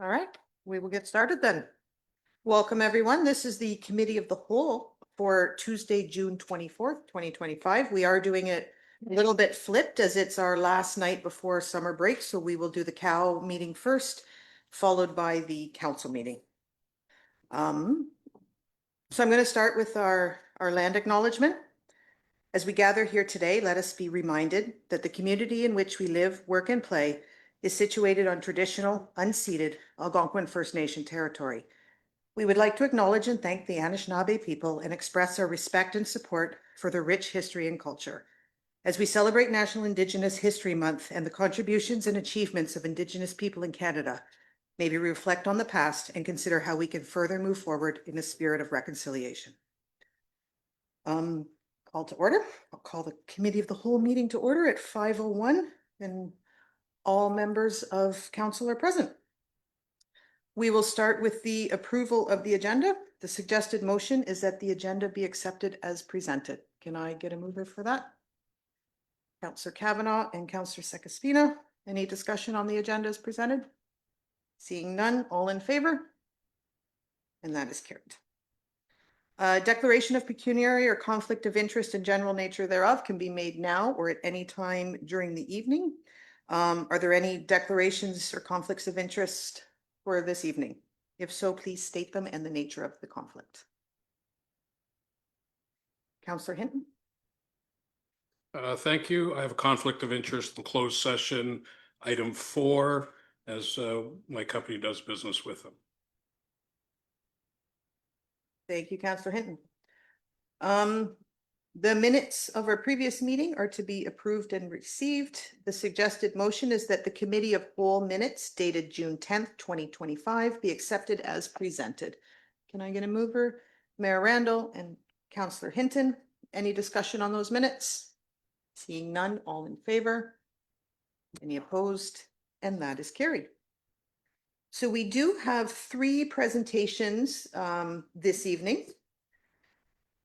All right, we will get started then. Welcome, everyone. This is the Committee of the Whole for Tuesday, June 24th, 2025. We are doing it a little bit flipped as it's our last night before summer break. So we will do the COW meeting first, followed by the council meeting. So I'm going to start with our land acknowledgement. As we gather here today, let us be reminded that the community in which we live, work, and play is situated on traditional, unceded Algonquin First Nation territory. We would like to acknowledge and thank the Anishinaabe people and express our respect and support for their rich history and culture. As we celebrate National Indigenous History Month and the contributions and achievements of Indigenous people in Canada, may we reflect on the past and consider how we can further move forward in a spirit of reconciliation. Call to order. I'll call the Committee of the Whole meeting to order at 5:01, and all members of council are present. We will start with the approval of the agenda. The suggested motion is that the agenda be accepted as presented. Can I get a mover for that? Councillor Kavanaugh and Councillor Sekaspina. Any discussion on the agenda as presented? Seeing none, all in favor? And that is carried. Declaration of pecuniary or conflict of interest and general nature thereof can be made now or at any time during the evening. Are there any declarations or conflicts of interest for this evening? If so, please state them and the nature of the conflict. Councillor Hinton. Thank you. I have a conflict of interest in closed session, item 4, as my company does business with them. Thank you, Councillor Hinton. The minutes of our previous meeting are to be approved and received. The suggested motion is that the Committee of Whole minutes dated June 10th, 2025 be accepted as presented. Can I get a mover? Mayor Randall and Councillor Hinton. Any discussion on those minutes? Seeing none, all in favor? Any opposed? And that is carried. So we do have 3 presentations this evening.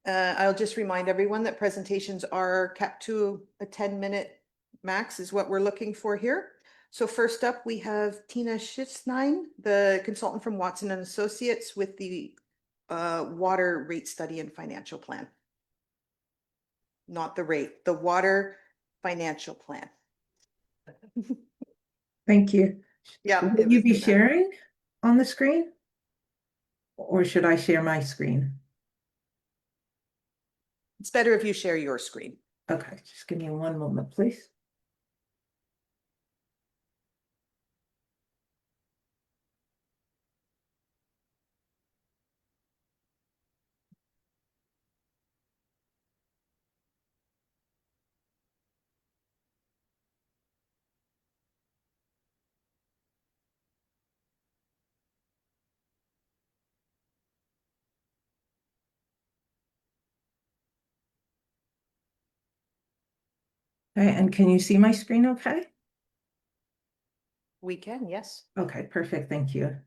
I'll just remind everyone that presentations are kept to a 10-minute max is what we're looking for here. So first up, we have Tina Schiffstein, the consultant from Watson and Associates with the water rate study and financial plan. Not the rate, the water financial plan. Thank you. Yeah. Will you be sharing on the screen? Or should I share my screen? It's better if you share your screen. Okay, just give me one moment, please. Okay, and can you see my screen okay? We can, yes. Okay, perfect, thank you.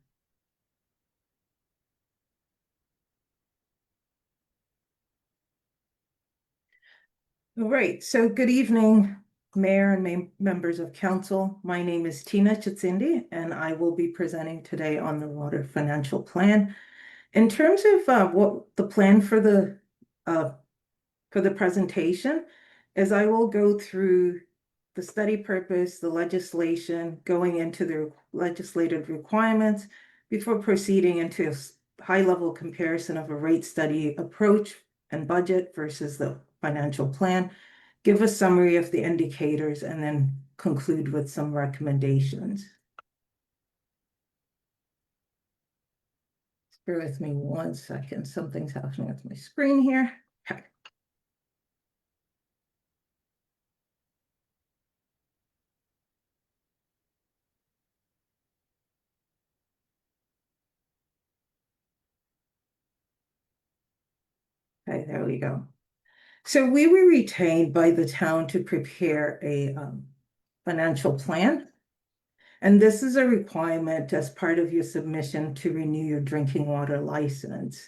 All right, so good evening, Mayor and members of Council. My name is Tina Chitsindi, and I will be presenting today on the Water Financial Plan. In terms of what the plan for the presentation, as I will go through the study purpose, the legislation, going into the legislative requirements before proceeding into a high-level comparison of a rate study approach and budget versus the financial plan, give a summary of the indicators, and then conclude with some recommendations. Bear with me 1 second. Something's happening with my screen here. Okay. Okay, there we go. So we were retained by the town to prepare a financial plan. And this is a requirement as part of your submission to renew your drinking water license.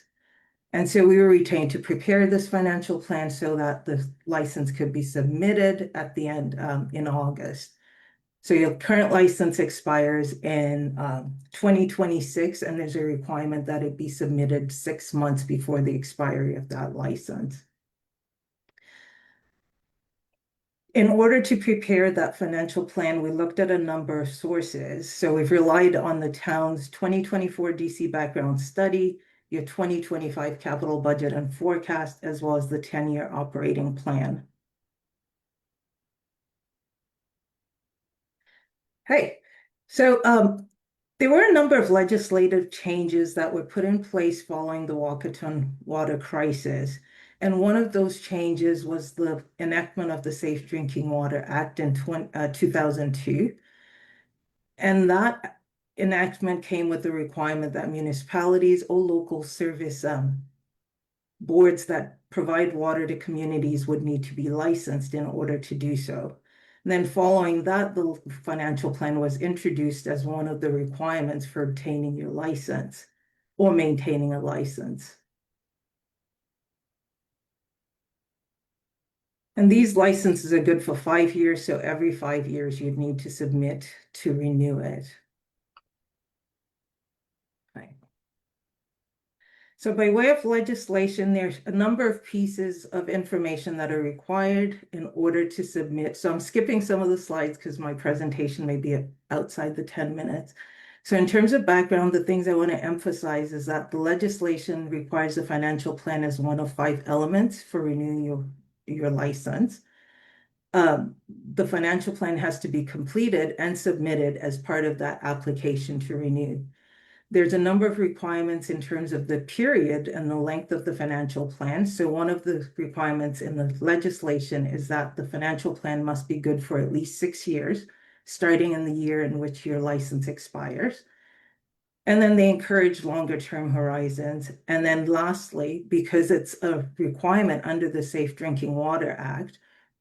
And so we were retained to prepare this financial plan so that the license could be submitted at the end in August. So your current license expires in 2026, and there's a requirement that it be submitted 6 months before the expiry of that license. In order to prepare that financial plan, we looked at a number of sources. So we've relied on the town's 2024 DC background study, your 2025 capital budget and forecast, as well as the 10-year operating plan. Hey, so there were a number of legislative changes that were put in place following the Walkerton water crisis. And one of those changes was the enactment of the Safe Drinking Water Act in 2002. And that enactment came with the requirement that municipalities or local service boards that provide water to communities would need to be licensed in order to do so. And then following that, the financial plan was introduced as one of the requirements for obtaining your license or maintaining a license. And these licenses are good for 5 years, so every 5 years you'd need to submit to renew it. Right. So by way of legislation, there's a number of pieces of information that are required in order to submit. So I'm skipping some of the slides because my presentation may be outside the 10 minutes. So in terms of background, the things I want to emphasize is that the legislation requires a financial plan as one of 5 elements for renewing your license. The financial plan has to be completed and submitted as part of that application to renew. There's a number of requirements in terms of the period and the length of the financial plan. So one of the requirements in the legislation is that the financial plan must be good for at least 6 years, starting in the year in which your license expires. And then they encourage longer term horizons. And then lastly, because it's a requirement under the Safe Drinking Water Act,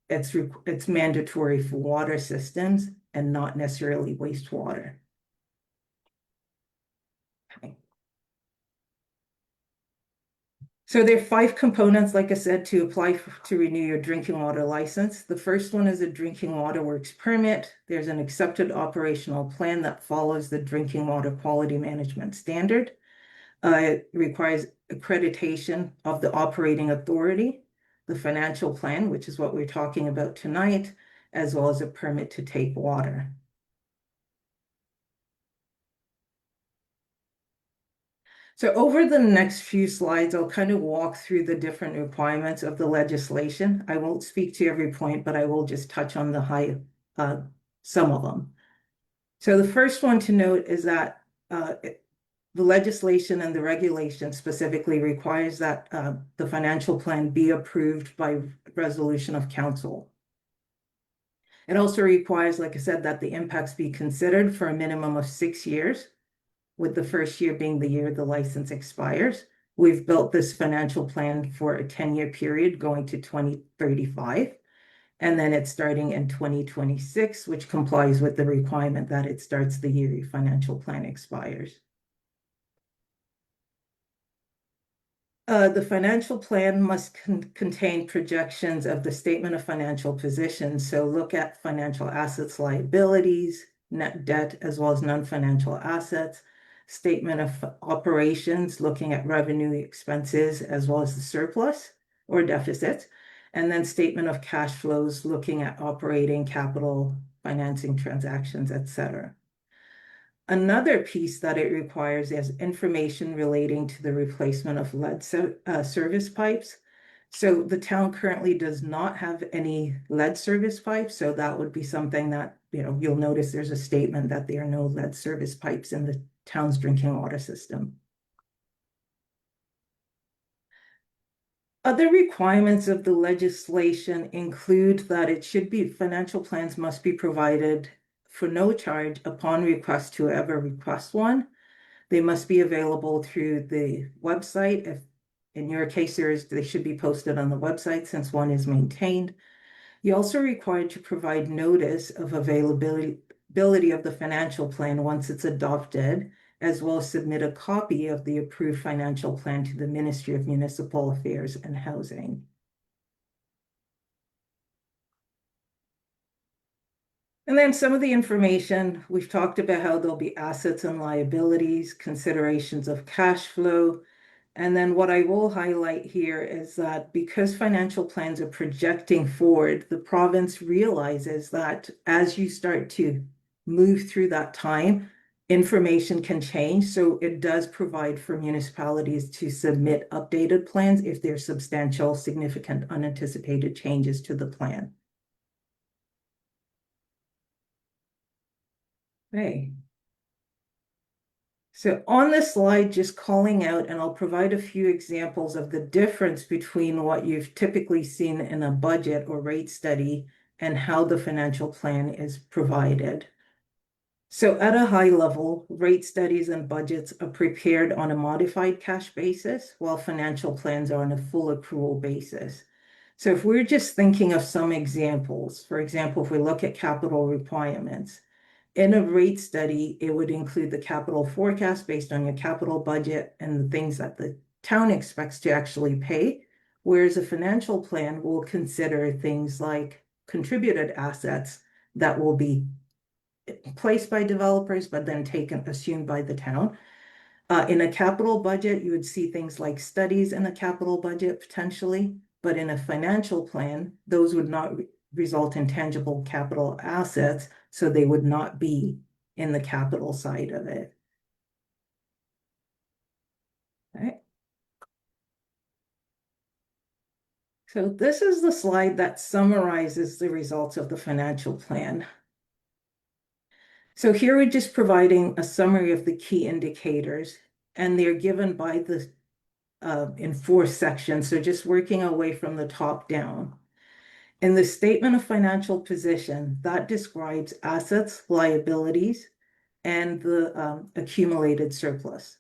it's mandatory for water systems and not necessarily wastewater. Okay. So there are 5 components, like I said, to apply to renew your drinking water license. The first one is a drinking water works permit. There's an accepted operational plan that follows the drinking water quality management standard. It requires accreditation of the operating authority, the financial plan, which is what we're talking about tonight, as well as a permit to take water. So over the next few slides, I'll kind of walk through the different requirements of the legislation. I won't speak to every point, but I will just touch on some of them. So the first one to note is that the legislation and the regulation specifically requires that the financial plan be approved by resolution of council. It also requires, like I said, that the impacts be considered for a minimum of 6 years, with the first year being the year the license expires. We've built this financial plan for a 10-year period going to 2035. And then it's starting in 2026, which complies with the requirement that it starts the year your financial plan expires. The financial plan must contain projections of the statement of financial position. So look at financial assets, liabilities, net debt, as well as non-financial assets. Statement of operations, looking at revenue, expenses, as well as the surplus or deficit. And then statement of cash flows, looking at operating capital, financing transactions, etc. Another piece that it requires is information relating to the replacement of lead service pipes. So the town currently does not have any lead service pipes. So that would be something that, you'll notice there's a statement that there are no lead service pipes in the town's drinking water system. Other requirements of the legislation include that financial plans must be provided for no charge upon request to whoever requests one. They must be available through the website. If in your case, they should be posted on the website since one is maintained. You're also required to provide notice of availability of the financial plan once it's adopted, as well as submit a copy of the approved financial plan to the Ministry of Municipal Affairs and Housing. And then some of the information, we've talked about how there'll be assets and liabilities, considerations of cash flow. And then what I will highlight here is that because financial plans are projecting forward, the province realizes that as you start to move through that time, information can change. So it does provide for municipalities to submit updated plans if there's substantial, significant, unanticipated changes to the plan. Okay. So on this slide, just calling out, and I'll provide a few examples of the difference between what you've typically seen in a budget or rate study and how the financial plan is provided. So at a high level, rate studies and budgets are prepared on a modified cash basis, while financial plans are on a full accrual basis. So if we're just thinking of some examples, for example, if we look at capital requirements, in a rate study, it would include the capital forecast based on your capital budget and the things that the town expects to actually pay. Whereas a financial plan will consider things like contributed assets that will be placed by developers, but then assumed by the town. In a capital budget, you would see things like studies in a capital budget potentially, but in a financial plan, those would not result in tangible capital assets, so they would not be in the capital side of it. Okay. So this is the slide that summarizes the results of the financial plan. So here we're just providing a summary of the key indicators, and they're given by the in 4 sections. So just working away from the top down. In the statement of financial position, that describes assets, liabilities, and the accumulated surplus.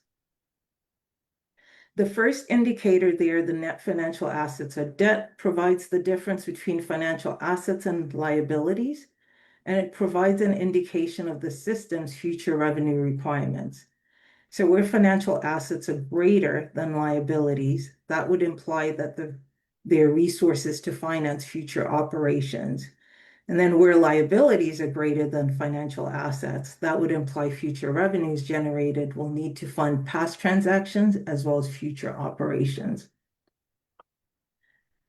The first indicator there, the net financial assets or debt, provides the difference between financial assets and liabilities, and it provides an indication of the system's future revenue requirements. So where financial assets are greater than liabilities, that would imply that there are resources to finance future operations. And then where liabilities are greater than financial assets, that would imply future revenues generated will need to fund past transactions as well as future operations.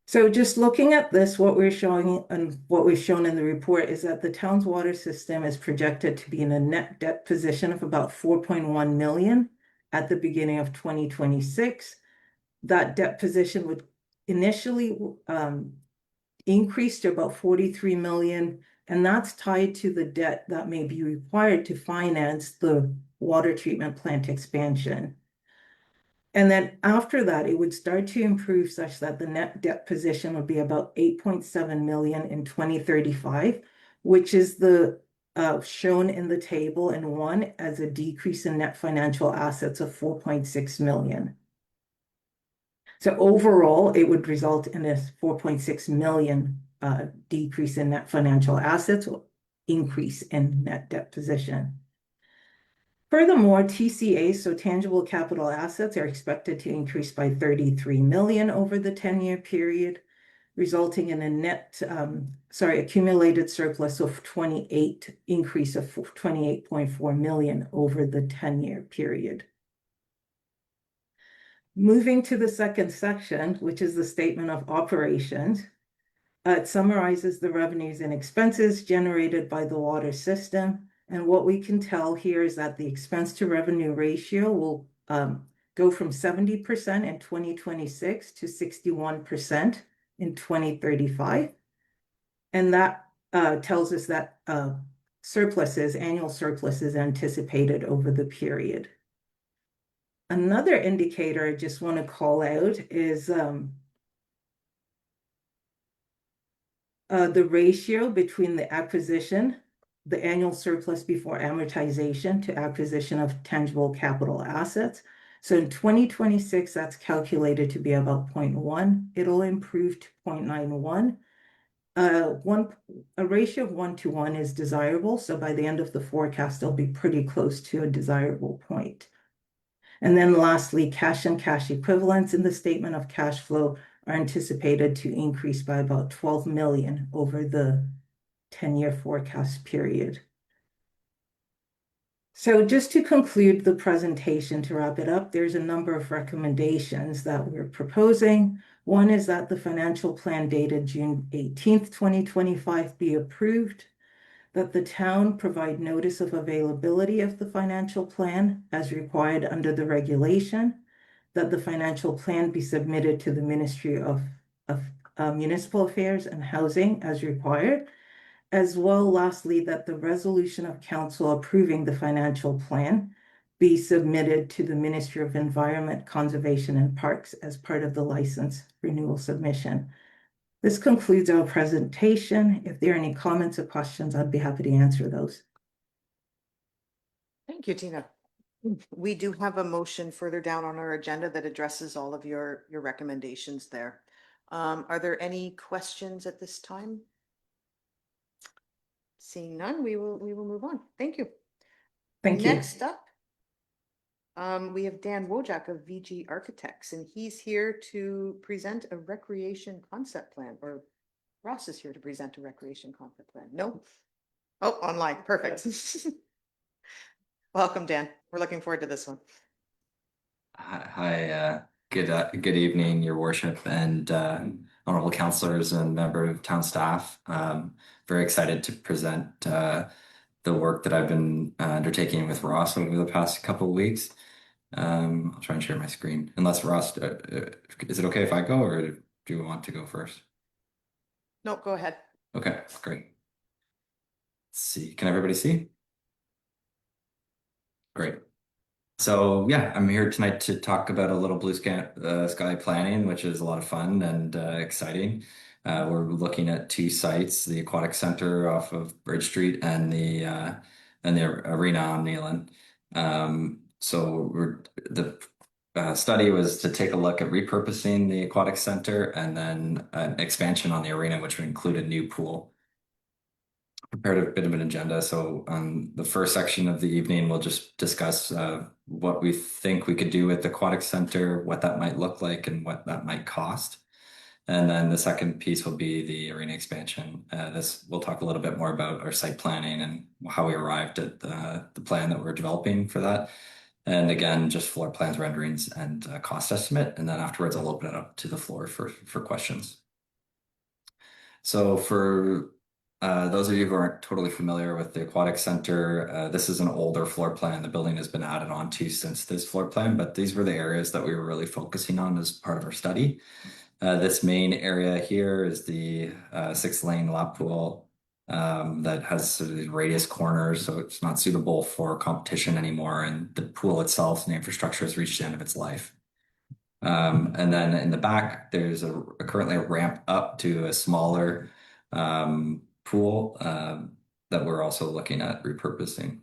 So just looking at this, what we're showing and what we've shown in the report is that the town's water system is projected to be in a net debt position of about 4.1 million at the beginning of 2026. That debt position would initially increase to about 43 million, and that's tied to the debt that may be required to finance the water treatment plant expansion. And then after that, it would start to improve such that the net debt position would be about 8.7 million in 2035, which is the shown in the table in 1 as a decrease in net financial assets of 4.6 million. So overall, it would result in a 4.6 million decrease in net financial assets or increase in net debt position. Furthermore, TCA, so tangible capital assets, are expected to increase by 33 million over the 10-year period, resulting in a net, accumulated surplus of increase of 28.4 million over the 10-year period. Moving to the second section, which is the statement of operations, it summarizes the revenues and expenses generated by the water system. And what we can tell here is that the expense to revenue ratio will go from 70% in 2026 to 61% in 2035. And that tells us that annual surplus is anticipated over the period. Another indicator I just want to call out is the ratio between the annual surplus before amortization to acquisition of tangible capital assets. So in 2026, that's calculated to be about 0.1. It'll improve to 0.91. A ratio of 1 to 1 is desirable. So by the end of the forecast, it'll be pretty close to a desirable point. And then lastly, cash and cash equivalents in the statement of cash flow are anticipated to increase by about 12 million over the 10-year forecast period. So just to conclude the presentation, to wrap it up, there's a number of recommendations that we're proposing. One is that the financial plan dated June 18th, 2025 be approved, that the town provide notice of availability of the financial plan as required under the regulation, that the financial plan be submitted to the Ministry of Municipal Affairs and Housing as required, as well, lastly, that the resolution of council approving the financial plan be submitted to the Ministry of Environment, Conservation and Parks as part of the license renewal submission. This concludes our presentation. If there are any comments or questions, I'd be happy to answer those. Thank you, Tina. We do have a motion further down on our agenda that addresses all of your recommendations there. Are there any questions at this time? Seeing none, we will move on. Thank you. Thank you. Next up, we have Dan Wojak of VG Architects, and he's here to present a recreation concept plan, or Ross is here to present a recreation concept plan. No? Oh, online. Perfect. Welcome, Dan. We're looking forward to this one. Hi, good evening, Your Worship, and honorable councillors and member of town staff. Very excited to present the work that I've been undertaking with Ross over the past couple of weeks. I'll try and share my screen. Unless Ross, is it okay if I go, or do you want to go first? No, go ahead. Okay, great. Let's see. Can everybody see? Great. So yeah, I'm here tonight to talk about a little blue sky planning, which is a lot of fun and exciting. We're looking at two sites: the Aquatic Center off of Bridge Street and the arena on Neelan. So the study was to take a look at repurposing the Aquatic Center and then an expansion on the arena, which would include a new pool. Prepared a bit of an agenda. So on the first section of the evening, we'll just discuss what we think we could do with the Aquatic Center, what that might look like, and what that might cost. And then the second piece will be the arena expansion. We'll talk a little bit more about our site planning and how we arrived at the plan that we're developing for that. And again, just floor plans, renderings, and cost estimate. And then afterwards, I'll open it up to the floor for questions. So for those of you who aren't totally familiar with the Aquatic Center, this is an older floor plan. The building has been added on to since this floor plan, but these were the areas that we were really focusing on as part of our study. This main area here is the 6-lane lap pool that has sort of these radius corners, so it's not suitable for competition anymore. And the pool itself and the infrastructure has reached the end of its life. And then in the back, there's currently a ramp up to a smaller pool that we're also looking at repurposing.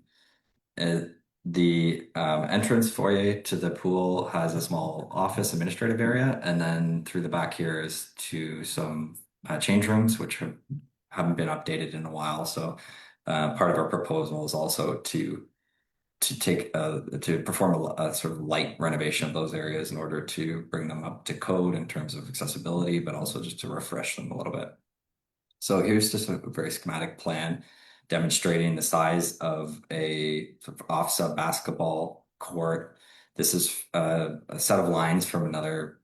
The entrance foyer to the pool has a small office administrative area, and then through the back here is to some change rooms, which haven't been updated in a while. So part of our proposal is also to perform a sort of light renovation of those areas in order to bring them up to code in terms of accessibility, but also just to refresh them a little bit. So here's just a very schematic plan demonstrating the size of a sort of off-sub basketball court. This is a set of lines from another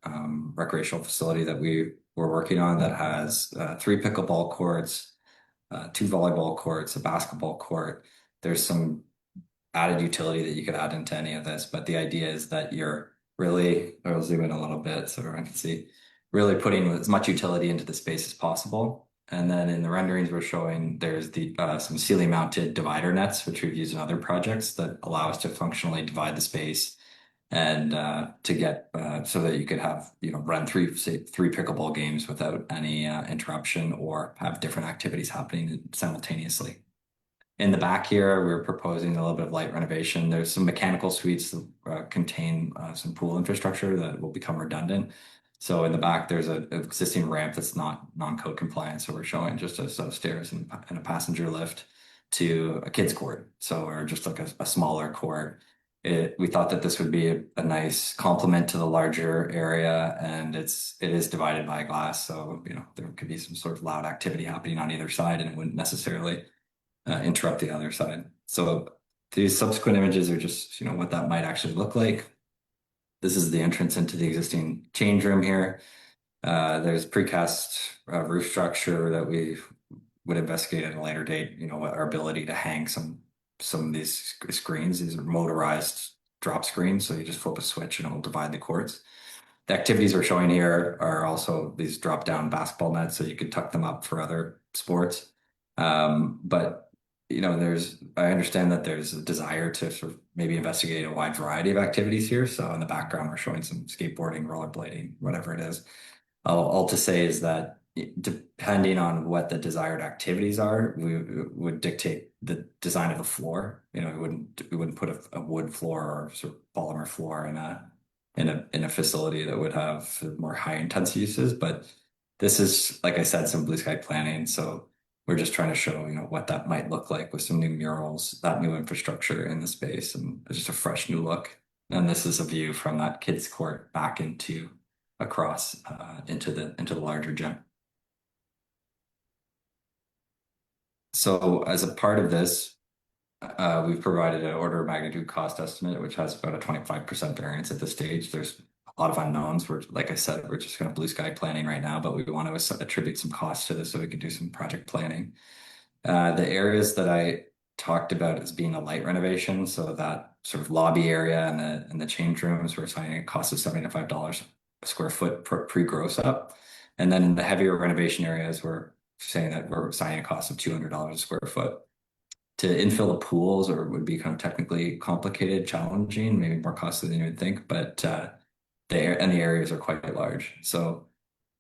recreational facility that we were working on that has 3 pickleball courts, 2 volleyball courts, a basketball court. There's some added utility that you could add into any of this, but the idea is that you're really, I'll zoom in a little bit so everyone can see, really putting as much utility into the space as possible. And then in the renderings we're showing, there's some ceiling mounted divider nets, which we've used in other projects that allow us to functionally divide the space and to get so that you could have, run three pickleball games without any interruption or have different activities happening simultaneously. In the back here, we're proposing a little bit of light renovation. There's some mechanical suites that contain some pool infrastructure that will become redundant. So in the back, there's an existing ramp that's not non-code compliant. So we're showing just a set of stairs and a passenger lift to a kid's court. So, or just like a smaller court we thought that this would be a nice complement to the larger area, and it is divided by glass, so there could be some sort of loud activity happening on either side, and it wouldn't necessarily interrupt the other side. So these subsequent images are just what that might actually look like. This is the entrance into the existing change room here. There's precast roof structure that we would investigate at a later date. What our ability to hang some of these screens. These are motorized drop screens, so you just flip a switch and it will divide the courts. The activities we're showing here are also these drop-down basketball nets, so you could tuck them up for other sports. But I understand that there's a desire to sort of maybe investigate a wide variety of activities here. So in the background, we're showing some skateboarding, rollerblading, whatever it is. All to say is that depending on what the desired activities are, we would dictate the design of the floor. We wouldn't put a wood floor or sort of polymer floor in a facility that would have more high intensity uses. But this is, like I said, some blue sky planning. So we're just trying to show what that might look like with some new murals, that new infrastructure in the space, and just a fresh new look. And this is a view from that kids court back across into the larger gym. So as a part of this, we've provided an order of magnitude cost estimate, which has about a 25% variance at this stage. There's a lot of unknowns. Like I said, we're just kind of blue sky planning right now, but we want to attribute some cost to this so we can do some project planning. The areas that I talked about as being a light renovation, so that sort of lobby area and the change rooms, we're assigning a cost of $75 a square foot pre-gross up. And then in the heavier renovation areas, we're saying that we're assigning a cost of $200 a square foot. To infill the pools would be kind of technically complicated, challenging, maybe more costly than you would think, but the areas are quite large. So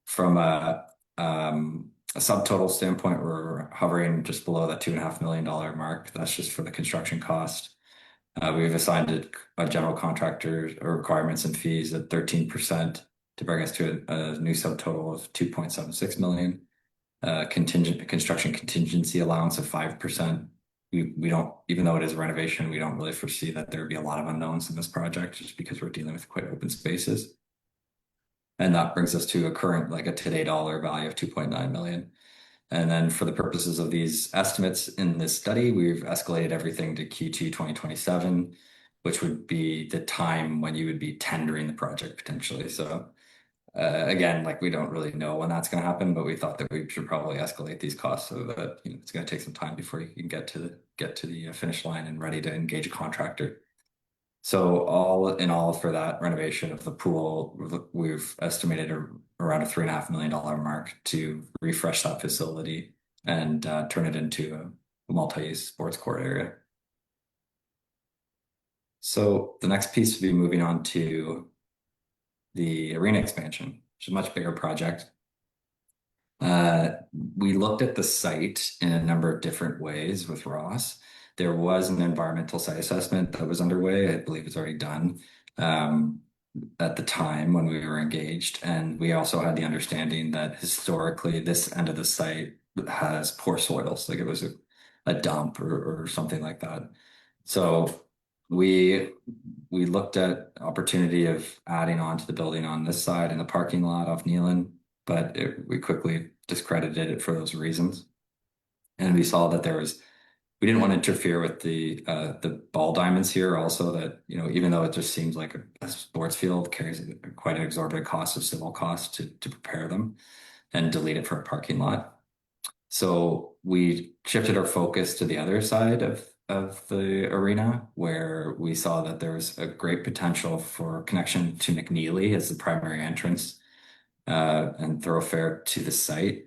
from a subtotal standpoint, we're hovering just below that $2.5 million mark. That's just for the construction cost. We've assigned a general contractor requirements and fees at 13% to bring us to a new subtotal of $2.76 million. Construction contingency allowance of 5%. We don't, even though it is a renovation, we don't really foresee that there would be a lot of unknowns in this project just because we're dealing with quite open spaces. And that brings us to a current, like a today dollar value of 2.9 million. And then for the purposes of these estimates in this study, we've escalated everything to Q2 2027, which would be the time when you would be tendering the project potentially. So again, we don't really know when that's going to happen, but we thought that we should probably escalate these costs so that it's going to take some time before you can get to the finish line and ready to engage a contractor. So all in all, for that renovation of the pool, we've estimated around a $3.5 million mark to refresh that facility and turn it into a multi-use sports court area. So the next piece will be moving on to the arena expansion, which is a much bigger project. We looked at the site in a number of different ways with Ross. There was an environmental site assessment that was underway. I believe it's already done at the time when we were engaged. And we also had the understanding that historically this end of the site has poor soils, like it was a dump or something like that. So we looked at opportunity of adding on to the building on this side in the parking lot off Neelan, but we quickly discredited it for those reasons. And we saw that we didn't want to interfere with the ball diamonds here also, that even though it just seems like a sports field, carries quite an exorbitant cost of civil costs to prepare them and delete it for a parking lot. So we shifted our focus to the other side of the arena, where we saw that there was a great potential for connection to McNeely as the primary entrance and thoroughfare to the site.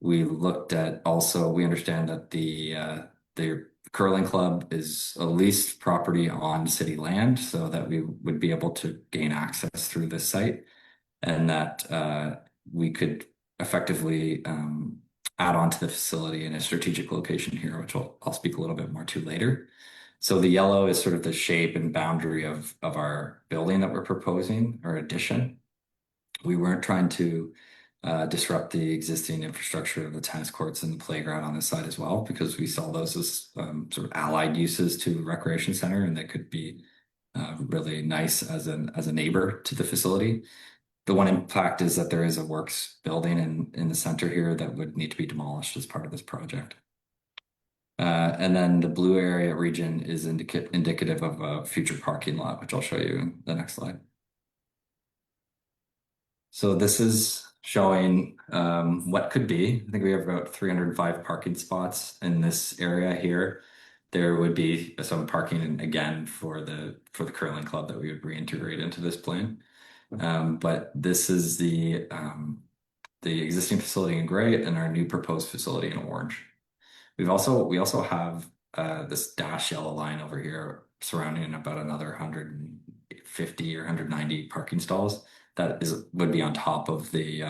We looked at also, we understand that the curling club is a leased property on city land, so that we would be able to gain access through this site, and that we could effectively add on to the facility in a strategic location here, which I'll speak a little bit more to later. So the yellow is sort of the shape and boundary of our building that we're proposing, or addition. We weren't trying to disrupt the existing infrastructure of the tennis courts and the playground on this side as well, because we saw those as sort of allied uses to a recreation center, and they could be really nice as a neighbor to the facility. The one impact is that there is a works building in the center here that would need to be demolished as part of this project. And then the blue area region is indicative of a future parking lot, which I'll show you in the next slide. So this is showing what could be. I think we have about 305 parking spots in this area here. There would be some parking again for the curling club that we would reintegrate into this plan. But this is the existing facility in gray and our new proposed facility in orange. We also have this dash yellow line over here surrounding about another 150 or 190 parking stalls that would be on top of the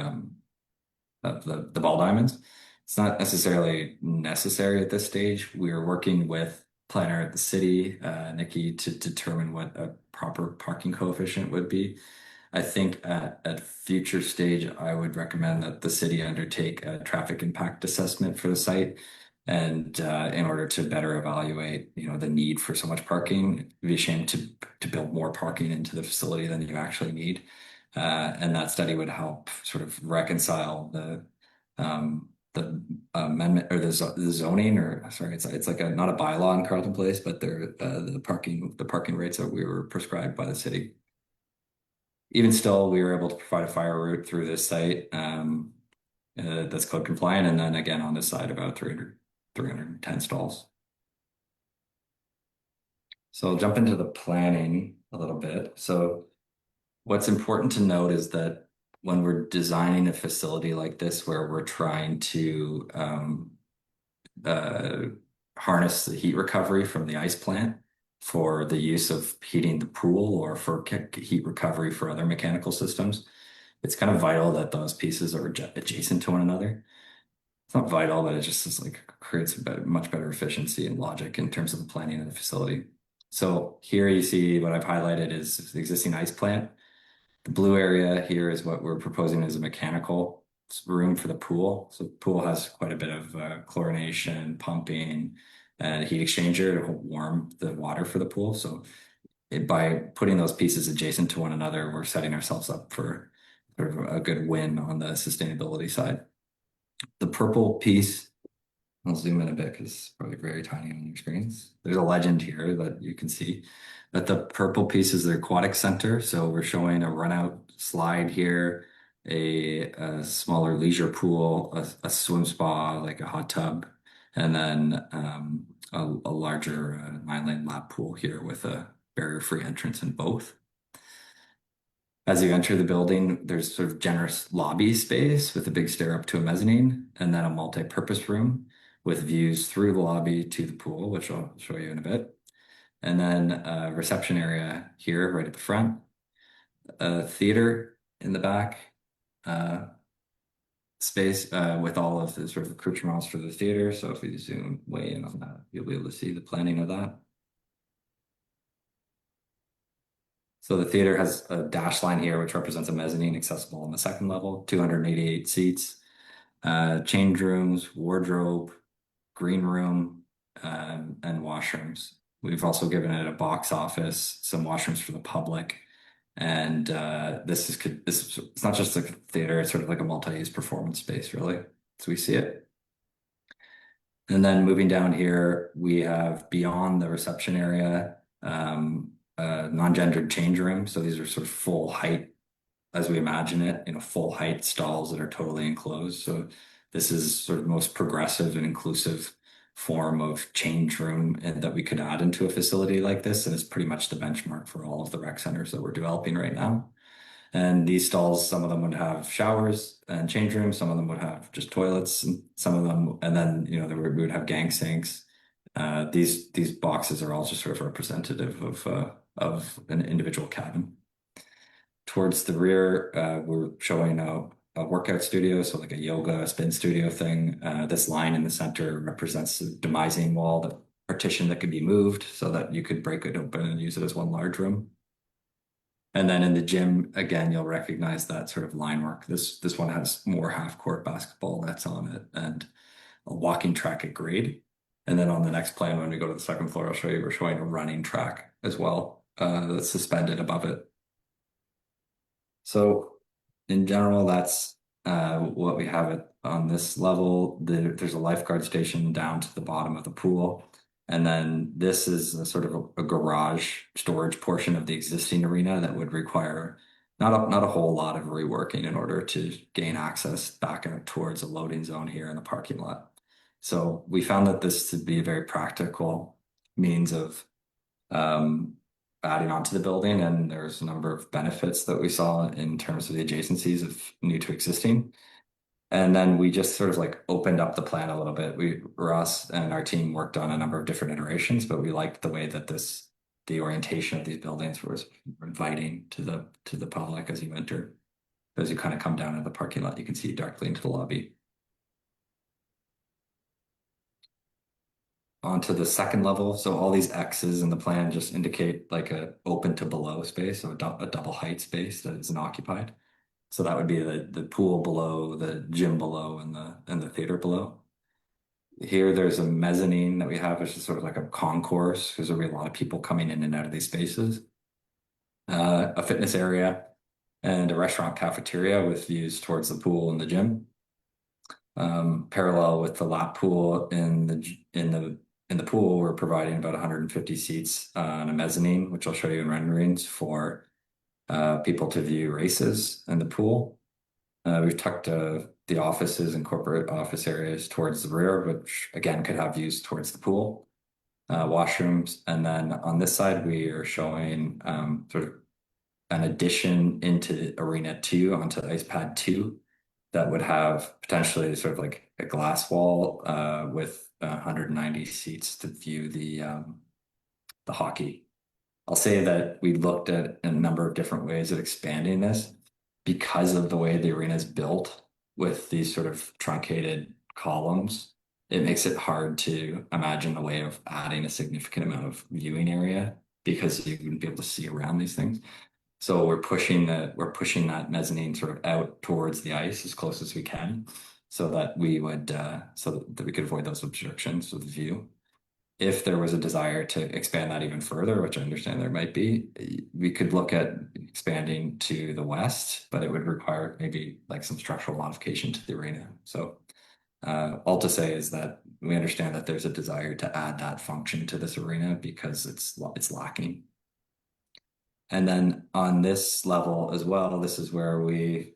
ball diamonds. It's not necessarily necessary at this stage. We are working with planner at the city, Nikki, to determine what a proper parking coefficient would be. I think at future stage, I would recommend that the city undertake a traffic impact assessment for the site. And in order to better evaluate, the need for so much parking, it'd be a shame to build more parking into the facility than you actually need. And that study would help sort of reconcile the amendment or the zoning, or sorry, it's like not a bylaw in Carleton Place, but the parking rates that we were prescribed by the city. Even still, we were able to provide a fire route through this site that's code compliant, and then again on this side about 310 stalls. So I'll jump into the planning a little bit. So what's important to note is that when we're designing a facility like this, where we're trying to harness the heat recovery from the ice plant for the use of heating the pool or for heat recovery for other mechanical systems, it's kind of vital that those pieces are adjacent to one another. It's not vital, but it just is creates much better efficiency and logic in terms of the planning of the facility. So here you see what I've highlighted is the existing ice plant. The blue area here is what we're proposing as a mechanical room for the pool. So the pool has quite a bit of chlorination, pumping, and heat exchanger to warm the water for the pool. So by putting those pieces adjacent to one another, we're setting ourselves up for sort of a good win on the sustainability side. The purple piece, I'll zoom in a bit because it's probably very tiny on your screens. There's a legend here that you can see. But the purple piece is the aquatic center. So we're showing a run out slide here, a smaller leisure pool, a swim spa, like a hot tub, and then a larger 9-lane lap pool here with a barrier-free entrance in both. As you enter the building, there's sort of generous lobby space with a big stair up to a mezzanine, and then a multi-purpose room with views through the lobby to the pool, which I'll show you in a bit. And then a reception area here right at the front, a theater in the back space with all of the sort of accoutrements for the theater. So if we zoom way in on that, you'll be able to see the planning of that. So the theater has a dash line here, which represents a mezzanine accessible on the second level, 288 seats, change rooms, wardrobe, green room, and washrooms. We've also given it a box office, some washrooms for the public, and it's not just a theater; it's sort of like a multi-use performance space, really, as we see it. And then moving down here, we have beyond the reception area, non-gendered change room. So these are sort of full height, as we imagine it, full height stalls that are totally enclosed. So this is sort of most progressive and inclusive form of change room that we could add into a facility like this, and it's pretty much the benchmark for all of the rec centers that we're developing right now. And these stalls, some of them would have showers and change rooms, some of them would have just toilets, and some of them, and then we would have gang sinks. These boxes are all just sort of representative of an individual cabin. Towards the rear, we're showing a workout studio, so like a yoga spin studio thing. This line in the center represents the demising wall, the partition that could be moved so that you could break it open and use it as one large room. And then in the gym, again, you'll recognize that sort of line work. This one has more half-court basketball nets on it and a walking track at grade. And then on the next plan, when we go to the second floor, I'll show you, we're showing a running track as well that's suspended above it. So in general, that's what we have it on this level. There's a lifeguard station down to the bottom of the pool. And then this is a sort of a garage storage portion of the existing arena that would require not a whole lot of reworking in order to gain access back out towards a loading zone here in the parking lot. So we found that this to be a very practical means of adding onto the building, and there's a number of benefits that we saw in terms of the adjacencies of new to existing. And then we just sort of like opened up the plan a little bit. Ross and our team worked on a number of different iterations, but we liked the way that the orientation of these buildings was inviting to the public as you enter. As you kind of come down into the parking lot, you can see directly into the lobby. Onto the second level. So all these X's in the plan just indicate like a open to below space, so a double height space that isn't occupied. So that would be the pool below, the gym below, and the theater below. Here there's a mezzanine that we have, which is sort of like a concourse because there'll be a lot of people coming in and out of these spaces. A fitness area and a restaurant cafeteria with views towards the pool and the gym. Parallel with the lap pool in the pool, we're providing about 150 seats on a mezzanine, which I'll show you in renderings for people to view races in the pool. We've tucked the offices and corporate office areas towards the rear, which again could have views towards the pool, washrooms. And then on this side, we are showing sort of an addition into Arena 2 onto Ice Pad 2 that would have potentially sort of like a glass wall with 190 seats to view the hockey. I'll say that we looked at a number of different ways of expanding this because of the way the arena is built with these sort of truncated columns. It makes it hard to imagine a way of adding a significant amount of viewing area because you wouldn't be able to see around these things. So we're pushing that mezzanine sort of out towards the ice as close as we can, so that we could avoid those obstructions of the view. If there was a desire to expand that even further, which I understand there might be, we could look at expanding to the west, but it would require maybe like some structural modification to the arena. So all to say is that we understand that there's a desire to add that function to this arena because it's lacking. And then on this level as well, this is where we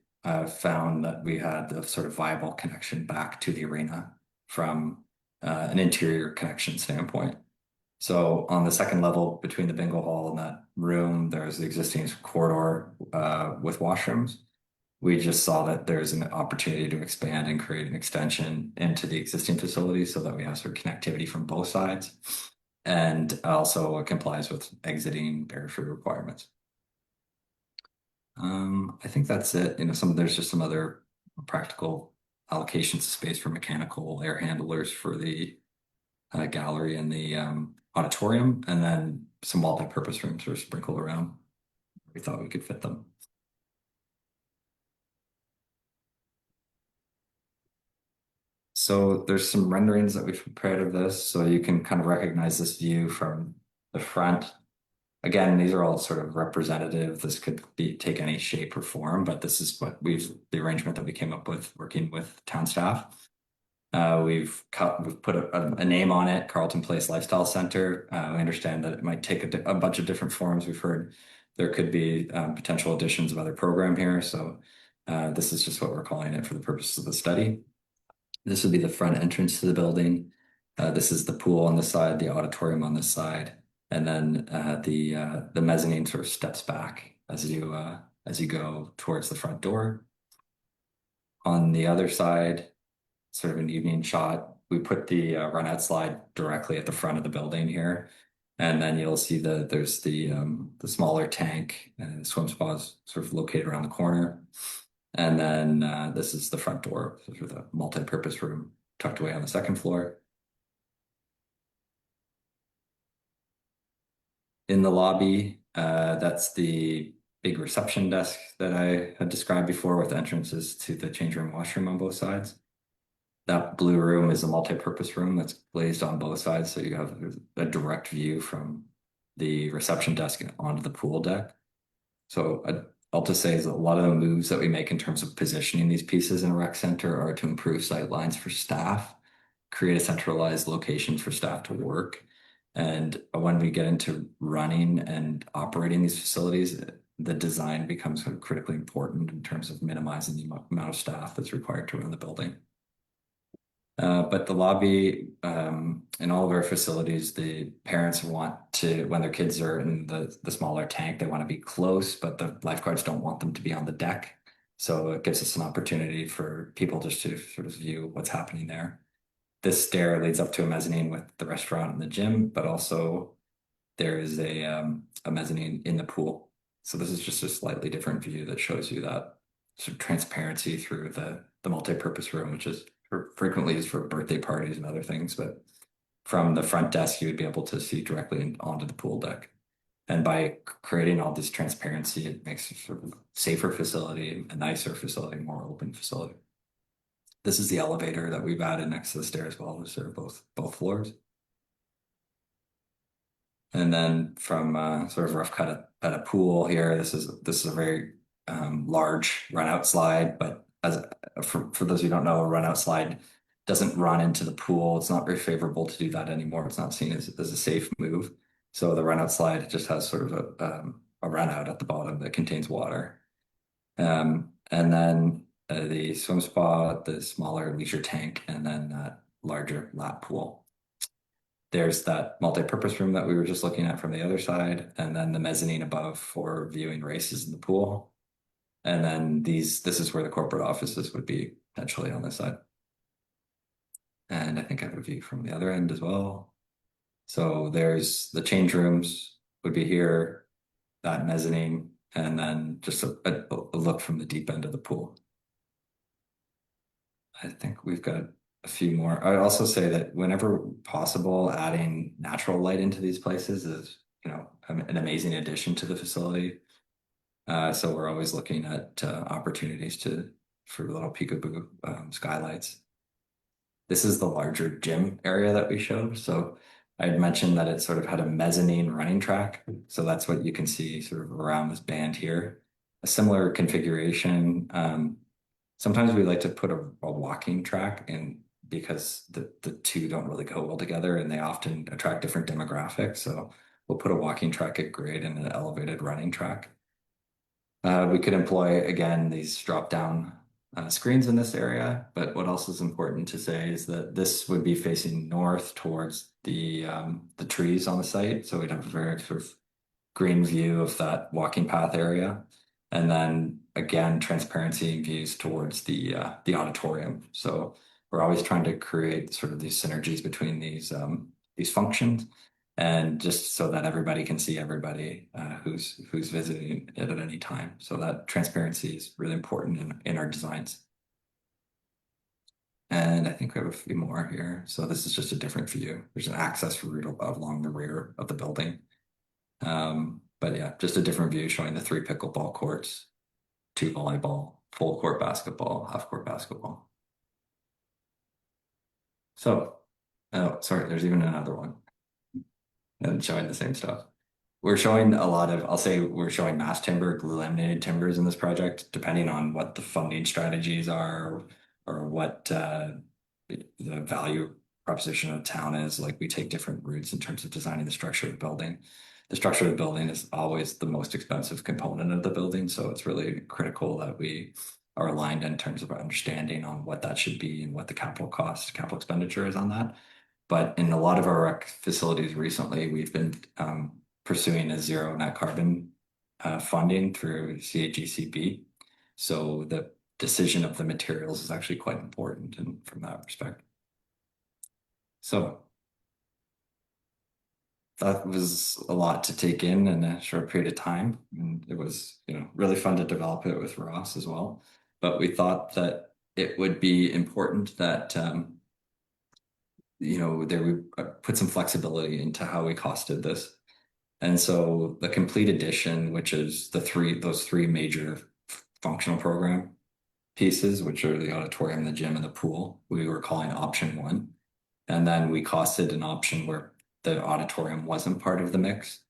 found that we had the sort of viable connection back to the arena from an interior connection standpoint. So on the second level between the bingo hall and that room, there's the existing corridor with washrooms. We just saw that there's an opportunity to expand and create an extension into the existing facility so that we have sort of connectivity from both sides. And also it complies with exiting barrier-free requirements. I think that's it. There's just some other practical allocations of space for mechanical air handlers for the gallery and the auditorium, and then some multi-purpose rooms are sprinkled around. We thought we could fit them. So there's some renderings that we've prepared of this, so you can kind of recognize this view from the front. Again, these are all sort of representative. This could take any shape or form, but this is the arrangement that we came up with working with town staff. We've put a name on it, Carleton Place Lifestyle Center. We understand that it might take a bunch of different forms. We've heard there could be potential additions of other program here. So this is just what we're calling it for the purposes of the study. This would be the front entrance to the building. This is the pool on this side, the auditorium on this side. And then the mezzanine sort of steps back as you go towards the front door. On the other side, sort of an evening shot, we put the run-out slide directly at the front of the building here, and then you'll see there's the smaller tank and the swim spa is sort of located around the corner. And then this is the front door, sort of the multi-purpose room tucked away on the second floor. In the lobby, that's the big reception desk that I had described before with entrances to the change room, washroom on both sides. That blue room is a multi-purpose room that's glazed on both sides, so you have a direct view from the reception desk onto the pool deck. So I'll just say is a lot of the moves that we make in terms of positioning these pieces in a rec center are to improve sight lines for staff, create a centralized location for staff to work. And when we get into running and operating these facilities, the design becomes critically important in terms of minimizing the amount of staff that's required to run the building. But the lobby, in all of our facilities, the parents want to, when their kids are in the smaller tank, they want to be close, but the lifeguards don't want them to be on the deck. So it gives us an opportunity for people just to sort of view what's happening there. This stair leads up to a mezzanine with the restaurant and the gym, but also there is a mezzanine in the pool. So this is just a slightly different view that shows you that sort of transparency through the multi-purpose room, which is frequently used for birthday parties and other things. But from the front desk, you would be able to see directly onto the pool deck. And by creating all this transparency, it makes a sort of safer facility, a nicer facility, more open facility. This is the elevator that we've added next to the stairs wall to serve both floors. And then from sort of rough cut at a pool here, this is a very large run out slide, but for those who don't know, a run out slide doesn't run into the pool. It's not very favorable to do that anymore. It's not seen as a safe move. So the run out slide just has sort of a run out at the bottom that contains water. And then the swim spa, the smaller leisure tank, and then that larger lap pool. There's that multi-purpose room that we were just looking at from the other side, and then the mezzanine above for viewing races in the pool. And then this is where the corporate offices would be potentially on this side. And I think I have a view from the other end as well. So there's the change rooms would be here, that mezzanine, and then just a look from the deep end of the pool. I think we've got a few more. I'd also say that whenever possible, adding natural light into these places is, an amazing addition to the facility. So we're always looking at opportunities for little peekaboo skylights. This is the larger gym area that we showed. So I had mentioned that it sort of had a mezzanine running track. So that's what you can see sort of around this band here. A similar configuration. Sometimes we like to put a walking track in because the two don't really go well together and they often attract different demographics. So we'll put a walking track at grade and an elevated running track. We could employ, again, these drop-down screens in this area, but what else is important to say is that this would be facing north towards the trees on the site. So we'd have a very sort of green view of that walking path area. And then again, transparency views towards the auditorium. So we're always trying to create sort of these synergies between these functions, and just so that everybody can see everybody who's visiting it at any time. So that transparency is really important in our designs. And I think we have a few more here. So this is just a different view. There's an access route along the rear of the building. But yeah, just a different view showing the 3 pickleball courts, 2 volleyball, full court basketball, half court basketball. So, oh, sorry, there's even another one. And showing the same stuff. We're showing a lot of, I'll say we're showing mass timber, glue laminated timbers in this project, depending on what the funding strategies are or what the value proposition of town is. Like, we take different routes in terms of designing the structure of the building. The structure of the building is always the most expensive component of the building. So it's really critical that we are aligned in terms of our understanding on what that should be and what the capital expenditure is on that. But in a lot of our rec facilities recently, we've been pursuing a zero net carbon funding through CAGCB. So the decision of the materials is actually quite important from that respect. So that was a lot to take in a short period of time. And it was, really fun to develop it with Ross as well. But we thought that it would be important that, there we put some flexibility into how we costed this. And so the complete edition, which is those three major functional program pieces, which are the auditorium, the gym, and the pool, we were calling option 1. And then we costed an option where the auditorium wasn't part of the mix.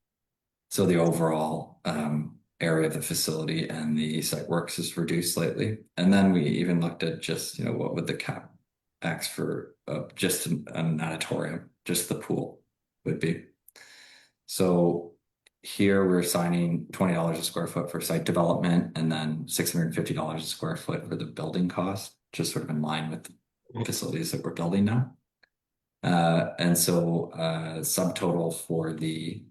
So the overall area of the facility and the site works is reduced slightly. And then we even looked at just, what would the CapEx for just an auditorium, just the pool would be. So here we're assigning $20 a square foot for site development and then $650 a square foot for the building cost, just sort of in line with the facilities that we're building now. And so subtotal for the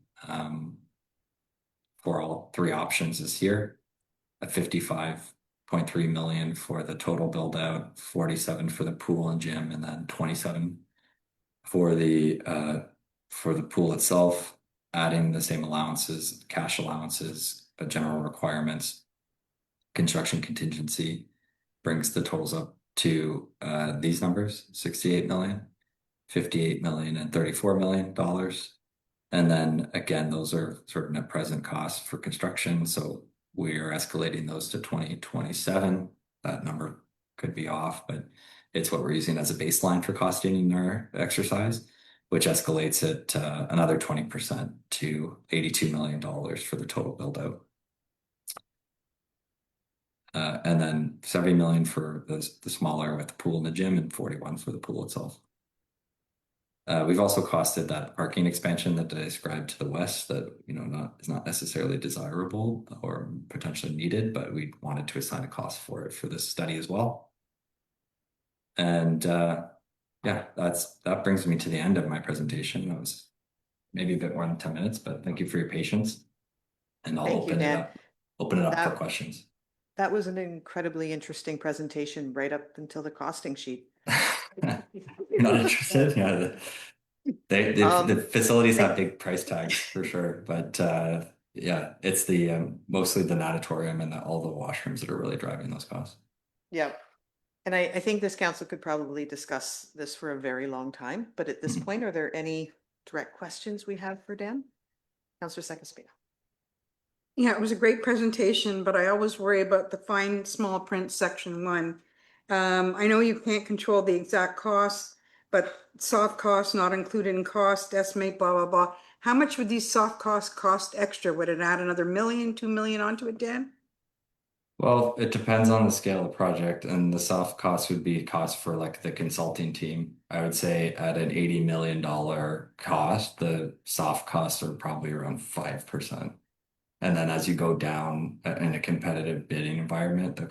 for all three options is here at 55.3 million for the total build out, 47 for the pool and gym, and then 27 for the pool itself, adding the same allowances, cash allowances, general requirements, construction contingency brings the totals up to these numbers: 68 million, 58 million, and $34 million. And then again, those are sort of net present costs for construction. So we are escalating those to 2027. That number could be off, but it's what we're using as a baseline for costing in our exercise, which escalates it another 20% to $82 million for the total build out. And then 70 million for the smaller with the pool and the gym, and 41 for the pool itself. We've also costed that parking expansion that I described to the west that is not necessarily desirable or potentially needed, but we wanted to assign a cost for it for this study as well. And yeah, that brings me to the end of my presentation. That was maybe a bit more than 10 minutes, but thank you for your patience. And I'll Thank you, Dan. open it up for questions. That was an incredibly interesting presentation right up until the costing sheet. You're not interested? Yeah. The facilities have big price tags for sure, but yeah, it's the mostly the natatorium and all the washrooms that are really driving those costs. Yeah. And I think this council could probably discuss this for a very long time, but at this point, are there any direct questions we have for Dan? Councillor Sekespia. Yeah, it was a great presentation, but I always worry about the fine small print section 1. I know you can't control the exact costs, but soft costs not included in cost estimate, blah, blah, blah. How much would these soft costs cost extra? Would it add another million, 2 million onto it, Dan? Well, it depends on the scale of the project, and the soft cost would be cost for like the consulting team. I would say at an $80 million cost, the soft costs are probably around 5%. And then as you go down in a competitive bidding environment, the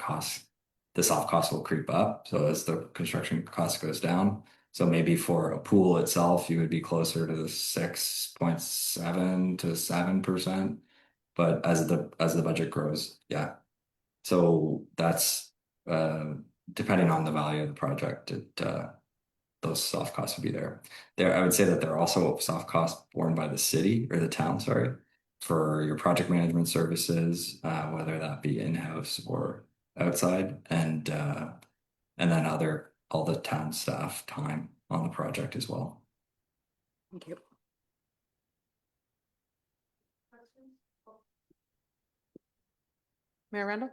soft cost will creep up. So as the construction cost goes down, so maybe for a pool itself, you would be closer to the 6.7 to 7%. But as the budget grows, yeah. So that's depending on the value of the project, those soft costs would be there. I would say that there are also soft costs borne by the city or the town, sorry, for your project management services, whether that be in-house or outside, and then all the town staff time on the project as well. Thank you. Mayor Randall?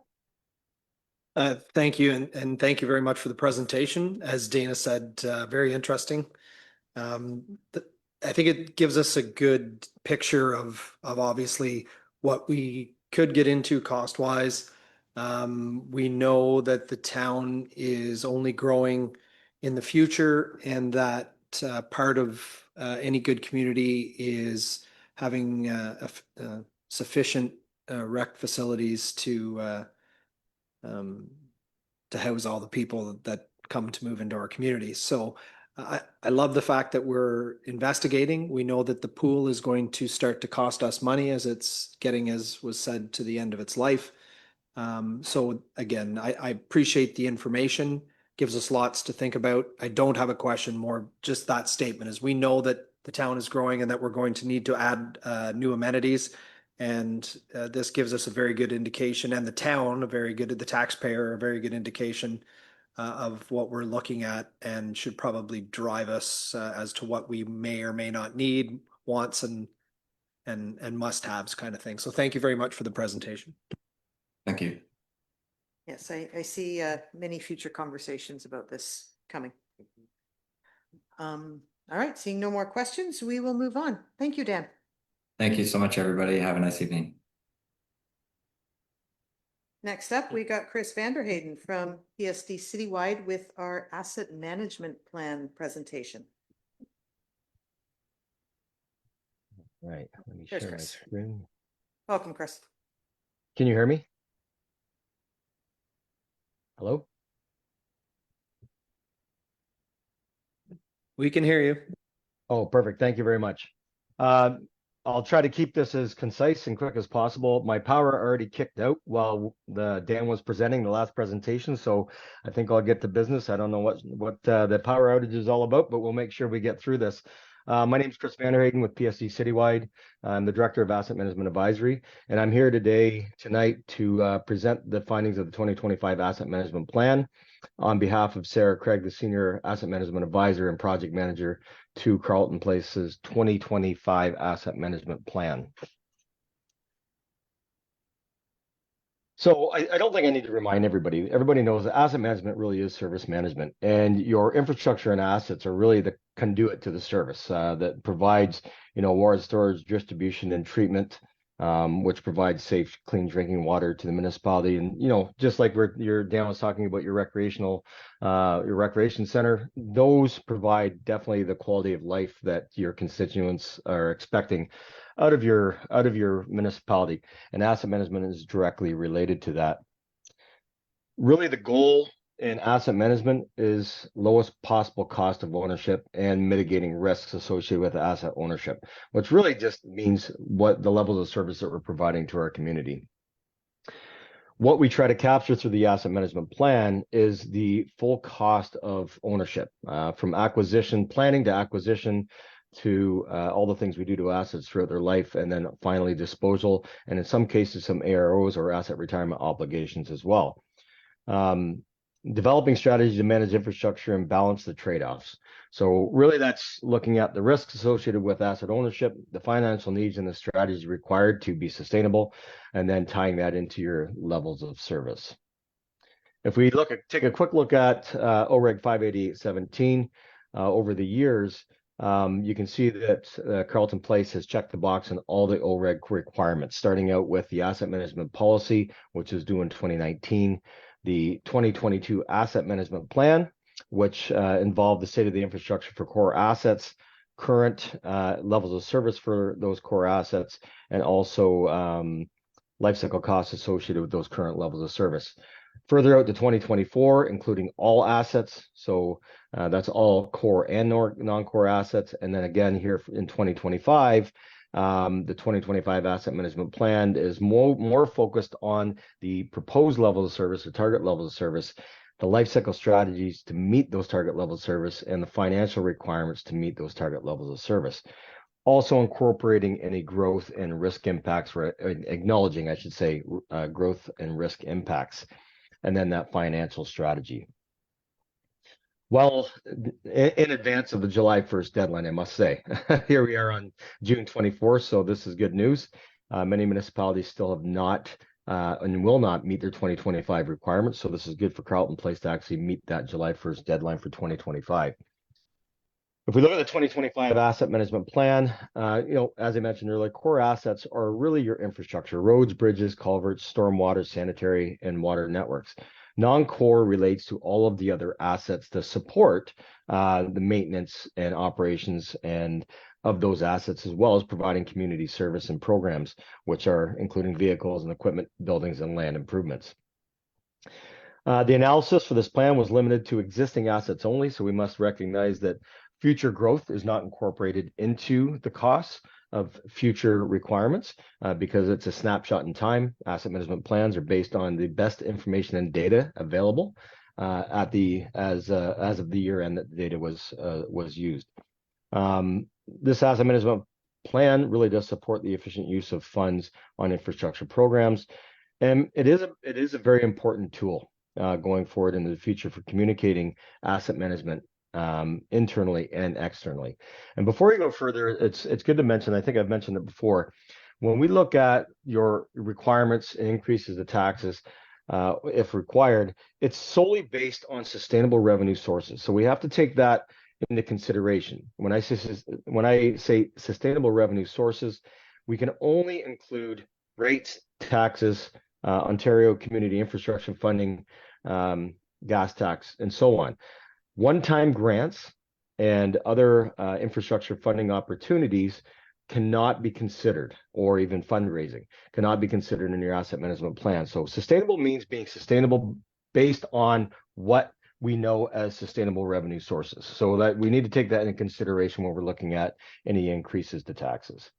Thank you, and thank you very much for the presentation. As Dana said, very interesting. I think it gives us a good picture of obviously what we could get into cost-wise. We know that the town is only growing in the future, and that part of any good community is having sufficient rec facilities to house all the people that come to move into our community. So I love the fact that we're investigating. We know that the pool is going to start to cost us money as it's getting, as was said, to the end of its life. So again, I appreciate the information. Gives us lots to think about. I don't have a question, more just that statement is we know that the town is growing and that we're going to need to add new amenities. And this gives us a very good indication, and the town, the taxpayer, a very good indication of what we're looking at, and should probably drive us as to what we may or may not need, wants and must-haves kind of thing. So thank you very much for the presentation. Thank you. Yes, I see many future conversations about this coming. All right, seeing no more questions, we will move on. Thank you, Dan. Thank you so much, everybody. Have a nice evening. Next up, we got Chris Vanderhayden from PSD Citywide with our asset management plan presentation. Right, let me There's share my Chris. screen. Welcome, Chris. Can you hear me? Hello? We can hear you. Oh, perfect. Thank you very much. I'll try to keep this as concise and quick as possible. My power already kicked out while Dan was presenting the last presentation, so I think I'll get to business. I don't know what the power outage is all about, but we'll make sure we get through this. My name is Chris Vanderhayden with PSD Citywide. I'm the Director of Asset Management Advisory, and I'm here tonight to present the findings of the 2025 Asset Management Plan on behalf of Sarah Craig, the Senior Asset Management Advisor and Project Manager to Carleton Place's 2025 Asset Management Plan. So I don't think I need to remind everybody. Everybody knows that asset management really is service management, and your infrastructure and assets are really the conduit to the service that provides, water storage, distribution, and treatment, which provides safe, clean drinking water to the municipality. And just like Dan was talking about your recreation center, those provide definitely the quality of life that your constituents are expecting out of your municipality, and asset management is directly related to that. Really, the goal in asset management is lowest possible cost of ownership and mitigating risks associated with asset ownership, which really just means what the levels of service that we're providing to our community. What we try to capture through the asset management plan is the full cost of ownership, from planning to acquisition, to all the things we do to assets throughout their life, and then finally disposal, and in some cases some AROs or asset retirement obligations as well. Developing strategies to manage infrastructure and balance the trade-offs. So really that's looking at the risks associated with asset ownership, the financial needs and the strategies required to be sustainable, and then tying that into your levels of service. If we take a quick look at OREG 58817 over the years, you can see that Carleton Place has checked the box on all the OREG requirements, starting out with the asset management policy, which is due in 2019, the 2022 asset management plan, which involved the state of the infrastructure for core assets, current levels of service for those core assets, and also life cycle costs associated with those current levels of service. Further out to 2024, including all assets. So that's all core and non-core assets. And then again here in 2025, the 2025 asset management plan is more focused on the proposed levels of service, the target levels of service, the life cycle strategies to meet those target levels of service, and the financial requirements to meet those target levels of service. Also incorporating any growth and risk impacts, or acknowledging, I should say, growth and risk impacts, and then that financial strategy. Well, in advance of the July 1st deadline, I must say, here we are on June 24th, so this is good news. Many municipalities still have not and will not meet their 2025 requirements, so this is good for Carleton Place to actually meet that July 1st deadline for 2025. If we look at the 2025 asset management plan, as I mentioned earlier, core assets are really your infrastructure: roads, bridges, culverts, stormwater, sanitary, and water networks. Non-core relates to all of the other assets to support the maintenance and operations and of those assets, as well as providing community service and programs, which are including vehicles and equipment, buildings, and land improvements. The analysis for this plan was limited to existing assets only, so we must recognize that future growth is not incorporated into the costs of future requirements because it's a snapshot in time. Asset management plans are based on the best information and data available as of the year end that the data was used. This asset management plan really does support the efficient use of funds on infrastructure programs, and it is a very important tool going forward into the future for communicating asset management internally and externally. And before you go further, it's good to mention, I think I've mentioned it before, when we look at your requirements and increases of taxes, if required, it's solely based on sustainable revenue sources. So we have to take that into consideration. When I say sustainable revenue sources, we can only include rates, taxes, Ontario Community Infrastructure Funding, gas tax, and so on. One-time grants and other infrastructure funding opportunities cannot be considered, or even fundraising cannot be considered in your asset management plan. So sustainable means being sustainable based on what we know as sustainable revenue sources. So that we need to take that into consideration when we're looking at any increases to taxes.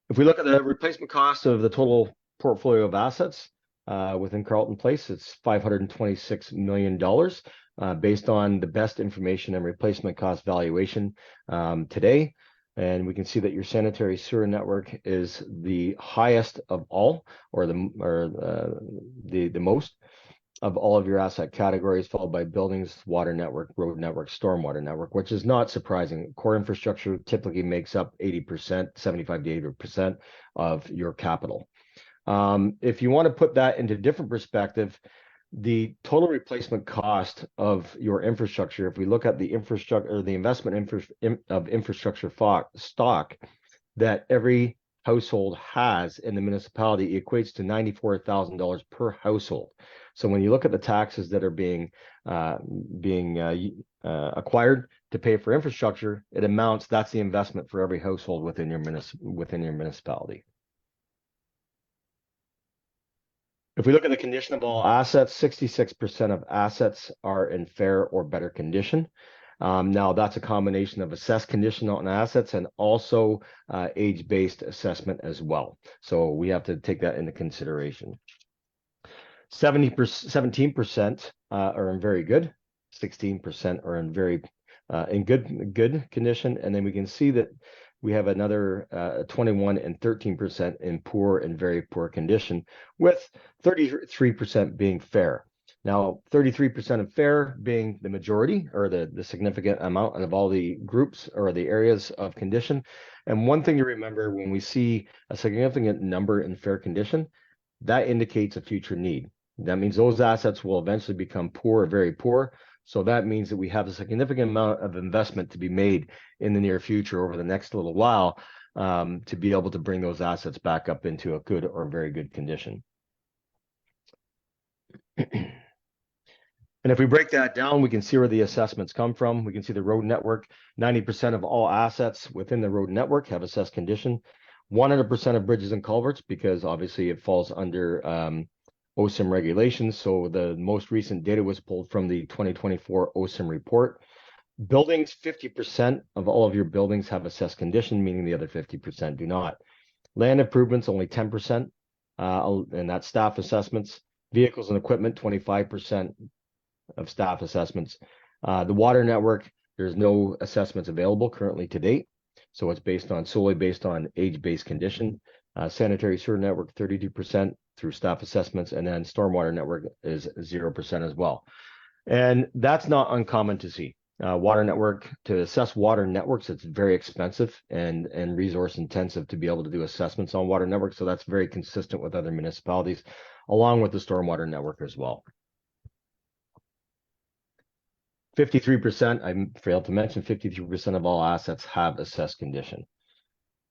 If we look at the replacement cost of the total portfolio of assets within Carleton Place, it's $526 million based on the best information and replacement cost valuation today. And we can see that your sanitary sewer network is the highest of all, or the most of all of your asset categories, followed by buildings, water network, road network, stormwater network, which is not surprising. Core infrastructure typically makes up 80%, 75 to 80% of your capital. If you want to put that into different perspective, the total replacement cost of your infrastructure, if we look at the infrastructure or the investment of infrastructure stock that every household has in the municipality, equates to $94,000 per household. So when you look at the taxes that are being acquired to pay for infrastructure, it amounts, that's the investment for every household within your municipality. If we look at the condition of all assets, 66% of assets are in fair or better condition. Now that's a combination of assessed condition on assets and also age-based assessment as well. So we have to take that into consideration. 17% are in very good, 16% are in very good condition, and then we can see that we have another 21 and 13% in poor and very poor condition, with 33% being fair. Now, 33% of fair being the majority, or the significant amount of all the groups or the areas of condition. And one thing to remember, when we see a significant number in fair condition, that indicates a future need. That means those assets will eventually become poor or very poor. So that means that we have a significant amount of investment to be made in the near future over the next little while to be able to bring those assets back up into a good or very good condition. And if we break that down, we can see where the assessments come from. We can see the road network, 90% of all assets within the road network have assessed condition. 100% of bridges and culverts, because obviously it falls under OSIM regulations. So the most recent data was pulled from the 2024 OSIM report. Buildings, 50% of all of your buildings have assessed condition, meaning the other 50% do not. Land improvements, only 10%, and that's staff assessments. Vehicles and equipment, 25% of staff assessments. The water network, there's no assessments available currently to date. So it's solely based on age-based condition. Sanitary sewer network, 32% through staff assessments, and then stormwater network is 0% as well. And that's not uncommon to see. Water network, to assess water networks, it's very expensive and resource intensive to be able to do assessments on water networks. So that's very consistent with other municipalities, along with the stormwater network as well. 53%, I failed to mention, 53% of all assets have assessed condition.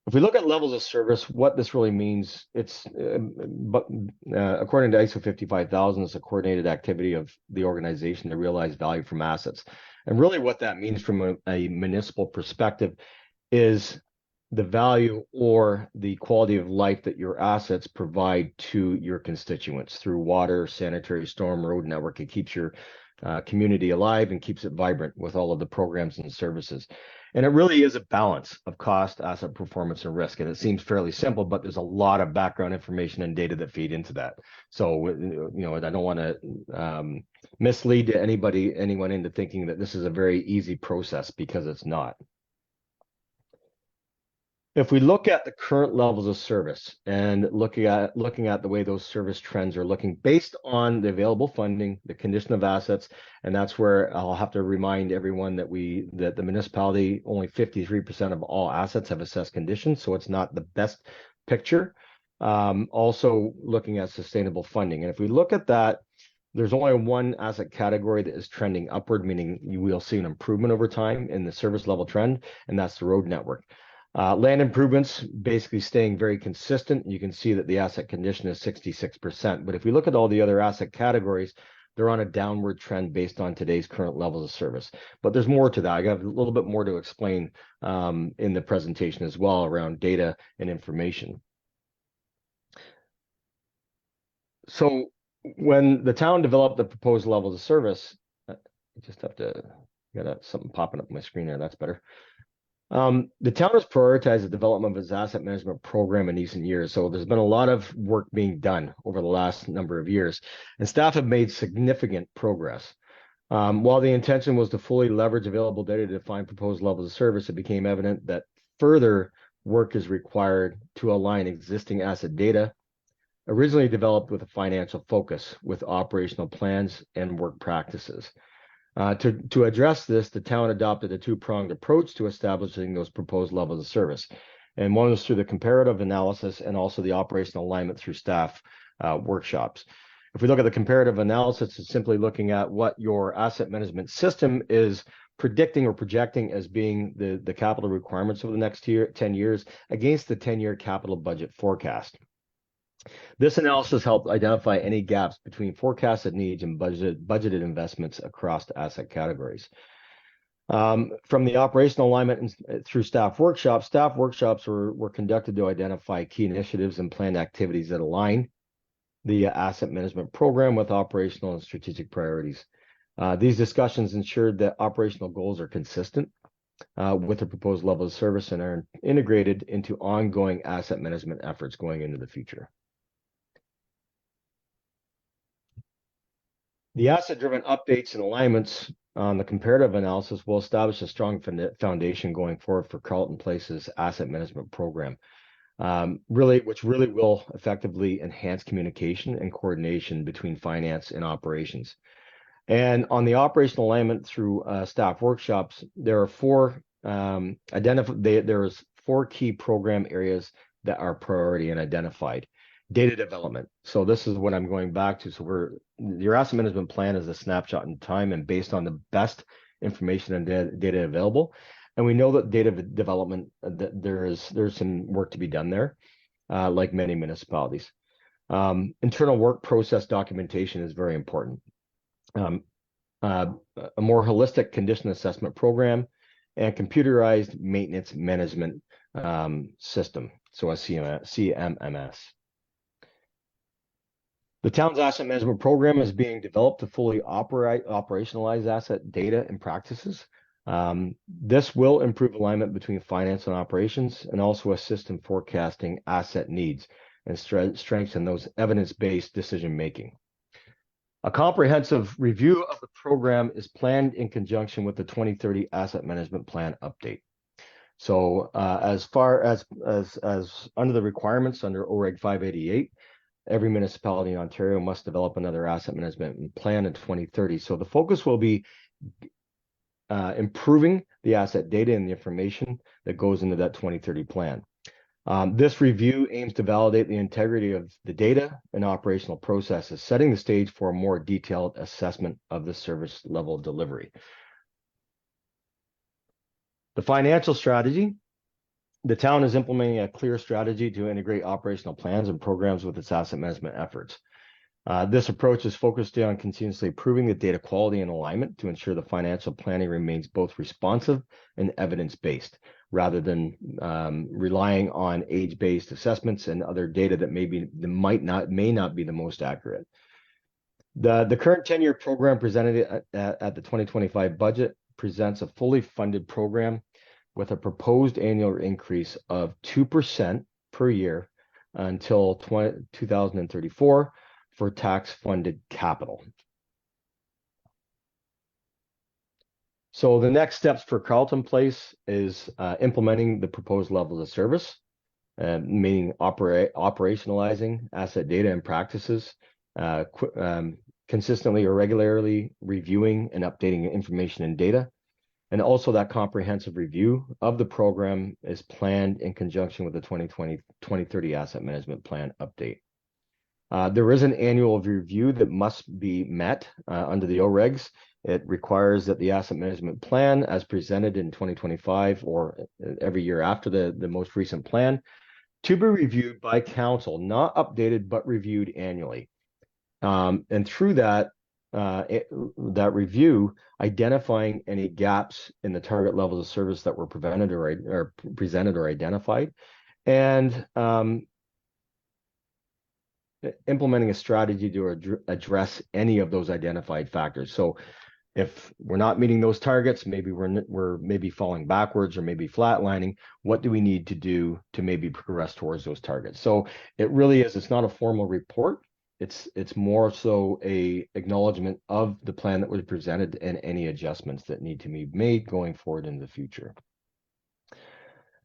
If we look at levels of service, what this really means, it's according to ISO 55000, it's a coordinated activity of the organization to realize value from assets. And really what that means from a municipal perspective is the value or the quality of life that your assets provide to your constituents through water, sanitary, storm, road network. It keeps your community alive and keeps it vibrant with all of the programs and services. And it really is a balance of cost, asset performance, and risk. And it seems fairly simple, but there's a lot of background information and data that feed into that. So, I don't want to mislead anyone into thinking that this is a very easy process, because it's not. If we look at the current levels of service and looking at the way those service trends are looking based on the available funding, the condition of assets, and that's where I'll have to remind everyone that the municipality, only 53% of all assets have assessed condition, so it's not the best picture. Also looking at sustainable funding. And if we look at that, there's only one asset category that is trending upward, meaning you will see an improvement over time in the service level trend, and that's the road network. Land improvements basically staying very consistent. You can see that the asset condition is 66%. But if we look at all the other asset categories, they're on a downward trend based on today's current levels of service. But there's more to that. I got a little bit more to explain in the presentation as well around data and information. So when the town developed the proposed levels of service, I just have to got something popping up on my screen there. That's better. The town has prioritized the development of its asset management program in recent years. So there's been a lot of work being done over the last number of years, and staff have made significant progress. While the intention was to fully leverage available data to define proposed levels of service, it became evident that further work is required to align existing asset data, originally developed with a financial focus, with operational plans and work practices. To address this, the town adopted a two-pronged approach to establishing those proposed levels of service. And one was through the comparative analysis and also the operational alignment through staff workshops. If we look at the comparative analysis, it's simply looking at what your asset management system is predicting or projecting as being the capital requirements over the next 10 years against the 10-year capital budget forecast. This analysis helped identify any gaps between forecasted needs and budgeted investments across the asset categories. From the operational alignment through staff workshops were conducted to identify key initiatives and planned activities that align the asset management program with operational and strategic priorities. These discussions ensured that operational goals are consistent with the proposed level of service and are integrated into ongoing asset management efforts going into the future. The asset-driven updates and alignments on the comparative analysis will establish a strong foundation going forward for Carleton Place's asset management program, which really will effectively enhance communication and coordination between finance and operations. And on the operational alignment through staff workshops, there are four key program areas that are priority and identified. Data development. So this is what I'm going back to. So your asset management plan is a snapshot in time and based on the best information and data available. And we know that data development, that there's some work to be done there, like many municipalities. Internal work process documentation is very important. A more holistic condition assessment program and computerized maintenance management system, so a CMMS. The town's asset management program is being developed to fully operationalize asset data and practices. This will improve alignment between finance and operations and also assist in forecasting asset needs and strengthen those evidence-based decision-making. A comprehensive review of the program is planned in conjunction with the 2030 Asset Management Plan update. So as far as under the requirements under OREG 588, every municipality in Ontario must develop another asset management plan in 2030. So the focus will be improving the asset data and the information that goes into that 2030 plan. This review aims to validate the integrity of the data and operational processes, setting the stage for a more detailed assessment of the service level delivery. The financial strategy. The town is implementing a clear strategy to integrate operational plans and programs with its asset management efforts. This approach is focused on continuously improving the data quality and alignment to ensure the financial planning remains both responsive and evidence-based, rather than relying on age-based assessments and other data that may not be the most accurate. The current 10-year program presented at the 2025 budget presents a fully funded program with a proposed annual increase of 2% per year until 2034 for tax-funded capital. So the next steps for Carleton Place is implementing the proposed levels of service, meaning operationalizing asset data and practices, consistently or regularly reviewing and updating information and data. And also that comprehensive review of the program is planned in conjunction with the 2030 Asset Management Plan update. There is an annual review that must be met under the OREGs, It requires that the asset management plan as presented in 2025 or every year after the most recent plan to be reviewed by council, not updated, but reviewed annually. And through that, that review, identifying any gaps in the target levels of service that were presented or identified, and implementing a strategy to address any of those identified factors. So if we're not meeting those targets, maybe we're maybe falling backwards or maybe flatlining, what do we need to do to maybe progress towards those targets? So it really is, it's not a formal report. It's more so a acknowledgement of the plan that was presented and any adjustments that need to be made going forward in the future.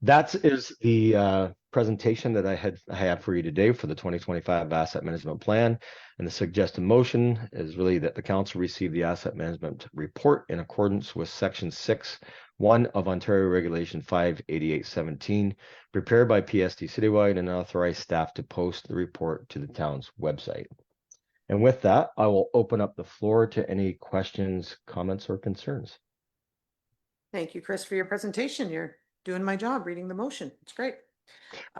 That is the presentation that I had for you today for the 2025 Asset Management Plan. And the suggested motion is really that the council receive the asset management report in accordance with Section 6.1 of Ontario Regulation 58817, prepared by PSD Citywide, and authorize staff to post the report to the town's website. And with that, I will open up the floor to any questions, comments, or concerns. Thank you, Chris, for your presentation. You're doing my job reading the motion. It's great.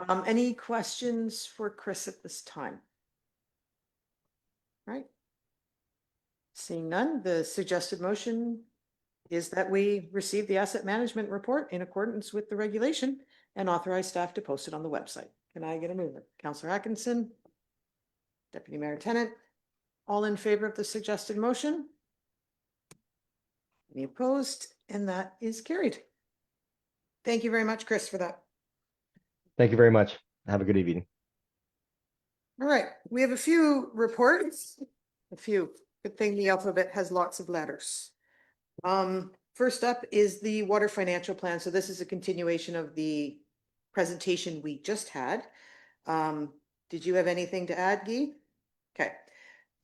Any questions for Chris at this time? Right. Seeing none, the suggested motion is that we receive the asset management report in accordance with the regulation and authorize staff to post it on the website. Can I get a mover? Councillor Atkinson, Deputy Mayor Tennant, all in favor of the suggested motion? Any opposed? And that is carried. Thank you very much, Chris, for that. Thank you very much. Have a good evening. All right, we have a few reports. A few. Good thing the alphabet has lots of letters. First up is the water financial plan. So this is a continuation of the presentation we just had. Did you have anything to add, Guy? Okay,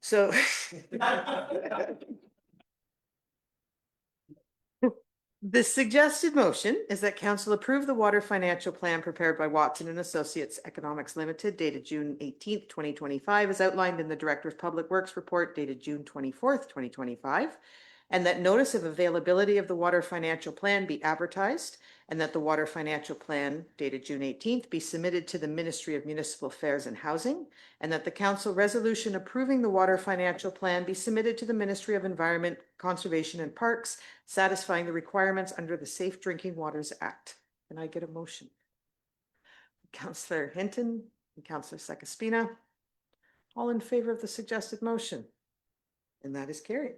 so the suggested motion is that council approve the water financial plan prepared by Watson and Associates Economics Limited dated June 18th, 2025, as outlined in the Director of Public Works report dated June 24th, 2025, and that notice of availability of the water financial plan be advertised, and that the water financial plan dated June 18th be submitted to the Ministry of Municipal Affairs and Housing, and that the council resolution approving the water financial plan be submitted to the Ministry of Environment, Conservation and Parks, satisfying the requirements under the Safe Drinking Waters Act. Can I get a motion? Councillor Hinton and Councillor Sakaspina, all in favor of the suggested motion? And that is carried.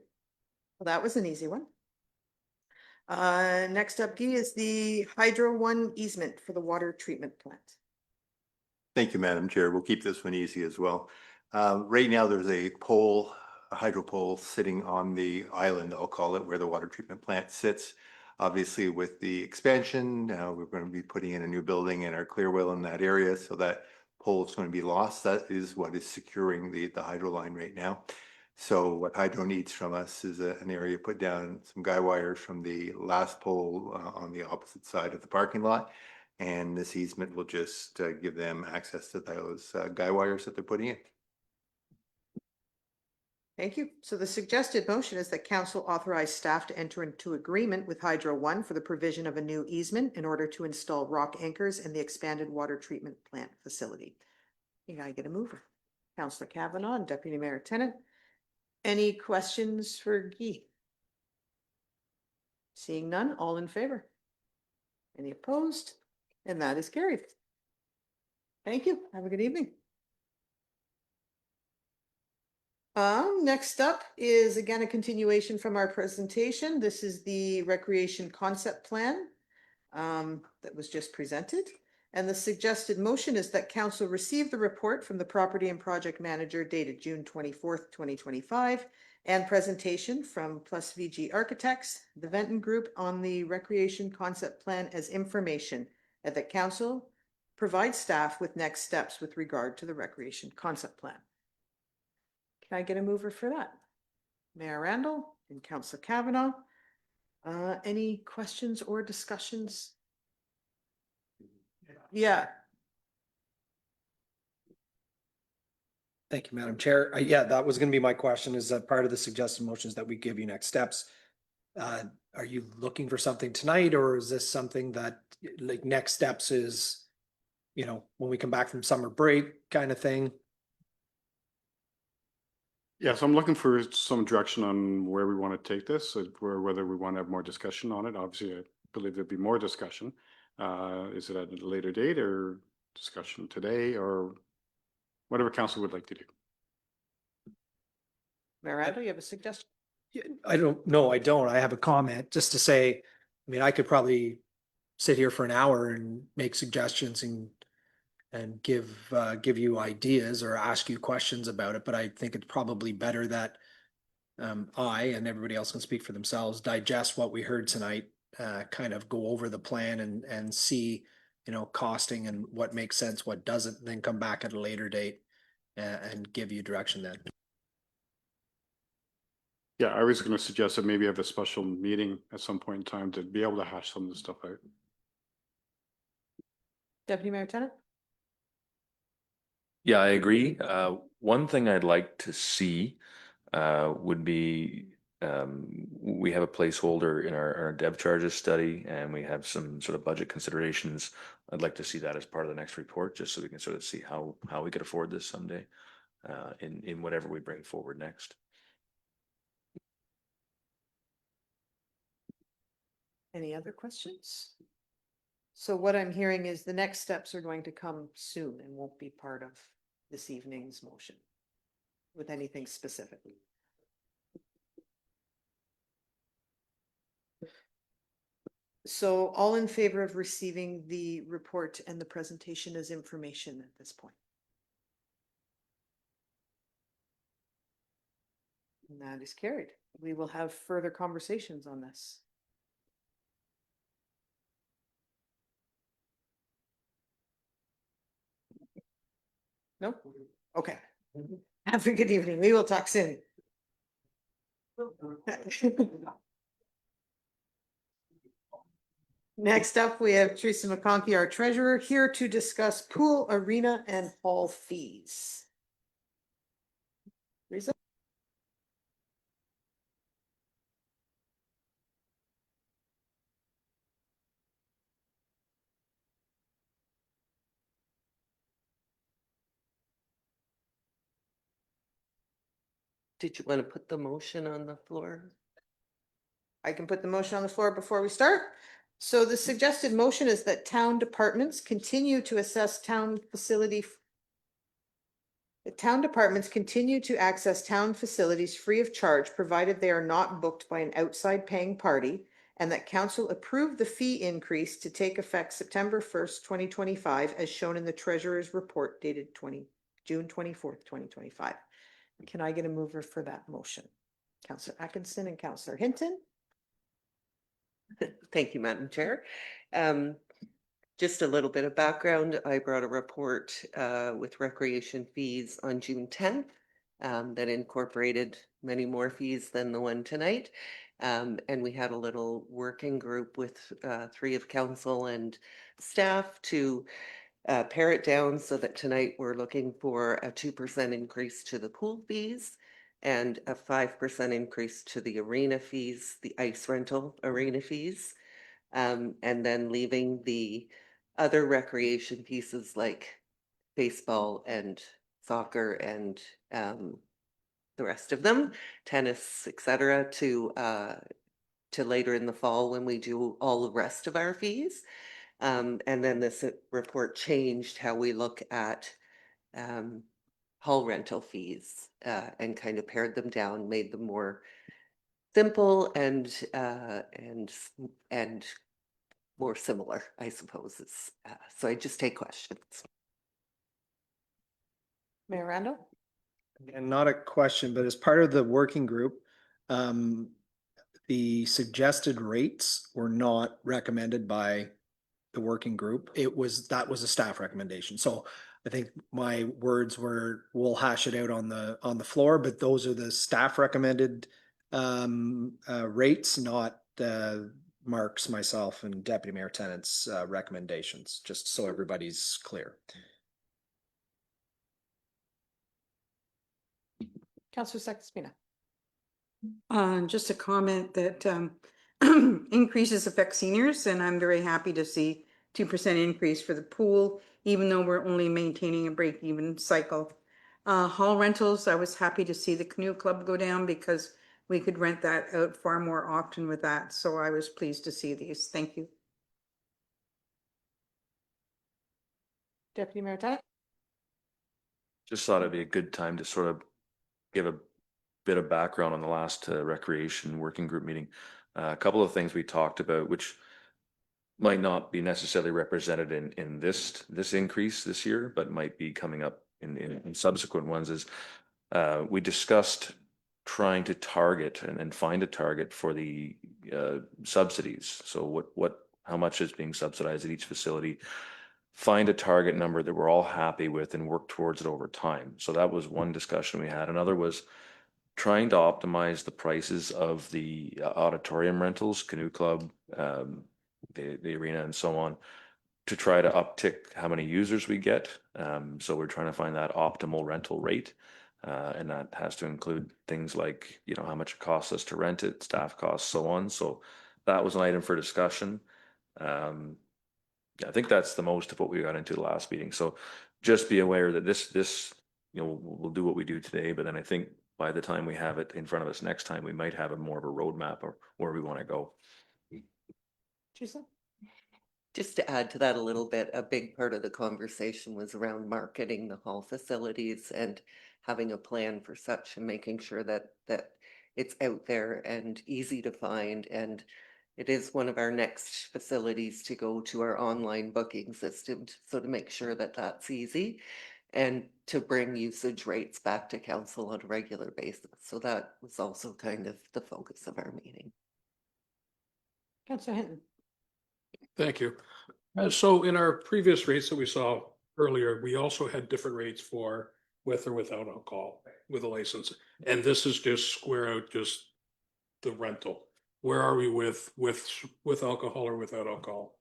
Well, that was an easy one. Next up, Guy, is the Hydro One easement for the water treatment plant. Thank you, Madam Chair. We'll keep this one easy as well. Right now, there's a pole, a hydro pole sitting on the island, I'll call it, where the water treatment plant sits. Obviously, with the expansion, now we're going to be putting in a new building in our Clearwell in that area, so that pole is going to be lost. That is what is securing the hydro line right now. So what Hydro needs from us is an area put down some guy wires from the last pole on the opposite side of the parking lot. And this easement will just give them access to those guy wires that they're putting in. Thank you. So the suggested motion is that council authorize staff to enter into agreement with Hydro One for the provision of a new easement in order to install rock anchors in the expanded water treatment plant facility. You gotta get a mover. Councillor Kavanaugh and Deputy Mayor Tennant. Any questions for Guy? Seeing none, all in favor? Any opposed? And that is carried. Thank you. Have a good evening. Next up is again a continuation from our presentation. This is the recreation concept plan that was just presented. And the suggested motion is that council receive the report from the property and project manager dated June 24th, 2025, and presentation from Plus VG Architects, the Venton Group, on the recreation concept plan as information, and that council provide staff with next steps with regard to the recreation concept plan. Can I get a mover for that? Mayor Randall and Councillor Kavanaugh. Any questions or discussions? Yeah. Thank you, Madam Chair. Yeah, that was gonna be my question, is that part of the suggested motions that we give you next steps? Are you looking for something tonight, or is this something that, like, next steps is, you know, when we come back from summer break kind of thing? Yes, I'm looking for some direction on where we want to take this, or whether we want to have more discussion on it. Obviously, I believe there'd be more discussion. Is it at a later date or discussion today, or whatever council would like to do? Miranda, you have a suggestion? Yeah, I don't, no, I don't. I have a comment just to say, I mean, I could probably sit here for an hour and make suggestions and give you ideas or ask you questions about it, but I think it's probably better that I and everybody else can speak for themselves, digest what we heard tonight, kind of go over the plan and see, you know, costing and what makes sense, what doesn't, then come back at a later date and give you direction then. Yeah, I was going to suggest that maybe have a special meeting at some point in time to be able to hash some of this stuff out. Deputy Mayor Tennant? Yeah, I agree. One thing I'd like to see would be we have a placeholder in our dev charges study, and we have some sort of budget considerations. I'd like to see that as part of the next report, just so we can sort of see how we could afford this someday in whatever we bring forward next. Any other questions? So what I'm hearing is the next steps are going to come soon and won't be part of this evening's motion with anything specific. So all in favor of receiving the report and the presentation as information at this point? And that is carried. We will have further conversations on this. No? Okay. Have a good evening. We will talk soon. Next up, we have Teresa McConkey, our treasurer, here to discuss pool, arena, and hall fees. Teresa? Did you want to put the motion on the floor? I can put the motion on the floor before we start. So the suggested motion is that town departments continue to assess town facility. The town departments continue to access town facilities free of charge, provided they are not booked by an outside paying party, and that council approve the fee increase to take effect September 1st, 2025, as shown in the treasurer's report dated June 24th, 2025. Can I get a mover for that motion? Councillor Atkinson and Councillor Hinton. Thank you, Madam Chair. Just a little bit of background. I brought a report with recreation fees on June 10th that incorporated many more fees than the one tonight. And we had a little working group with 3 of council and staff to pare it down so that tonight we're looking for a 2% increase to the pool fees and a 5% increase to the arena fees, the ice rental arena fees, and then leaving the other recreation pieces like baseball and soccer and the rest of them, tennis, etc., to later in the fall when we do all the rest of our fees. And then this report changed how we look at hall rental fees and kind of pared them down, made them more simple and more similar, I suppose. So I just take questions. Mayor Randall? And not a question, but as part of the working group, the suggested rates were not recommended by the working group. That was a staff recommendation. So I think my words were, we'll hash it out on the floor, but those are the staff recommended rates, not Mark's, myself, and Deputy Mayor Tennant's recommendations, just so everybody's clear. Councillor Sexton. Just a comment that increases affect seniors, and I'm very happy to see 2% increase for the pool, even though we're only maintaining a break-even cycle. Hall rentals, I was happy to see the canoe club go down because we could rent that out far more often with that. So I was pleased to see these. Thank you. Deputy Mayor Tennant. Just thought it'd be a good time to sort of give a bit of background on the last recreation working group meeting. A couple of things we talked about, which might not be necessarily represented in this increase this year, but might be coming up in subsequent ones, is we discussed trying to target and find a target for the subsidies. So how much is being subsidized at each facility, find a target number that we're all happy with and work towards it over time. So that was one discussion we had. Another was trying to optimize the prices of the auditorium rentals, canoe club, the arena and so on, to try to uptick how many users we get. So we're trying to find that optimal rental rate. And that has to include things like, how much it costs us to rent it, staff costs, so on. So that was an item for discussion. I think that's the most of what we got into the last meeting. So just be aware that this, we'll do what we do today, but then I think by the time we have it in front of us next time, we might have more of a roadmap or where we want to go. Teresa? Just to add to that a little bit, a big part of the conversation was around marketing the hall facilities and having a plan for such, and making sure that it's out there and easy to find. And it is one of our next facilities to go to our online booking system, so to make sure that that's easy and to bring usage rates back to council on a regular basis. So that was also kind of the focus of our meeting. Councillor Hinton. Thank you. So in our previous rates that we saw earlier, we also had different rates for with or without alcohol with a license. And this is just square out just the rental. Where are we with alcohol or without alcohol?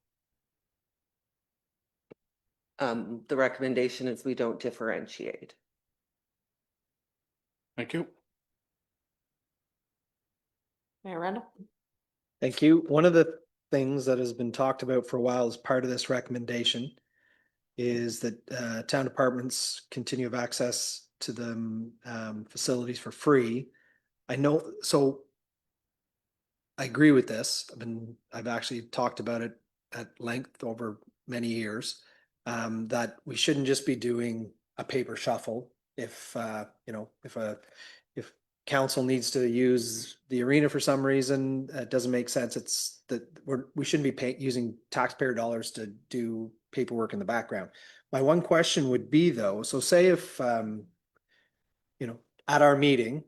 The recommendation is we don't differentiate. Thank you. Mayor Randall. Thank you. One of the things that has been talked about for a while as part of this recommendation is that town departments continue of access to the facilities for free. I know, so I agree with this. I've actually talked about it at length over many years, that we shouldn't just be doing a paper shuffle. If council needs to use the arena for some reason, it doesn't make sense. It's that we shouldn't be using taxpayer dollars to do paperwork in the background. My one question would be though, so say if, at our meeting,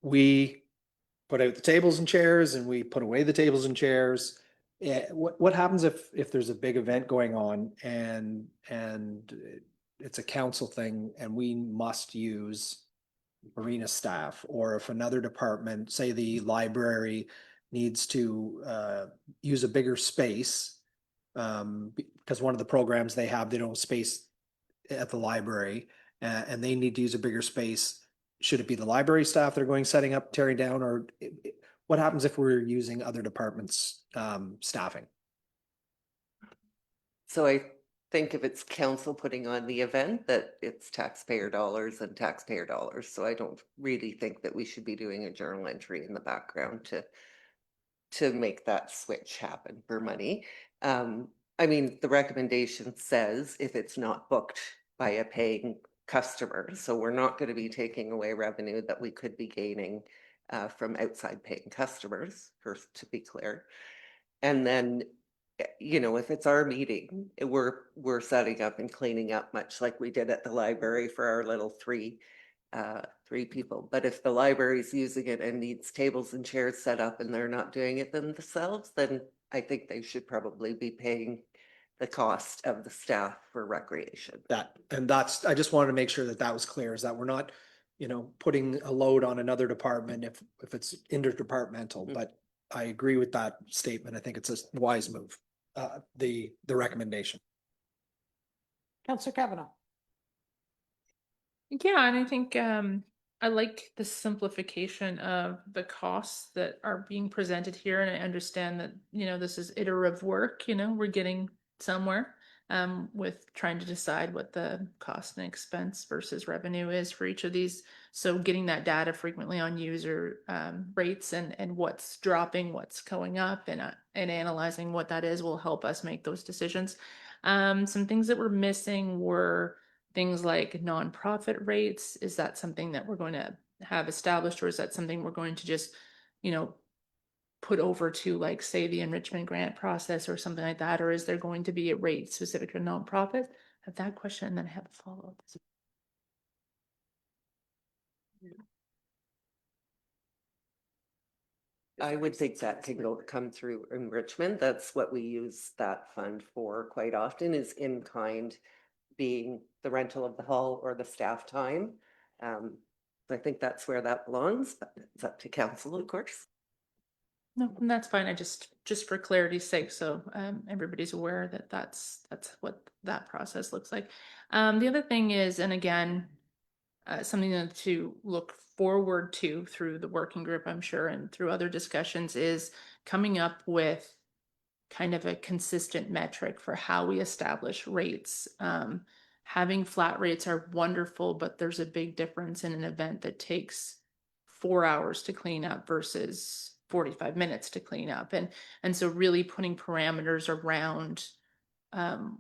we put out the tables and chairs and we put away the tables and chairs. What happens if there's a big event going on and it's a council thing and we must use arena staff, or if another department, say the library, needs to use a bigger space because one of the programs they have, they don't have space at the library and they need to use a bigger space. Should it be the library staff that are going setting up, tearing down, or what happens if we're using other departments' staffing? So I think if it's council putting on the event, that it's taxpayer dollars and taxpayer dollars. So I don't really think that we should be doing a journal entry in the background to make that switch happen for money. I mean, the recommendation says if it's not booked by a paying customer, so we're not going to be taking away revenue that we could be gaining from outside paying customers, first to be clear. And then, if it's our meeting, we're setting up and cleaning up much like we did at the library for our little three people. But if the library's using it and needs tables and chairs set up and they're not doing it themselves, then I think they should probably be paying the cost of the staff for recreation. I just wanted to make sure that was clear, is that we're not, putting a load on another department if it's interdepartmental, but I agree with that statement. I think it's a wise move, the recommendation. Councillor Kavanaugh. Yeah, and I think I like the simplification of the costs that are being presented here, and I understand that, this is iterative work, we're getting somewhere with trying to decide what the cost and expense versus revenue is for each of these. So getting that data frequently on user rates and what's dropping, what's going up, and analyzing what that is will help us make those decisions. Some things that we're missing were things like nonprofit rates. Is that something that we're going to have established, or is that something we're going to just, put over to, like, say, the enrichment grant process or something like that? Or is there going to be a rate specific to nonprofit? I have that question, and then I have a follow-up. I would think that can come through enrichment. That's what we use that fund for quite often, is in kind, being the rental of the hall or the staff time. I think that's where that belongs, but it's up to council, of course. No, and that's fine. I just for clarity's sake, so everybody's aware that that's what that process looks like. The other thing is, and again, something to look forward to through the working group, I'm sure, and through other discussions, is coming up with kind of a consistent metric for how we establish rates. Having flat rates are wonderful, but there's a big difference in an event that takes 4 hours to clean up versus 45 minutes to clean up. And so really putting parameters around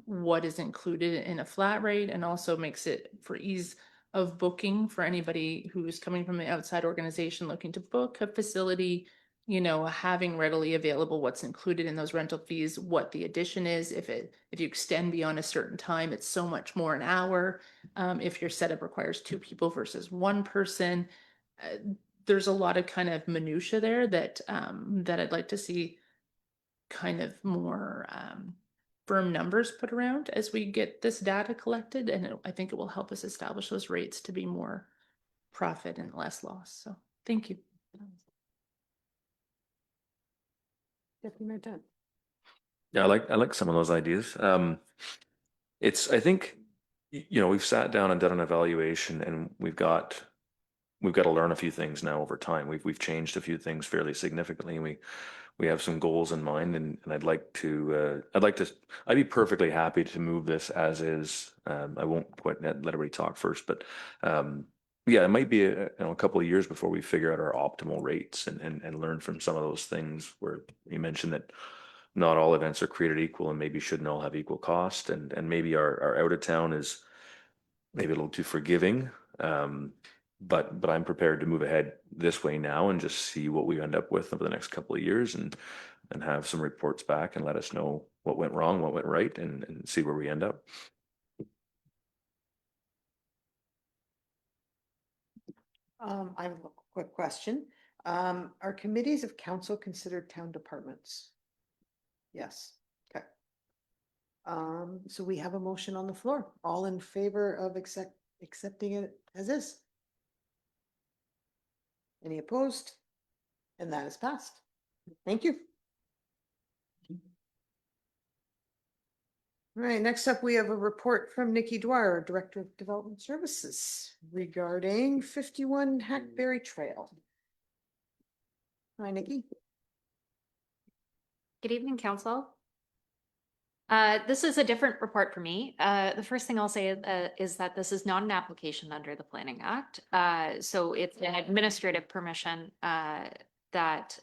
what is included in a flat rate, and also makes it for ease of booking for anybody who's coming from the outside organization looking to book a facility, having readily available what's included in those rental fees, what the addition is. If you extend beyond a certain time, it's so much more an hour. If your setup requires 2 people versus 1 person, there's a lot of kind of minutia there that I'd like to see kind of more firm numbers put around as we get this data collected, and I think it will help us establish those rates to be more profit and less loss. So thank you. Deputy Mayor Dunn. Yeah, I like some of those ideas. I think, we've sat down and done an evaluation, and we've got to learn a few things now over time. We've changed a few things fairly significantly, and we have some goals in mind, and I'd be perfectly happy to move this as is. I won't quite let everybody talk first, but yeah, it might be a couple of years before we figure out our optimal rates and learn from some of those things where you mentioned that not all events are created equal and maybe shouldn't all have equal cost, and maybe our out of town is maybe a little too forgiving. But I'm prepared to move ahead this way now and just see what we end up with over the next couple of years, and have some reports back and let us know what went wrong, what went right, and see where we end up. I have a quick question. Are committees of council considered town departments? Yes. Okay. So we have a motion on the floor. All in favor of accepting it as is? Any opposed? And that is passed. Thank you. All right, next up, we have a report from Nikki Dwyer, Director of Development Services, regarding 51 Hackberry Trail. Hi, Nikki. Good evening, Council. This is a different report for me. The first thing I'll say is that this is not an application under the Planning Act. So it's an administrative permission that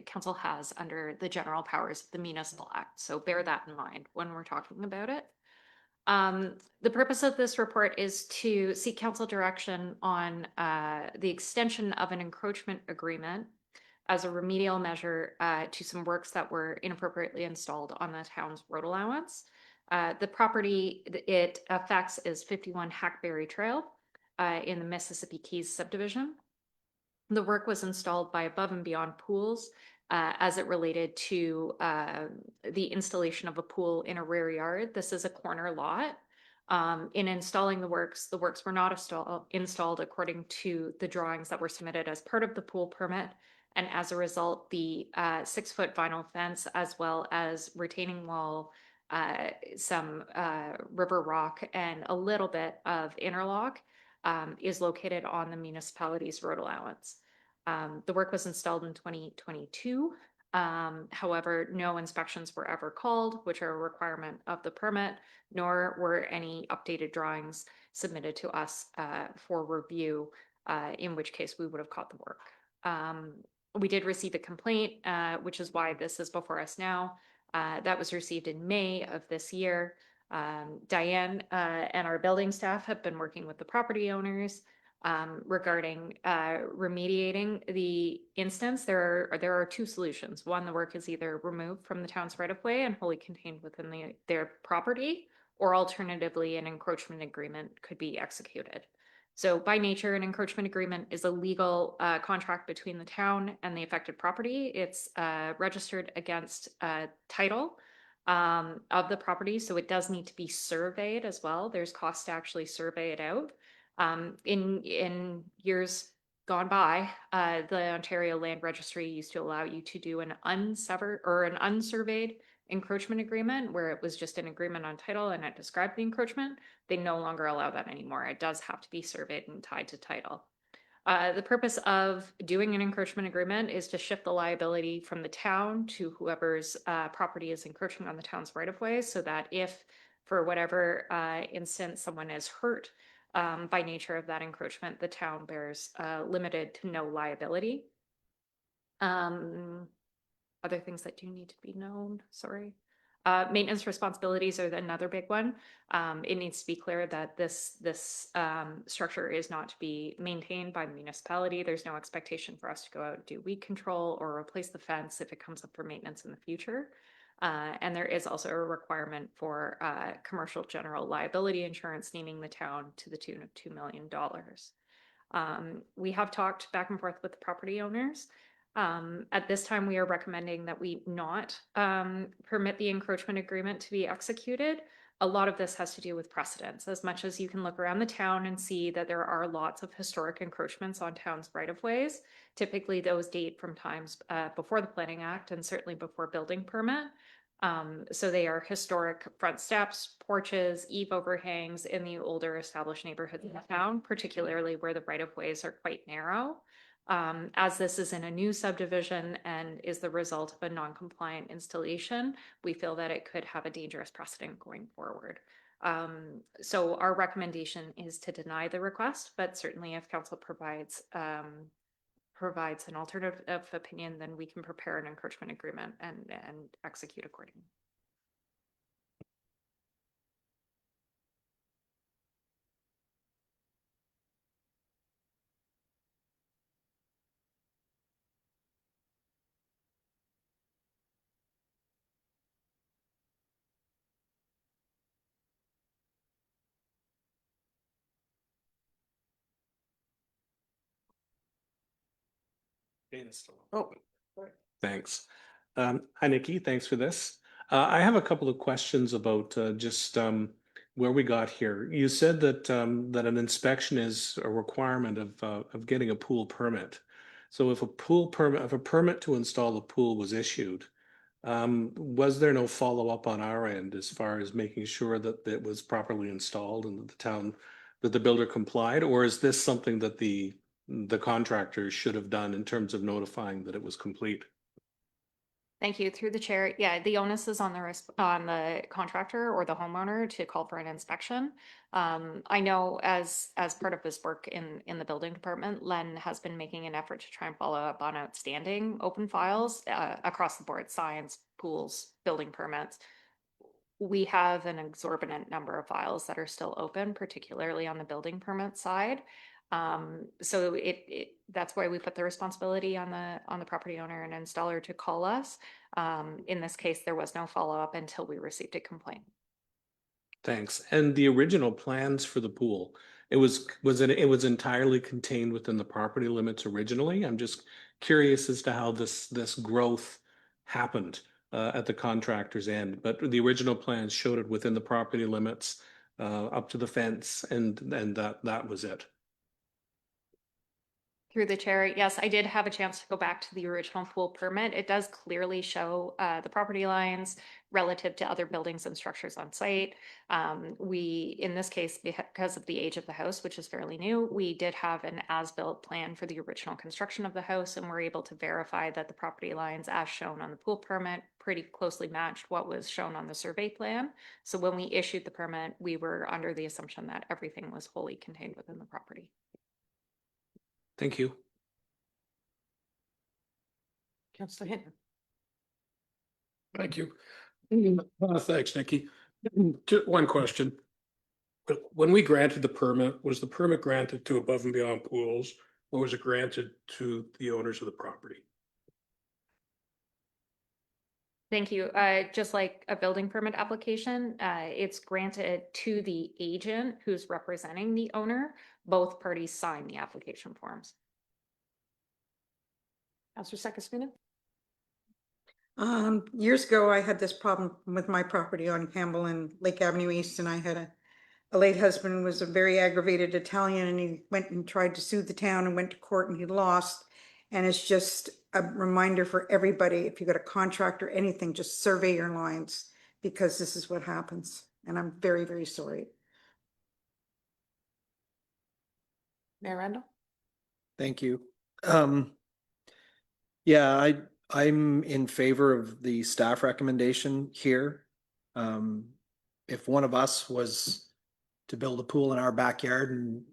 Council has under the general powers of the Municipal Act. So bear that in mind when we're talking about it. The purpose of this report is to seek Council direction on the extension of an encroachment agreement as a remedial measure to some works that were inappropriately installed on the town's road allowance. The property it affects is 51 Hackberry Trail in the Mississippi Keys subdivision. The work was installed by Above and Beyond Pools as it related to the installation of a pool in a rear yard. This is a corner lot. In installing the works were not installed according to the drawings that were submitted as part of the pool permit. And as a result, the 6-foot vinyl fence, as well as retaining wall, some river rock, and a little bit of interlock is located on the municipality's road allowance. The work was installed in 2022. However, no inspections were ever called, which are a requirement of the permit, nor were any updated drawings submitted to us for review, in which case we would have caught the work. We did receive a complaint, which is why this is before us now. That was received in May of this year. Diane and our building staff have been working with the property owners regarding remediating the instance. There are two solutions. One, the work is either removed from the town's right of way and wholly contained within their property, or alternatively, an encroachment agreement could be executed. So by nature, an encroachment agreement is a legal contract between the town and the affected property. It's registered against title of the property, so it does need to be surveyed as well. There's cost to actually survey it out. In years gone by, the Ontario Land Registry used to allow you to do an unsevered or an unsurveyed encroachment agreement, where it was just an agreement on title and it described the encroachment. They no longer allow that anymore. It does have to be surveyed and tied to title. The purpose of doing an encroachment agreement is to shift the liability from the town to whoever's property is encroaching on the town's right of way, so that if for whatever instance someone is hurt by nature of that encroachment, the town bears limited to no liability. Other things that do need to be known, sorry. Maintenance responsibilities are another big one. It needs to be clear that this structure is not to be maintained by the municipality. There's no expectation for us to go out and do weed control or replace the fence if it comes up for maintenance in the future. And there is also a requirement for commercial general liability insurance, naming the town to the tune of $2 million. We have talked back and forth with the property owners. At this time, we are recommending that we not permit the encroachment agreement to be executed. A lot of this has to do with precedents. As much as you can look around the town and see that there are lots of historic encroachments on town's right-of-ways, typically those date from times before the Planning Act and certainly before building permit. So they are historic front steps, porches, eave overhangs in the older established neighborhoods in the town, particularly where the right-of-ways are quite narrow. As this is in a new subdivision and is the result of a non-compliant installation, we feel that it could have a dangerous precedent going forward. So our recommendation is to deny the request, but certainly if council provides an alternative opinion, then we can prepare an encroachment agreement and execute accordingly. Oh, Thanks. Hi, Nikki. Thanks for this. I have a couple of questions about just where we got here. You said that that an inspection is a requirement of getting a pool permit. So if a permit to install a pool was issued, was there no follow-up on our end as far as making sure that it was properly installed and that the builder complied, or is this something that the contractors should have done in terms of notifying that it was complete? Thank you. Through the chair. Yeah, the onus is on the contractor or the homeowner to call for an inspection. I know as part of this work in the building department, Len has been making an effort to try and follow up on outstanding open files across the board, science, pools, building permits. We have an exorbitant number of files that are still open, particularly on the building permit side. So that's why we put the responsibility on the property owner and installer to call us. In this case, there was no follow-up until we received a complaint. Thanks. And the original plans for the pool, it was entirely contained within the property limits originally. I'm just curious as to how this growth happened at the contractor's end, but the original plans showed it within the property limits up to the fence, and that was it. Through the chair, yes, I did have a chance to go back to the original pool permit. It does clearly show the property lines relative to other buildings and structures on site. We, in this case, because of the age of the house, which is fairly new, we did have an as-built plan for the original construction of the house, and we're able to verify that the property lines as shown on the pool permit pretty closely matched what was shown on the survey plan. So when we issued the permit, we were under the assumption that everything was wholly contained within the property. Thank you. Councillor Hinton. Thank you. Thanks, Nikki. Just one question. When we granted the permit, was the permit granted to Above and Beyond Pools, or was it granted to the owners of the property? Thank you. Just like a building permit application, it's granted to the agent who's representing the owner. Both parties sign the application forms. Councillor Sekespinen. Years ago, I had this problem with my property on Campbell and Lake Avenue East, and I had a late husband who was a very aggravated Italian, and he went and tried to sue the town and went to court and he lost. And it's just a reminder for everybody, if you got a contract or anything, just survey your lines, because this is what happens. And I'm very, very sorry. Mayor Randall. Thank you. Yeah, I'm in favor of the staff recommendation here. If one of us was to build a pool in our backyard and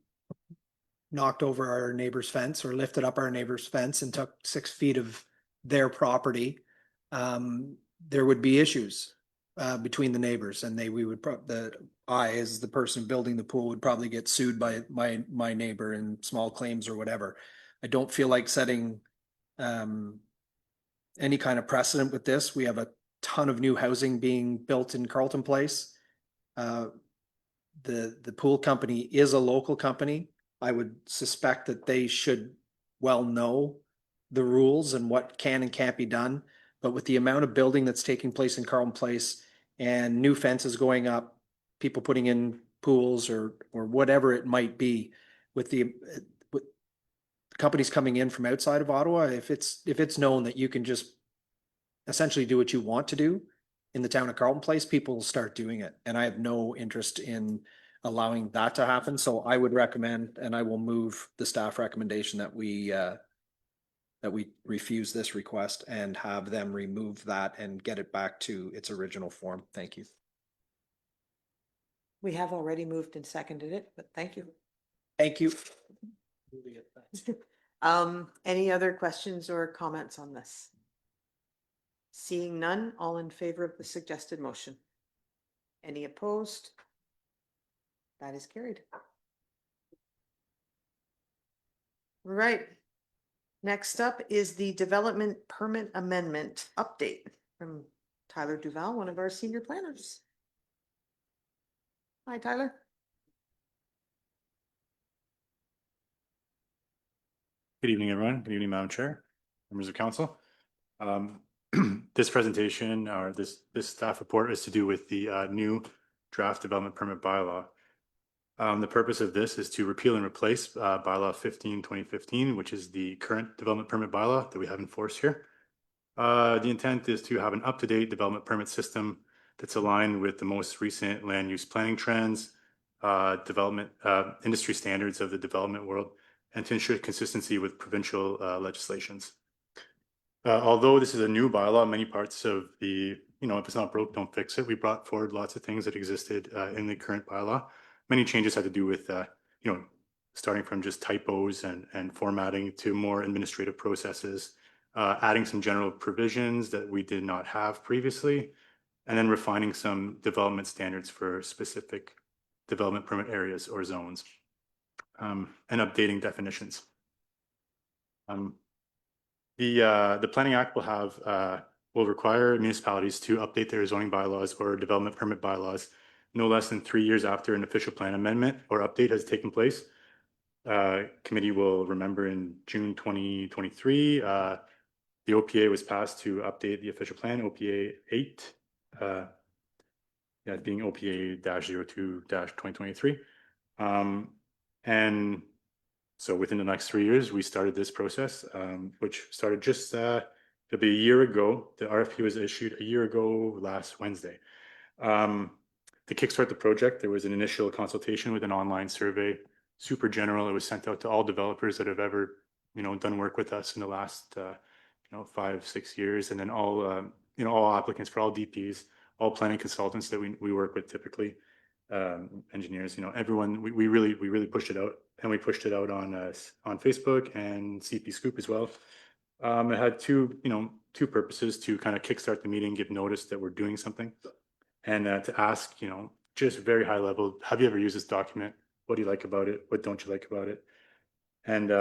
knocked over our neighbor's fence or lifted up our neighbor's fence and took 6 feet of their property, there would be issues between the neighbors, and I, as the person building the pool, would probably get sued by my neighbor in small claims or whatever. I don't feel like setting any kind of precedent with this. We have a ton of new housing being built in Carleton Place. The pool company is a local company. I would suspect that they should well know the rules and what can and can't be done. But with the amount of building that's taking place in Carleton Place and new fences going up, people putting in pools or whatever it might be, with companies coming in from outside of Ottawa, if it's known that you can just essentially do what you want to do in the town of Carleton Place, people will start doing it. And I have no interest in allowing that to happen. So I would recommend, and I will move the staff recommendation that we refuse this request and have them remove that and get it back to its original form. Thank you. We have already moved and seconded it, but thank you. Thank you. Any other questions or comments on this? Seeing none, all in favor of the suggested motion? Any opposed? That is carried. Right. Next up is the development permit amendment update from Tyler Duval, one of our senior planners. Hi, Tyler. Good evening, everyone. Good evening, Madam Chair, members of council. This presentation or this staff report is to do with the new draft development permit bylaw. The purpose of this is to repeal and replace bylaw 15/2015, which is the current development permit bylaw that we have in force here. The intent is to have an up-to-date development permit system that's aligned with the most recent land use planning trends, development industry standards of the development world, and to ensure consistency with provincial legislations. Although this is a new bylaw, many parts of the, if it's not broke, don't fix it. We brought forward lots of things that existed in the current bylaw. Many changes had to do with, starting from just typos and formatting to more administrative processes, adding some general provisions that we did not have previously, and then refining some development standards for specific development permit areas or zones, and updating definitions. The Planning Act will require municipalities to update their zoning bylaws or development permit bylaws no less than 3 years after an official plan amendment or update has taken place. Committee will remember in June 2023, the OPA was passed to update the official plan, OPA 8, being OPA-02-2023. And So within the next 3 years, we started this process, which started just it'll be a year ago. The RFP was issued a year ago last Wednesday. To kickstart the project, there was an initial consultation with an online survey, super general. It was sent out to all developers that have ever, done work with us in the last, 5-6 years, and then all, all applicants for all DPs, all planning consultants that we work with typically, engineers, everyone. We really pushed it out, and we pushed it out on Facebook and CP Scoop as well. It had two purposes: to kind of kickstart the meeting, give notice that we're doing something, and to ask, just very high level, have you ever used this document? What do you like about it? What don't you like about it? And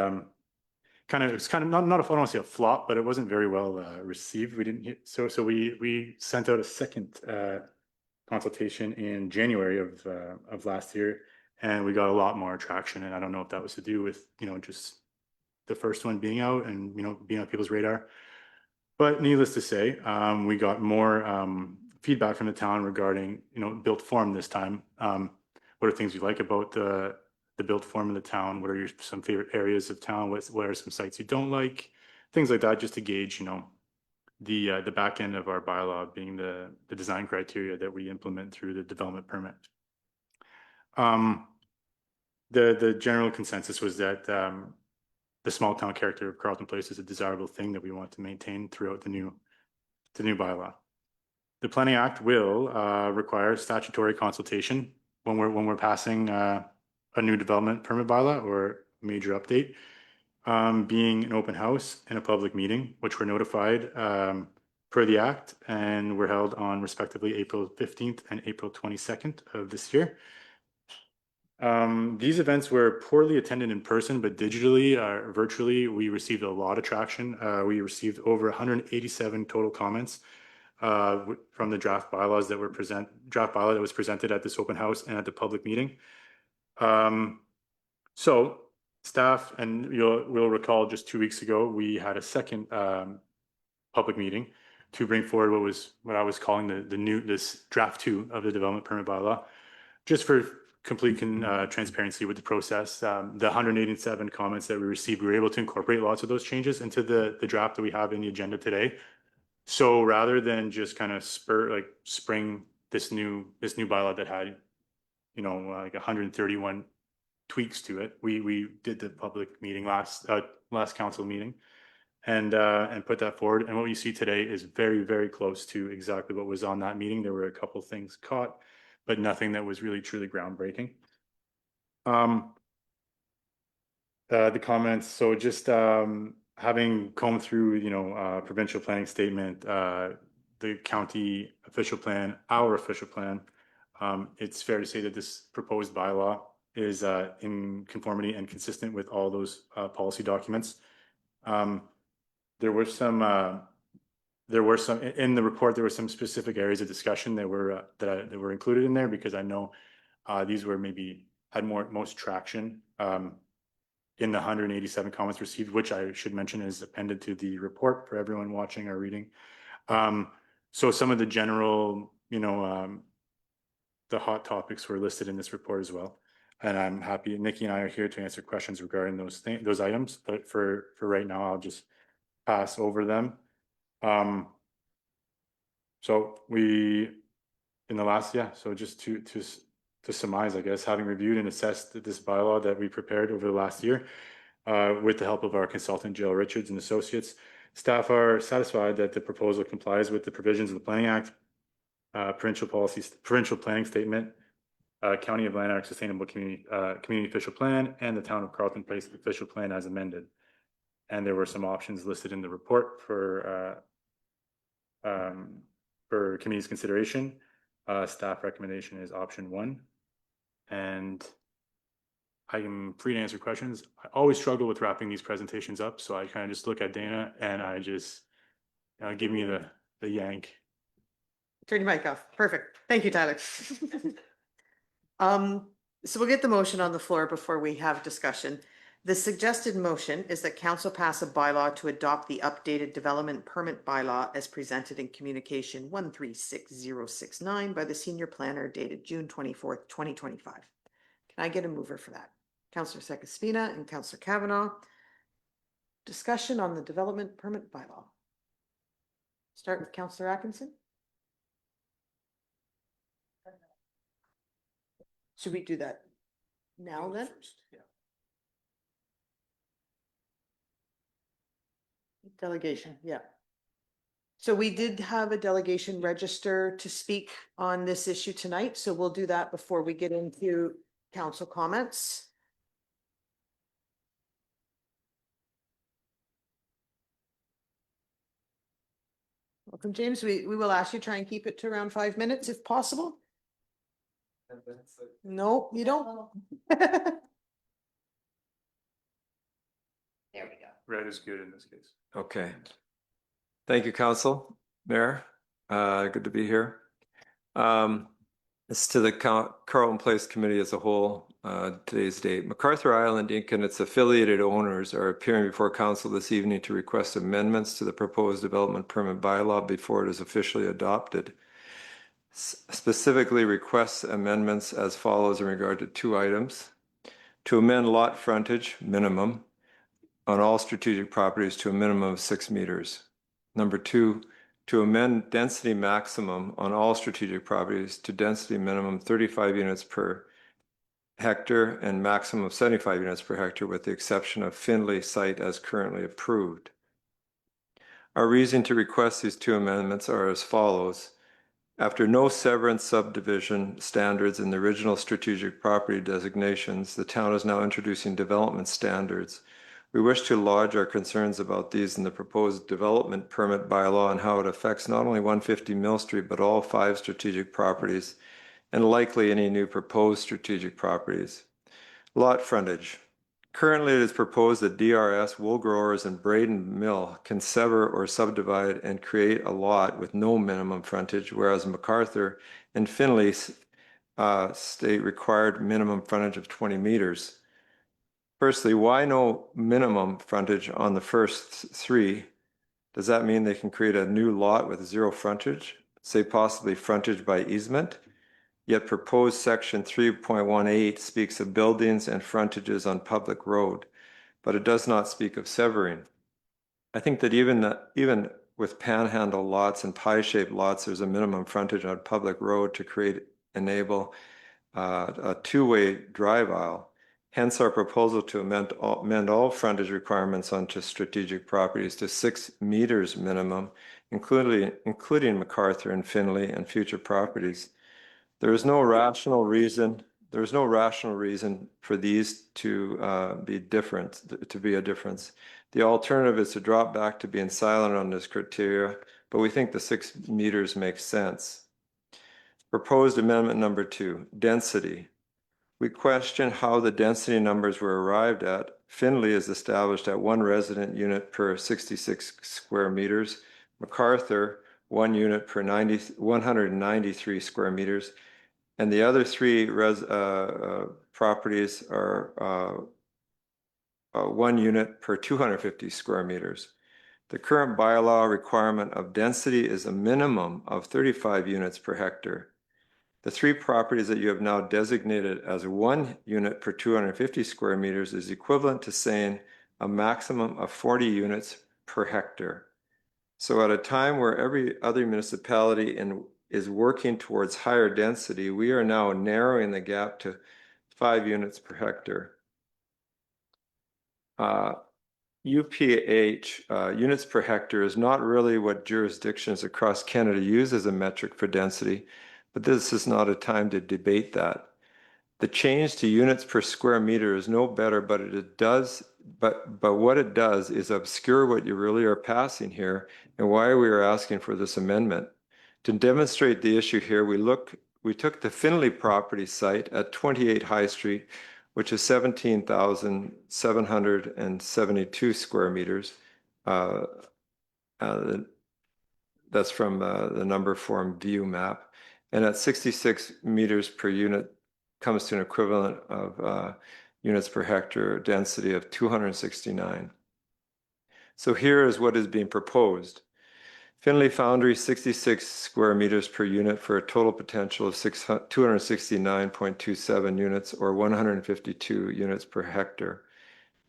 it's kind of not I don't want to say a flop, but it wasn't very well received. We didn't hit, so we sent out a second consultation in January of last year, and we got a lot more traction. And I don't know if that was to do with just the first one being out and being on people's radar, but needless to say, we got more feedback from the town regarding built form this time. What are things you like about the built form of the town? What are some favorite areas of town? What are some sites you don't like? Things like that, just to gauge the back end of our bylaw being the design criteria that we implement through the development permit. The general consensus was that the small town character of Carleton Place is a desirable thing that we want to maintain throughout the new bylaw. The Planning Act will require statutory consultation when we're passing a new development permit bylaw or major update, being an open house and a public meeting, which were notified per the Act, and were held on respectively April 15th and April 22nd of this year. These events were poorly attended in person, but digitally, virtually, we received a lot of traction. We received over 187 total comments from the draft bylaws that were draft bylaw that was presented at this open house and at the public meeting. So staff, and we'll recall just 2 weeks ago, we had a second public meeting to bring forward what I was calling this draft 2 of the development permit bylaw, just for complete transparency with the process. The 187 comments that we received, we were able to incorporate lots of those changes into the draft that we have in the agenda today. So rather than just kind of spring this new bylaw that had like 131 tweaks to it, we did the public meeting last council meeting and put that forward. And what you see today is very, very close to exactly what was on that meeting. There were a couple things caught, but nothing that was really truly groundbreaking. The comments, so just having combed through provincial planning statement, the county official plan, our official plan, it's fair to say that this proposed bylaw is in conformity and consistent with all those policy documents. There were some in the report. There were some specific areas of discussion that were included in there, because I know these were had most traction in the 187 comments received, which I should mention is appended to the report for everyone watching or reading. So some of the general, the hot topics were listed in this report as well. And I'm happy, Nikki and I are here to answer questions regarding those items, but for right now, I'll just pass over them. So so just to surmise, I guess, having reviewed and assessed this bylaw that we prepared over the last year, with the help of our consultant, Jill Richards and Associates, staff are satisfied that the proposal complies with the provisions of the Planning Act, provincial planning statement, County of Lanark Sustainable Community Official Plan, and the Town of Carleton Place Official Plan as amended. And there were some options listed in the report for committee's consideration. Staff recommendation is option 1. And I am free to answer questions. I always struggle with wrapping these presentations up, so I kind of just look at Dana and I just give me the yank. Turn your mic off. Perfect. Thank you, Tyler. So we'll get the motion on the floor before we have discussion. The suggested motion is that council pass a bylaw to adopt the updated development permit bylaw as presented in communication 136069 by the senior planner dated June 24th, 2025. Can I get a mover for that? Counselor Sekaspina and Counselor Kavanaugh. Discussion on the development permit bylaw. Start with Counselor Atkinson. Should we do that now then? Delegation, yeah. So we did have a delegation register to speak on this issue tonight, so we'll do that before we get into council comments. Welcome, James. We will ask you to try and keep it to around 5 minutes if possible. No, you don't. There we go. Red is good in this case. Okay. Thank you, Council, Mayor. Good to be here. It's to the Carlton Place Committee as a whole, today's date. MacArthur Island Inc. and its affiliated owners are appearing before Council this evening to request amendments to the proposed development permit bylaw before it is officially adopted. Specifically requests amendments as follows in regard to 2 items. To amend lot frontage minimum on all strategic properties to a minimum of 6 meters. Number 2, to amend density maximum on all strategic properties to density minimum 35 units per hectare and maximum of 75 units per hectare with the exception of Findlay site as currently approved. Our reason to request these 2 amendments are as follows. After no severance subdivision standards in the original strategic property designations, the town is now introducing development standards. We wish to lodge our concerns about these in the proposed development permit bylaw and how it affects not only 150 Mill Street, but all 5 strategic properties and likely any new proposed strategic properties. Lot frontage. Currently, it is proposed that DRS, Wool Growers, and Braden Mill can sever or subdivide and create a lot with no minimum frontage, whereas MacArthur and Findlay state required minimum frontage of 20 meters. Firstly, why no minimum frontage on the first 3? Does that mean they can create a new lot with 0 frontage, say possibly frontage by easement? Yet proposed section 3.18 speaks of buildings and frontages on public road, but it does not speak of severing. I think that even with panhandle lots and pie-shaped lots, there's a minimum frontage on public road to enable a 2-way drive aisle. Hence our proposal to amend all frontage requirements onto strategic properties to 6 meters minimum, including MacArthur and Findlay and future properties. There is no rational reason for these to be different, to be a difference. The alternative is to drop back to being silent on this criteria, but we think the 6 meters makes sense. Proposed amendment number 2, density. We question how the density numbers were arrived at. Findlay is established at 1 resident unit per 66 square meters. MacArthur, 1 unit per 193 square meters. And the other 3 properties are 1 unit per 250 square meters. The current bylaw requirement of density is a minimum of 35 units per hectare. The 3 properties that you have now designated as 1 unit per 250 square meters is equivalent to saying a maximum of 40 units per hectare. So at a time where every other municipality is working towards higher density, we are now narrowing the gap to 5 units per hectare. UPH, units per hectare, is not really what jurisdictions across Canada use as a metric for density, but this is not a time to debate that. The change to units per square meter is no better, but what it does is obscure what you really are passing here and why we are asking for this amendment. To demonstrate the issue here, we took the Findlay property site at 28 High Street, which is 17,772 square meters. That's from the number form view map. And at 66 meters per unit comes to an equivalent of units per hectare density of 269. So here is what is being proposed. Finley Foundry 66 square meters per unit for a total potential of 269.27 units or 152 units per hectare.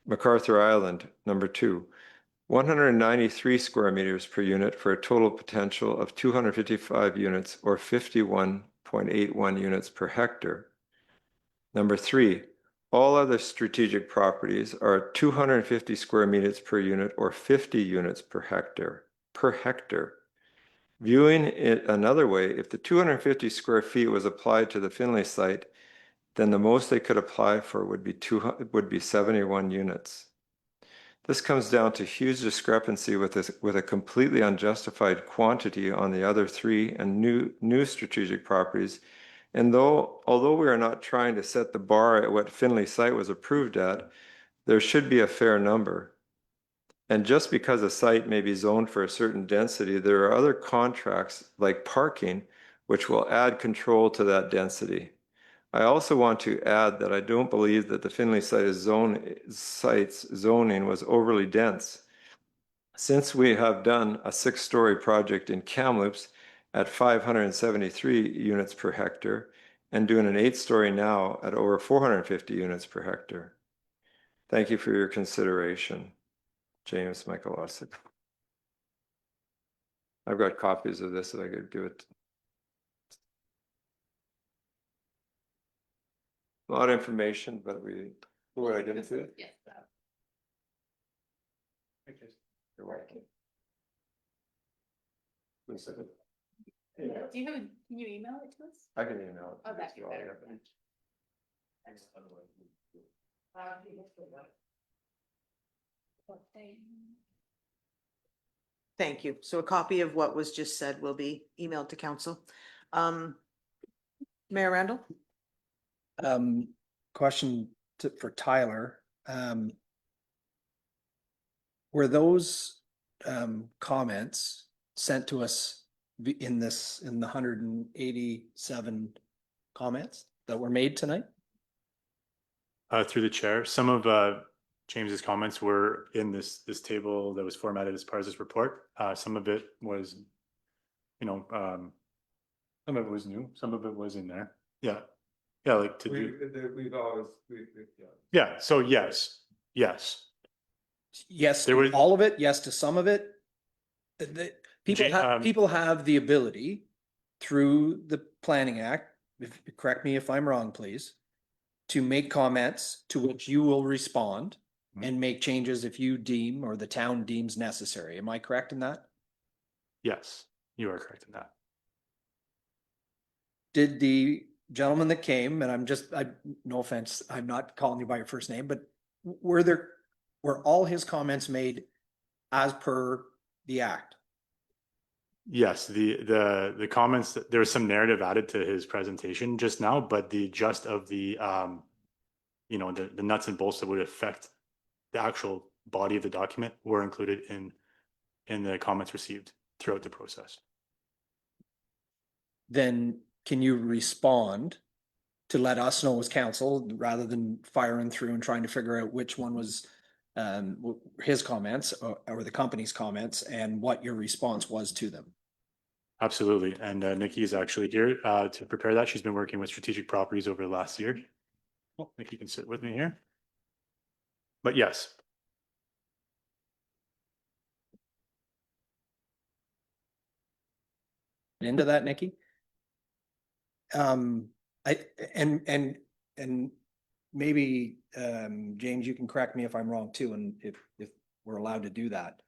MacArthur Island, number 2, 193 square meters per unit for a total potential of 255 units or 51.81 units per hectare. Number 3, all other strategic properties are 250 square meters per unit or 50 units per hectare. Viewing it another way, if the 250 square feet was applied to the Finley site, then the most they could apply for would be 71 units. This comes down to huge discrepancy with a completely unjustified quantity on the other 3 and new strategic properties. And although we are not trying to set the bar at what Finley site was approved at, there should be a fair number. And just because a site may be zoned for a certain density, there are other contracts like parking, which will add control to that density. I also want to add that I don't believe that the Finley site's zoning was overly dense. Since we have done a 6-story project in Kamloops at 573 units per hectare and doing an 8-story now at over 450 units per hectare. Thank you for your consideration. James Michalowski. I've got copies of this that I could give it. A lot of information, but what I didn't do. Yes. You're welcome. Do you have can you email it to us? I can email it. Oh, that'd be better. Thank you. So a copy of what was just said will be emailed to council. Mayor Randall? Question for Tyler. Were those comments sent to us in the 187 comments that were made tonight? Through the chair, some of James's comments were in this table that was formatted as part of this report. Some of it was, some of it was new, some of it was in there. Yeah. Yeah, like to do. We've always, Yeah, so yes. Yes, There to was- all of it, yes to some of it. People have the ability through the Planning Act, correct me if I'm wrong, please, to make comments to which you will respond and make changes if you deem or the town deems necessary. Am I correct in that? Yes, you are correct in that. Did the gentleman that came, and no offense, I'm not calling you by your first name, but were all his comments made as per the act? Yes, the comments, there was some narrative added to his presentation just now, but the gist of the the nuts and bolts that would affect the actual body of the document were included in the comments received throughout the process. Then can you respond to let us know as council rather than firing through and trying to figure out which one was his comments or the company's comments and what your response was to them? Absolutely. And Nikki is actually here to prepare that. She's been working with strategic properties over the last year. Well, Nikki can sit with me here. But yes. Into that, Nikki? Maybe James, you can correct me if I'm wrong too, and if we're allowed to do that.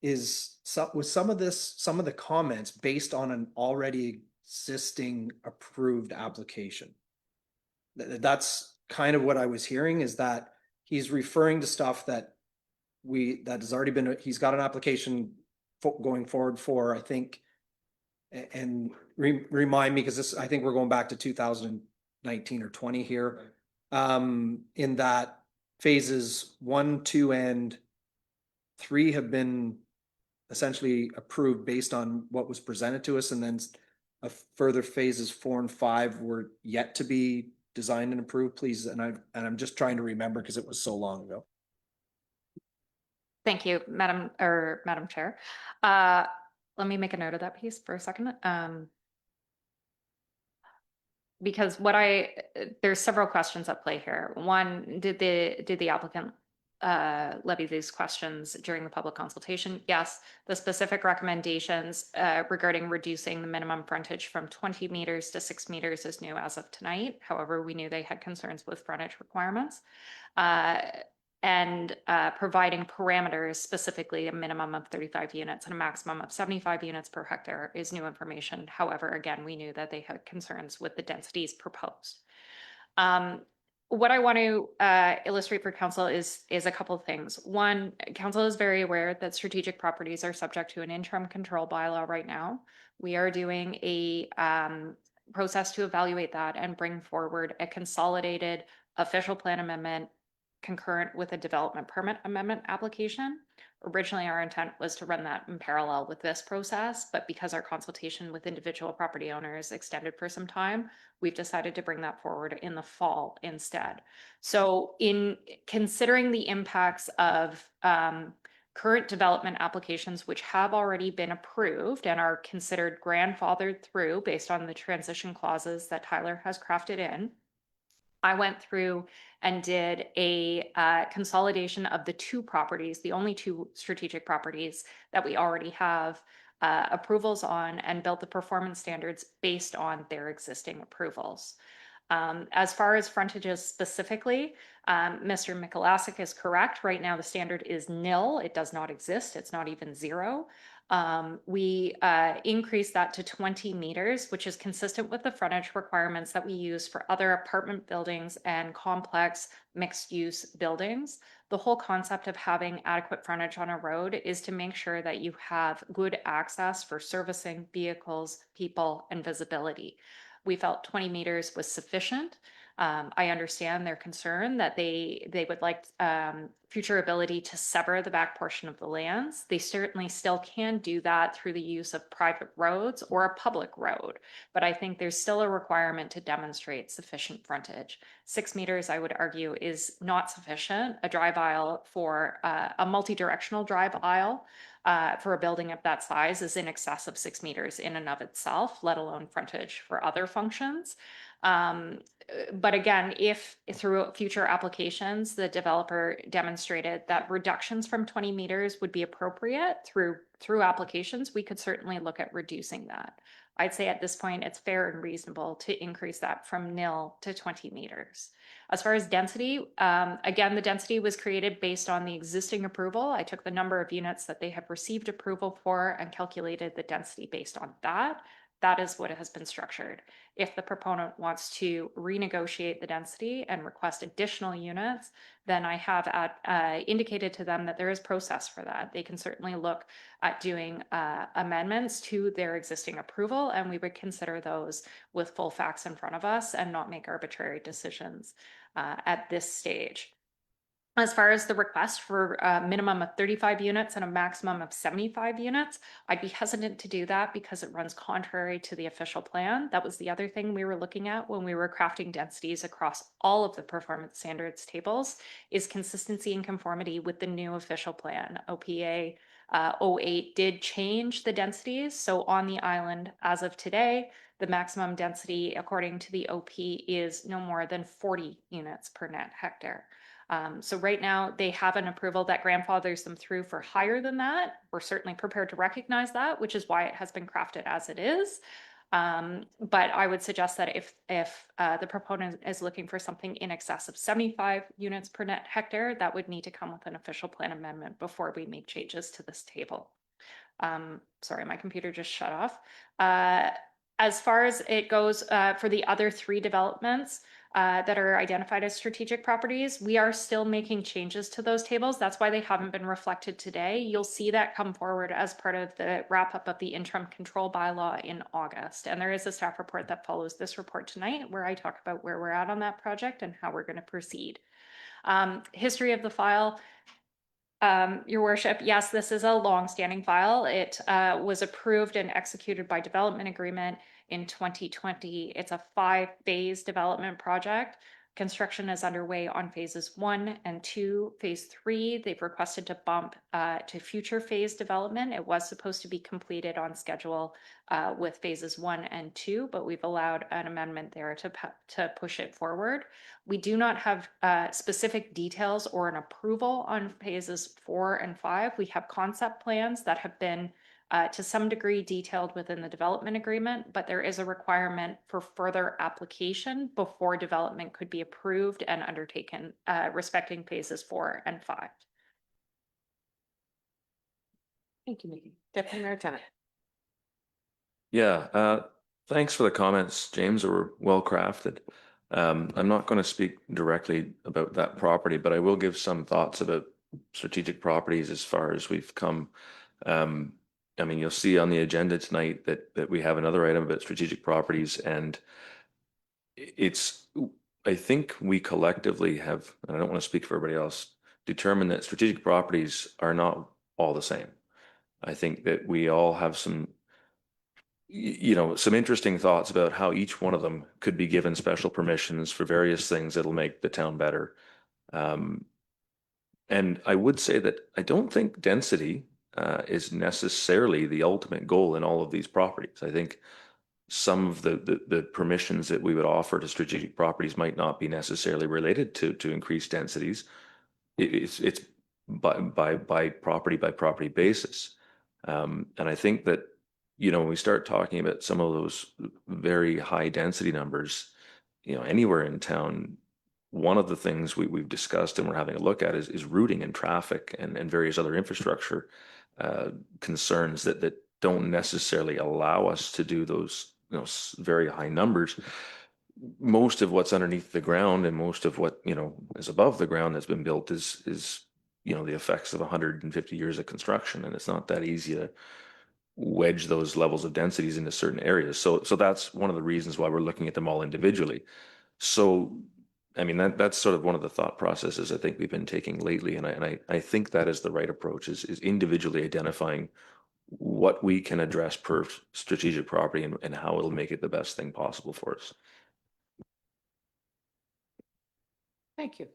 Was some of the comments based on an already existing approved application? That's kind of what I was hearing, is that he's referring to stuff that has already been, he's got an application going forward for, I think, and remind me, because I think we're going back to 2019 or 20 here. In that phases 1, 2, and 3 have been essentially approved based on what was presented to us, and then a further phases 4 and 5 were yet to be designed and approved, please. And I'm just trying to remember because it was so long ago. Thank you, Madam Chair. let me make a note of that piece for a second. Because what there's several questions at play here. One, did the applicant levy these questions during the public consultation? Yes. The specific recommendations regarding reducing the minimum frontage from 20 meters to 6 meters is new as of tonight. However, we knew they had concerns with frontage requirements. And providing parameters, specifically a minimum of 35 units and a maximum of 75 units per hectare, is new information. However, again, we knew that they had concerns with the densities proposed. What I want to illustrate for council is a couple of things. One, council is very aware that strategic properties are subject to an interim control bylaw right now. We are doing a process to evaluate that and bring forward a consolidated official plan amendment concurrent with a development permit amendment application. Originally, our intent was to run that in parallel with this process, but because our consultation with individual property owners extended for some time, we've decided to bring that forward in the fall instead. So in considering the impacts of current development applications, which have already been approved and are considered grandfathered through based on the transition clauses that Tyler has crafted in, I went through and did a consolidation of the two properties, the only two strategic properties that we already have approvals on, and built the performance standards based on their existing approvals. As far as frontages specifically, Mr. Mikulášek is correct. Right now, the standard is nil. It does not exist. It's not even zero. We increased that to 20 meters, which is consistent with the frontage requirements that we use for other apartment buildings and complex mixed-use buildings. The whole concept of having adequate frontage on a road is to make sure that you have good access for servicing vehicles, people, and visibility. We felt 20 meters was sufficient. I understand their concern that they would like future ability to sever the back portion of the lands. They certainly still can do that through the use of private roads or a public road, but I think there's still a requirement to demonstrate sufficient frontage. 6 meters, I would argue, is not sufficient. A drive aisle for a multi-directional drive aisle for a building of that size is in excess of 6 meters in and of itself, let alone frontage for other functions. But again, if through future applications, the developer demonstrated that reductions from 20 meters would be appropriate through applications, we could certainly look at reducing that. I'd say at this point, it's fair and reasonable to increase that from nil to 20 meters. As far as density, again, the density was created based on the existing approval. I took the number of units that they have received approval for and calculated the density based on that. That is what has been structured. If the proponent wants to renegotiate the density and request additional units, then I have indicated to them that there is process for that. They can certainly look at doing amendments to their existing approval, and we would consider those with full facts in front of us and not make arbitrary decisions at this stage. As far as the request for a minimum of 35 units and a maximum of 75 units, I'd be hesitant to do that because it runs contrary to the official plan. That was the other thing we were looking at when we were crafting densities across all of the performance standards tables, is consistency and conformity with the new official plan. OPA 08 did change the densities. So on the island, as of today, the maximum density according to the OP is no more than 40 units per net hectare. So right now they have an approval that grandfathers them through for higher than that. We're certainly prepared to recognize that, which is why it has been crafted as it is. But I would suggest that if the proponent is looking for something in excess of 75 units per net hectare, that would need to come with an official plan amendment before we make changes to this table. Sorry, my computer just shut off. As far as it goes for the other 3 developments, that are identified as strategic properties, we are still making changes to those tables. That's why they haven't been reflected today. You'll see that come forward as part of the wrap up of the interim control bylaw in August. And there is a staff report that follows this report tonight where I talk about where we're at on that project and how we're going to proceed. History of the file. Your worship, yes, this is a long-standing file. It was approved and executed by development agreement in 2020. It's a 5-phase development project. Construction is underway on phases 1 and 2. Phase 3, they've requested to bump to future phase development. It was supposed to be completed on schedule with phases 1 and 2, but we've allowed an amendment there to push it forward. We do not have specific details or an approval on phases 4 and 5. We have concept plans that have been to some degree detailed within the development agreement, but there is a requirement for further application before development could be approved and undertaken, respecting phases 4 and 5. Thank you, Nikki. Deputy Mayor Tennant. Yeah, thanks for the comments, James. They were well crafted. I'm not going to speak directly about that property, but I will give some thoughts about strategic properties as far as we've come. I mean, you'll see on the agenda tonight that we have another item about strategic properties, and I think we collectively have, and I don't want to speak for everybody else, determined that strategic properties are not all the same. I think that we all have some interesting thoughts about how each one of them could be given special permissions for various things that'll make the town better. And I would say that I don't think density is necessarily the ultimate goal in all of these properties. I think some of the permissions that we would offer to strategic properties might not be necessarily related to increased densities. It's by property basis. And I think that, when we start talking about some of those very high density numbers, anywhere in town, one of the things we've discussed and we're having a look at is routing and traffic and various other infrastructure concerns that don't necessarily allow us to do those very high numbers. Most of what's underneath the ground and most of what is above the ground that's been built is the effects of 150 years of construction, and it's not that easy to wedge those levels of densities into certain areas. So that's one of the reasons why we're looking at them all individually. So I mean, that's sort of one of the thought processes I think we've been taking lately, and I think that is the right approach, is individually identifying what we can address per strategic property and how it'll make it the best thing possible for us. Thank you.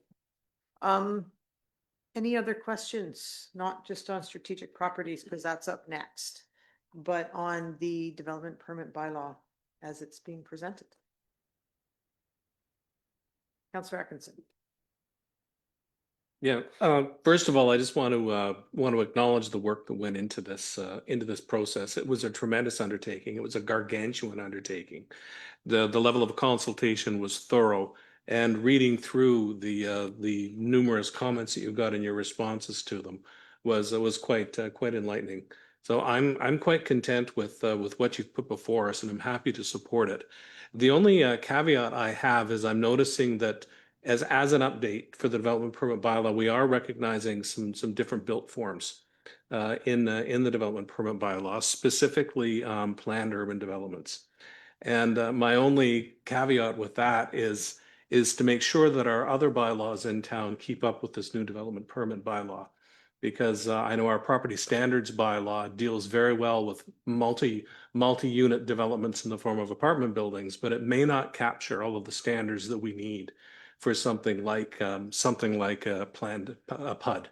Any other questions, not just on strategic properties, because that's up next, but on the development permit bylaw as it's being presented? Councillor Atkinson. Yeah, first of all, I just want to acknowledge the work that went into this process. It was a tremendous undertaking. It was a gargantuan undertaking. The level of consultation was thorough, and reading through the numerous comments that you got in your responses to them was quite enlightening. So I'm quite content with what you've put before us, and I'm happy to support it. The only caveat I have is I'm noticing that as an update for the development permit bylaw, we are recognizing some different built forms in the development permit bylaw, specifically planned urban developments. And my only caveat with that is to make sure that our other bylaws in town keep up with this new development permit bylaw. Because I know our property standards bylaw deals very well with multi-unit developments in the form of apartment buildings, but it may not capture all of the standards that we need for something like a planned PUD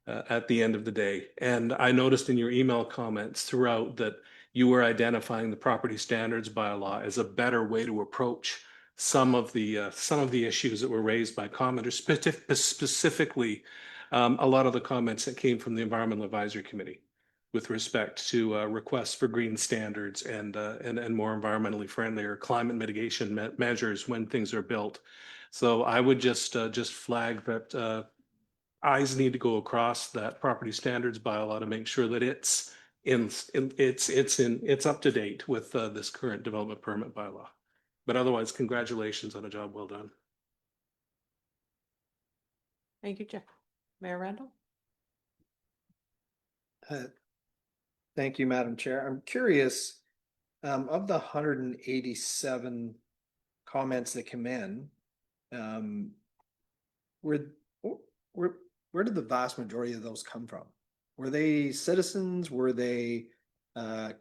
at the end of the day. And I noticed in your email comments throughout that you were identifying the property standards bylaw as a better way to approach some of the issues that were raised by commenters, specifically a lot of the comments that came from the Environmental Advisory Committee with respect to requests for green standards and more environmentally friendly or climate mitigation measures when things are built. So I would just flag that eyes need to go across that property standards bylaw to make sure that it's up to date with this current development permit bylaw. But otherwise, congratulations on a job well done. Thank you, Jeff. Mayor Randall. Thank you, Madam Chair. I'm curious, of the 187 comments that came in, where did the vast majority of those come from? Were they citizens? Were they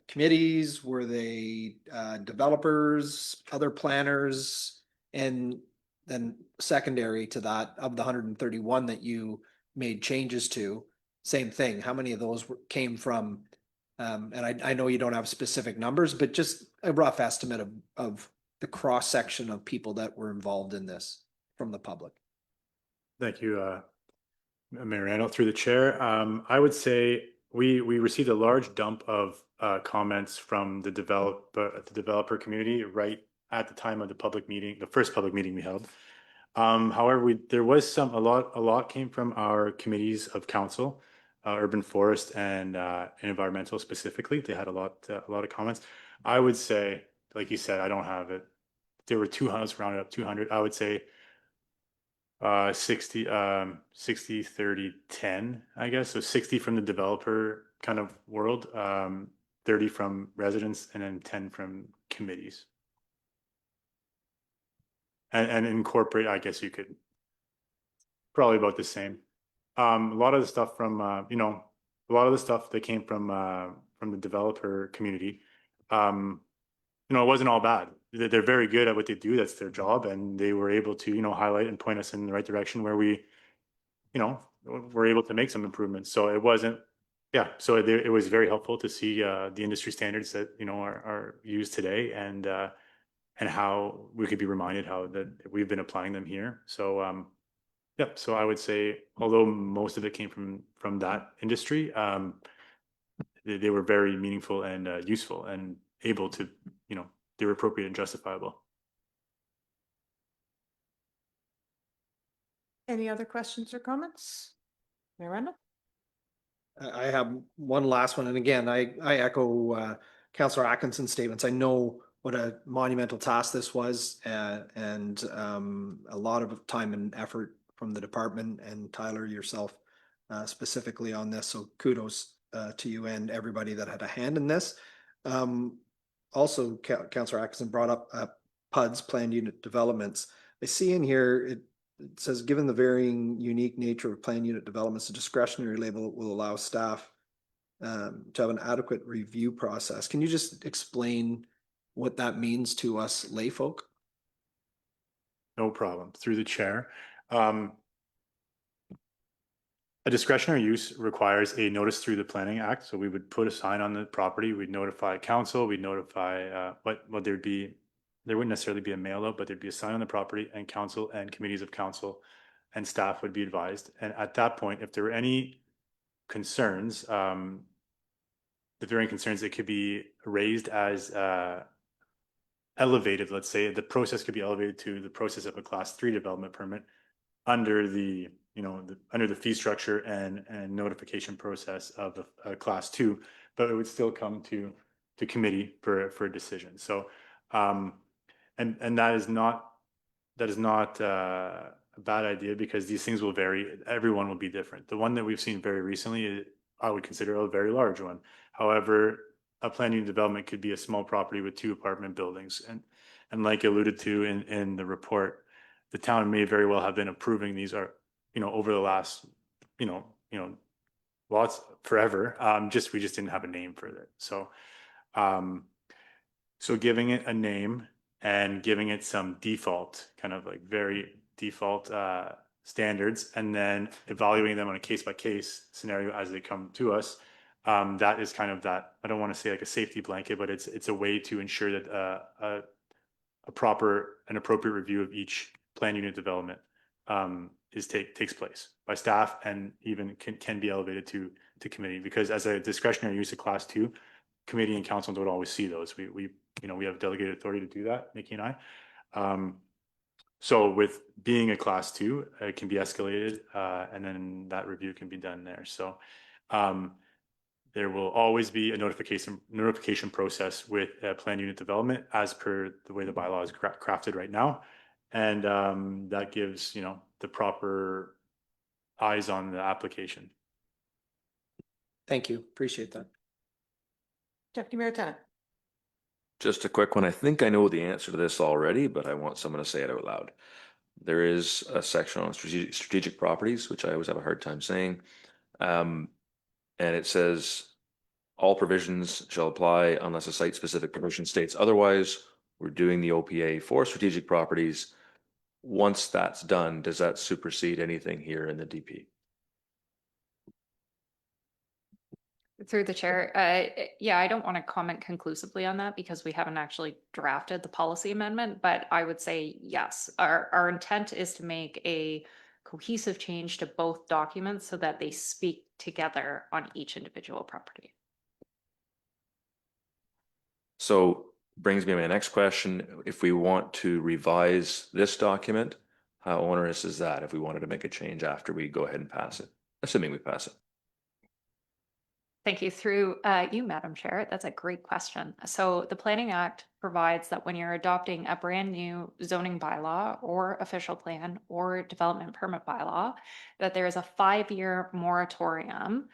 committees? Were they developers, other planners? And then secondary to that, of the 131 that you made changes to, same thing. How many of those came from, and I know you don't have specific numbers, but just a rough estimate of the cross section of people that were involved in this from the public. Thank you, Mayor Randall, through the chair. I would say we received a large dump of comments from the developer community right at the time of the public meeting, the first public meeting we held. However, there was a lot came from our committees of council, urban forest and environmental specifically. They had a lot of comments. I would say, like you said, I don't have it. There were 200, rounded up 200. I would say 60, 30, 10, I guess. So 60 from the developer kind of world, 30 from residents, and then 10 from committees. And incorporate, I guess you could probably about the same. A lot of the stuff from, a lot of the stuff that came from the developer community, it wasn't all bad. They're very good at what they do. That's their job. And they were able to, highlight and point us in the right direction where we, were able to make some improvements. So it wasn't, so it was very helpful to see the industry standards that, are used today and how we could be reminded how that we've been applying them here. So, so I would say, although most of it came from that industry, they were very meaningful and useful and able to, they were appropriate and justifiable. Any other questions or comments? Mayor Randall? I have one last one. And again, I echo Councillor Atkinson's statements. I know what a monumental task this was, and a lot of time and effort from the department and Tyler, yourself, specifically on this. So kudos to you and everybody that had a hand in this. Also, Councillor Atkinson brought up PUDs, planned unit developments. I see in here, it says, given the varying unique nature of planned unit developments, a discretionary label will allow staff to have an adequate review process. Can you just explain what that means to us layfolk? No problem. Through the chair. A discretionary use requires a notice through the Planning Act. So we would put a sign on the property. We'd notify council. We'd notify what there'd be. There wouldn't necessarily be a mail out, but there'd be a sign on the property, and council and committees of council and staff would be advised. And at that point, if there were any concerns, the varying concerns, it could be raised as elevated. Let's say the process could be elevated to the process of a Class 3 development permit under the under the fee structure and notification process of a Class 2, but it would still come to committee for a decision. So and that is not a bad idea, because these things will vary. Everyone will be different. The one that we've seen very recently, I would consider a very large one. However, a planned unit development could be a small property with 2 apartment buildings, and like alluded to in the report, the town may very well have been approving these over the last lots forever. We just didn't have a name for it. So so giving it a name and giving it some default, kind of like very default standards, and then evaluating them on a case-by-case scenario as they come to us. That is kind of that, I don't want to say like a safety blanket, but it's a way to ensure that a proper and appropriate review of each planned unit development takes place by staff, and even can be elevated to committee, because as a discretionary use of Class 2, committee and council don't always see those. We have delegated authority to do that, Nikki and I. So with being a Class 2, it can be escalated, and then that review can be done there. So there will always be a notification process with planned unit development as per the way the bylaw is crafted right now. And that gives, the proper eyes on the application. Thank you. Appreciate that. Deputy Mayor Tennant. Just a quick one. I think I know the answer to this already, but I want someone to say it out loud. There is a section on strategic properties, which I always have a hard time saying. And it says, all provisions shall apply unless a site-specific provision states otherwise. We're doing the OPA for strategic properties. once that's done, does that supersede anything here in the DP? Through the chair, yeah, I don't want to comment conclusively on that because we haven't actually drafted the policy amendment, but I would say yes. Our intent is to make a cohesive change to both documents so that they speak together on each individual property. So brings me to my next question. If we want to revise this document, how onerous is that if we wanted to make a change after we go ahead and pass it, assuming we pass it? Thank you. Through you, Madam Chair, that's a great question. So the Planning Act provides that when you're adopting a brand new zoning bylaw or official plan or development permit bylaw, that there is a 5-year moratorium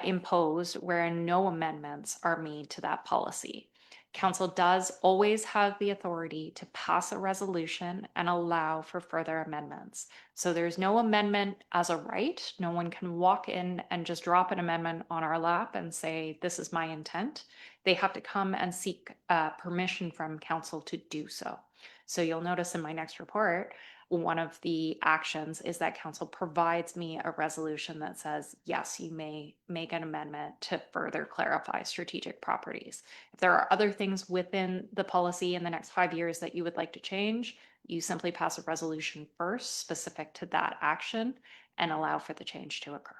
imposed where no amendments are made to that policy. Council does always have the authority to pass a resolution and allow for further amendments. So there's no amendment as a right. No one can walk in and just drop an amendment on our lap and say, this is my intent. They have to come and seek permission from council to do so. So you'll notice in my next report, one of the actions is that council provides me a resolution that says, yes, you may make an amendment to further clarify strategic properties. If there are other things within the policy in the next 5 years that you would like to change, you simply pass a resolution first specific to that action and allow for the change to occur.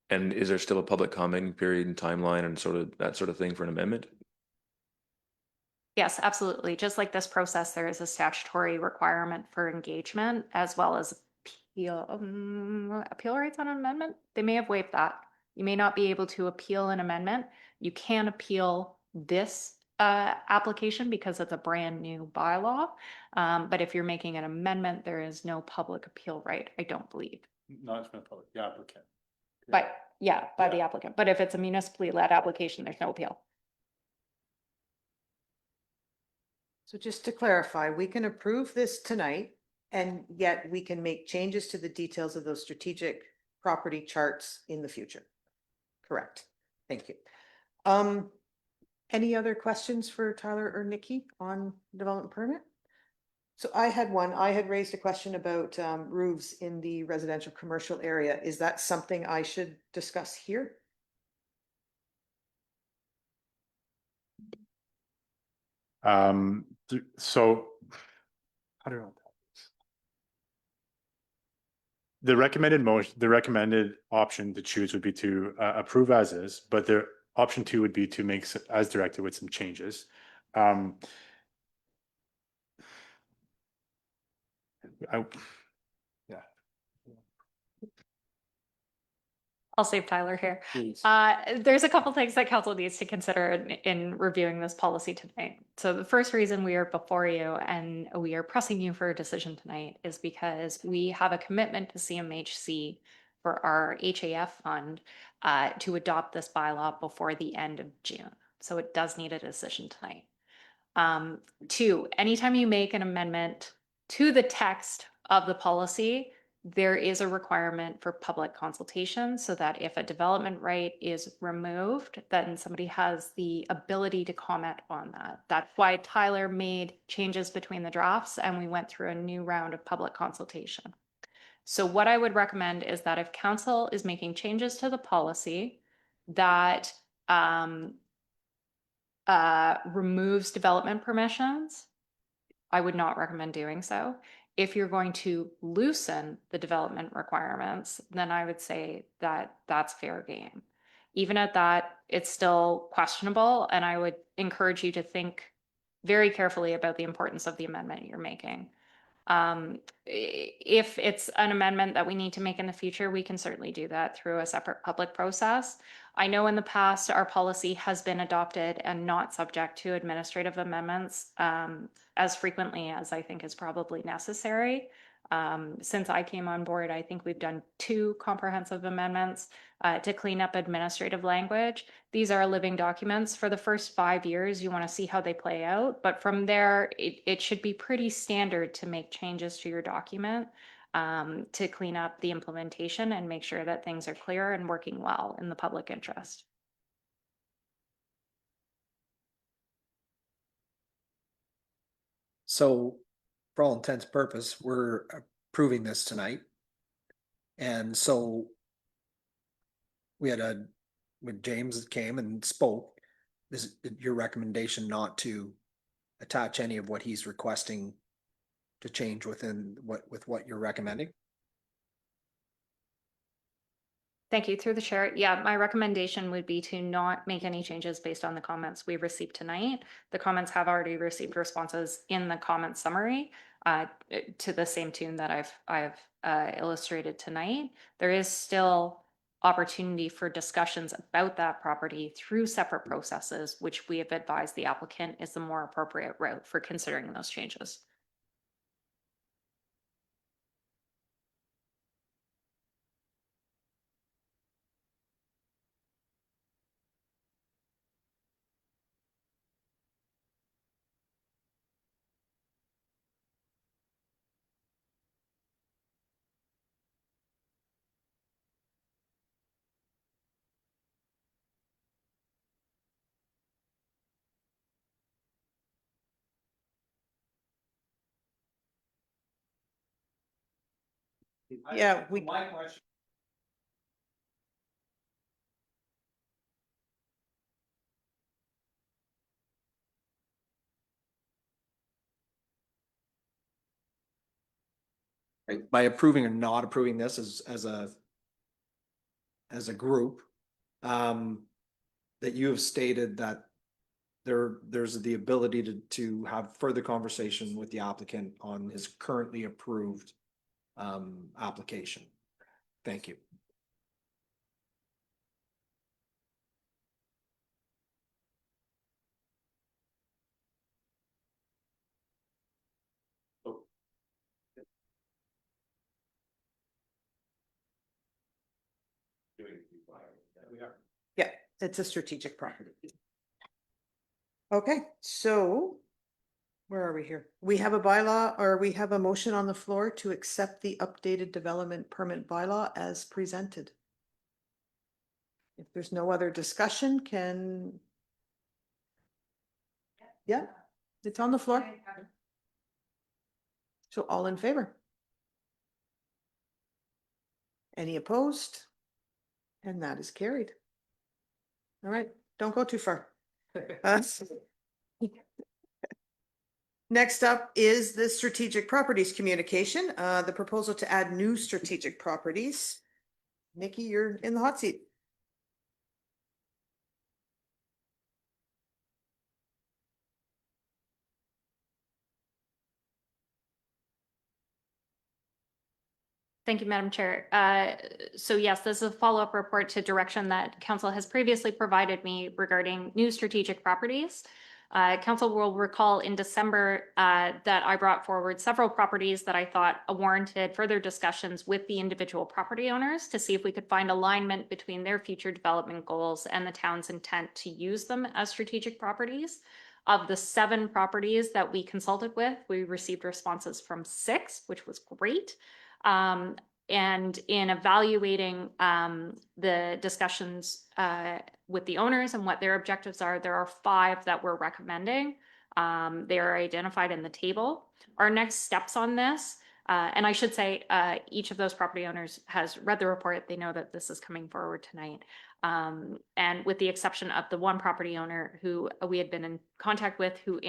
And is there still a public comment period and timeline and sort of that sort of thing for an amendment? Yes, absolutely. Just like this process, there is a statutory requirement for engagement as well as appeal rights on an amendment. They may have waived that. You may not be able to appeal an amendment. You can appeal this application because it's a brand new bylaw. But if you're making an amendment, there is no public appeal right, I don't believe. No, it's not public, the applicant. But yeah, by the applicant. But if it's a municipally led application, there's no appeal. So just to clarify, we can approve this tonight and yet we can make changes to the details of those strategic property charts in the future. Correct. Thank you. Any other questions for Tyler or Nikki on development permit? So I had one. I had raised a question about roofs in the residential commercial area. Is that something I should discuss here? So how do I know that? The recommended option to choose would be to approve as is, but the option 2 would be to make as directed with some changes. I'll save Tyler here. Please. There's a couple things that council needs to consider in reviewing this policy tonight. So the first reason we are before you and we are pressing you for a decision tonight is because we have a commitment to CMHC for our HAF fund to adopt this bylaw before the end of June. So it does need a decision tonight. 2, anytime you make an amendment to the text of the policy, there is a requirement for public consultation so that if a development right is removed, then somebody has the ability to comment on that. That's why Tyler made changes between the drafts and we went through a new round of public consultation. So what I would recommend is that if council is making changes to the policy that removes development permissions, I would not recommend doing so. If you're going to loosen the development requirements, then I would say that that's fair game. Even at that, it's still questionable, and I would encourage you to think very carefully about the importance of the amendment you're making. If it's an amendment that we need to make in the future, we can certainly do that through a separate public process. I know in the past our policy has been adopted and not subject to administrative amendments as frequently as I think is probably necessary. Since I came on board, I think we've done 2 comprehensive amendments to clean up administrative language. These are living documents. For the first 5 years, you want to see how they play out. But from there, it should be pretty standard to make changes to your document to clean up the implementation and make sure that things are clear and working well in the public interest. So for all intents and purpose, we're approving this tonight. And so when James came and spoke, is your recommendation not to attach any of what he's requesting to change within what you're recommending? Thank you. Through the chair. Yeah, my recommendation would be to not make any changes based on the comments we received tonight. The comments have already received responses in the comment summary to the same tune that I've illustrated tonight. There is still opportunity for discussions about that property through separate processes, which we have advised the applicant is the more appropriate route for considering those changes. Yeah, My question. By approving or not approving this as a group, that you have stated that there's the ability to have further conversation with the applicant on his currently approved application. Thank you. Yeah, it's a strategic property. Okay, so where are we here? We have a bylaw, or we have a motion on the floor to accept the updated development permit bylaw as presented. If there's no other discussion, yeah, it's on the floor. So all in favor? Any opposed? And that is carried. All right, don't go too far. Next up is the strategic properties communication, the proposal to add new strategic properties. Nikki, you're in the hot seat. Thank you, Madam Chair. So yes, this is a follow-up report to direction that Council has previously provided me regarding new strategic properties. Council will recall in December that I brought forward several properties that I thought warranted further discussions with the individual property owners to see if we could find alignment between their future development goals and the town's intent to use them as strategic properties. Of the 7 properties that we consulted with, we received responses from 6, which was great. And in evaluating the discussions with the owners and what their objectives are, there are 5 that we're recommending. They are identified in the table. Our next steps on this, and I should say each of those property owners has read the report. They know that this is coming forward tonight. And with the exception of the one property owner who we had been in contact with, who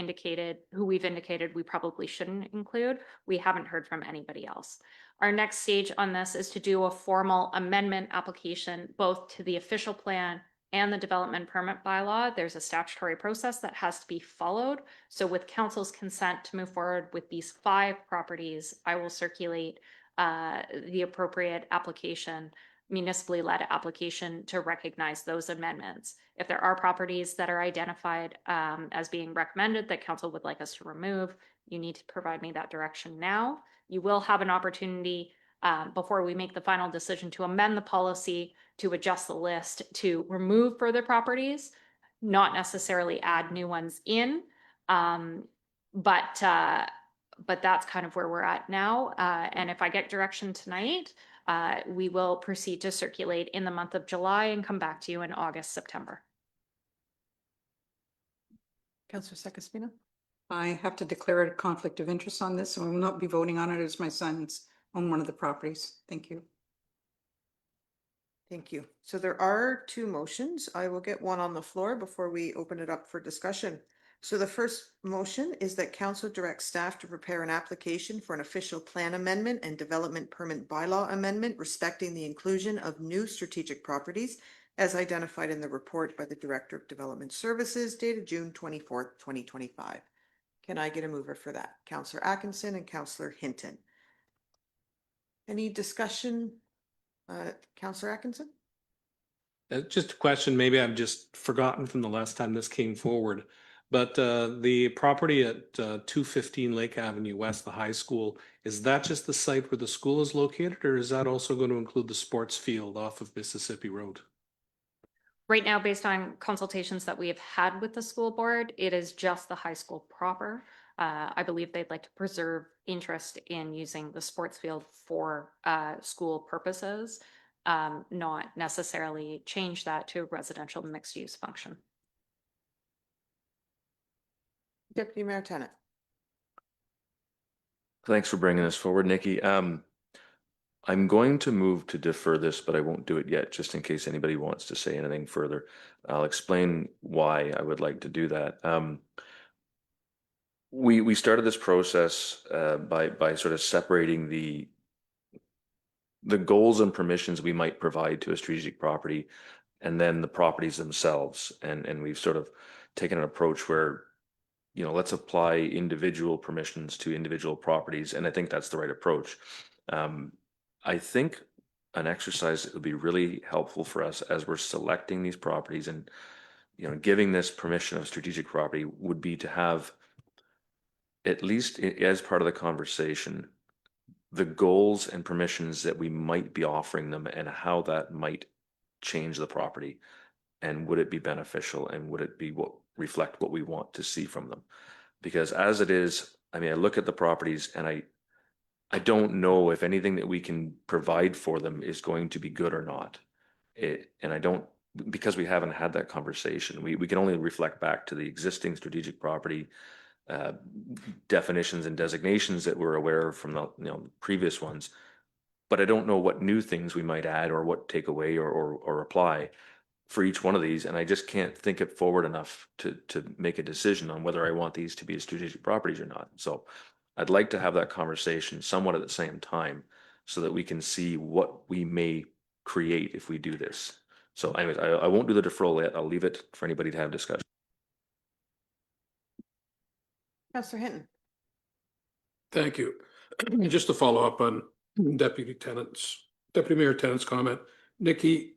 we've indicated we probably shouldn't include, we haven't heard from anybody else. Our next stage on this is to do a formal amendment application, both to the official plan and the development permit bylaw. There's a statutory process that has to be followed. So with council's consent to move forward with these 5 properties, I will circulate the appropriate application, municipally led application, to recognize those amendments. If there are properties that are identified as being recommended that council would like us to remove, you need to provide me that direction now. You will have an opportunity before we make the final decision to amend the policy, to adjust the list, to remove further properties, not necessarily add new ones in. But that's kind of where we're at now. And if I get direction tonight, we will proceed to circulate in the month of July and come back to you in August, September. Councillor Sakaspina? I have to declare a conflict of interest on this, so I will not be voting on it as my son's on one of the properties. Thank you. Thank you. So there are two motions. I will get one on the floor before we open it up for discussion. So the first motion is that council directs staff to prepare an application for an official plan amendment and development permit bylaw amendment respecting the inclusion of new strategic properties as identified in the report by the Director of Development Services dated June 24th, 2025. Can I get a mover for that? Councillor Atkinson and Councillor Hinton. Any discussion? Councillor Atkinson? Just a question, maybe I've just forgotten from the last time this came forward, but the property at 215 Lake Avenue West, the high school, is that just the site where the school is located, or is that also going to include the sports field off of Mississippi Road? Right now, based on consultations that we have had with the school board, it is just the high school proper. I believe they'd like to preserve interest in using the sports field for school purposes, not necessarily change that to a residential mixed use function. Deputy Mayor Tennant. Thanks for bringing this forward, Nikki. I'm going to move to defer this, but I won't do it yet, just in case anybody wants to say anything further. I'll explain why I would like to do that. We started this process by sort of separating the goals and permissions we might provide to a strategic property, and then the properties themselves. And we've sort of taken an approach where, you know, let's apply individual permissions to individual properties, and I think that's the right approach. I think an exercise that would be really helpful for us as we're selecting these properties and, you know, giving this permission of strategic property would be to have, at least as part of the conversation, the goals and permissions that we might be offering them and how that might change the property, and would it be beneficial, and would it be what reflect what we want to see from them. Because as it is, I mean, I look at the properties and I don't know if anything that we can provide for them is going to be good or not. And I don't, because we haven't had that conversation, we can only reflect back to the existing strategic property definitions and designations that we're aware of from the previous ones. But I don't know what new things we might add or what take away or apply for each one of these. And I just can't think it forward enough to make a decision on whether I want these to be strategic properties or not. So I'd like to have that conversation somewhat at the same time so that we can see what we may create if we do this. So anyways, I won't do the deferral yet. I'll leave it for anybody to have discussion. Councillor Hinton. Thank you. Just to follow up on Deputy Mayor Tennant's comment, Nikki,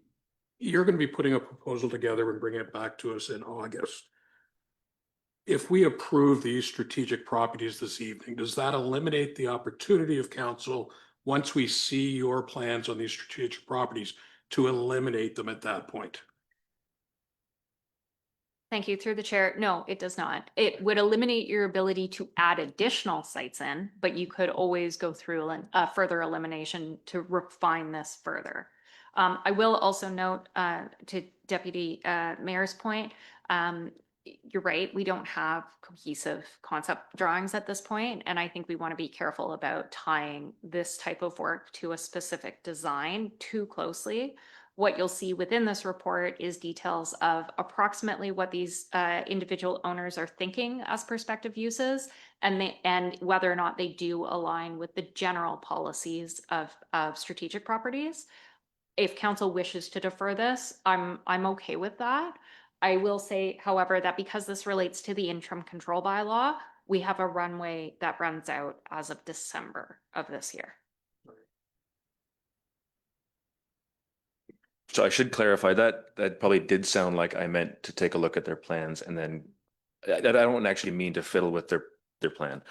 you're going to be putting a proposal together and bringing it back to us in August. If we approve these strategic properties this evening, does that eliminate the opportunity of council, once we see your plans on these strategic properties, to eliminate them at that point? Thank you. Through the chair. No, it does not. It would eliminate your ability to add additional sites in, but you could always go through a further elimination to refine this further. I will also note to Deputy Mayor's point, you're right, we don't have cohesive concept drawings at this point, and I think we want to be careful about tying this type of work to a specific design too closely. What you'll see within this report is details of approximately what these individual owners are thinking as prospective uses, and whether or not they do align with the general policies of strategic properties. If council wishes to defer this, I'm okay with that. I will say, however, that because this relates to the interim control bylaw, we have a runway that runs out as of December of this year. So I should clarify that probably did sound like I meant to take a look at their plans, and then I don't actually mean to fiddle with their plan.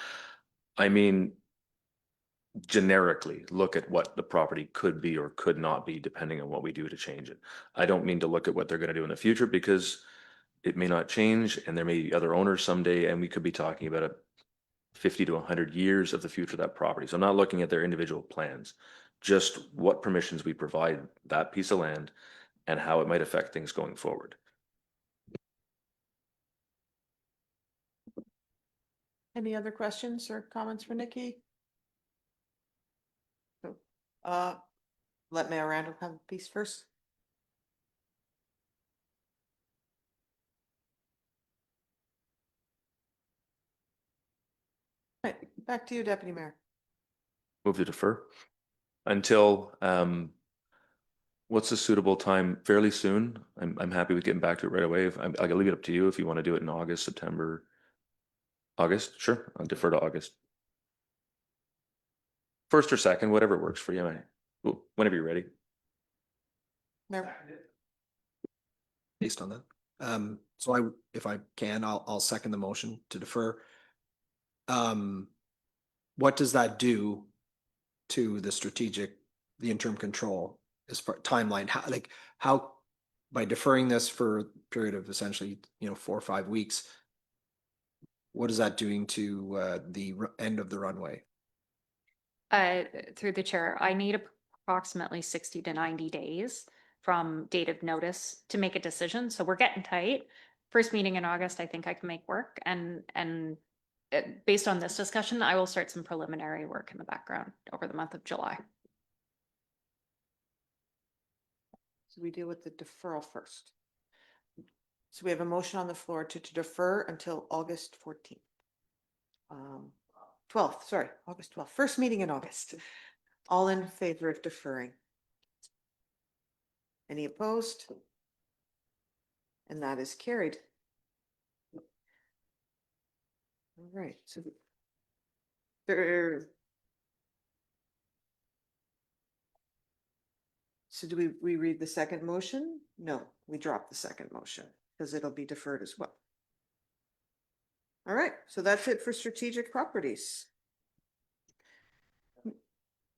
I mean, generically look at what the property could be or could not be depending on what we do to change it. I don't mean to look at what they're going to do in the future, because it may not change and there may be other owners someday, and we could be talking about 50 to 100 years of the future of that property. So I'm not looking at their individual plans, just what permissions we provide that piece of land and how it might affect things going forward. Any other questions or comments for Nikki? So, let Mayor Randall have a piece first. Right, back to you, Deputy Mayor. Move to defer until, what's a suitable time? Fairly soon? I'm happy with getting back to it right away. If I'll leave it up to you if you want to do it in August, September. August, sure, I'll defer to August. First or second, whatever works for you, whenever you're ready. Mayor. Based on that. So if I can, I'll second the motion to defer. What does that do to the interim control as far timeline? How by deferring this for a period of essentially, 4 or 5 weeks, what is that doing to the end of the runway? Through the chair, I need approximately 60 to 90 days from date of notice to make a decision. So we're getting tight. First meeting in August, I think I can make work. And based on this discussion, I will start some preliminary work in the background over the month of July. So we deal with the deferral first. So we have a motion on the floor to defer until August 14th. 12th, sorry, August 12th, first meeting in August. All in favor of deferring? Any opposed? And that is carried. All right, so do we reread the second motion? No, we drop the second motion because it'll be deferred as well. All right, so that's it for strategic properties.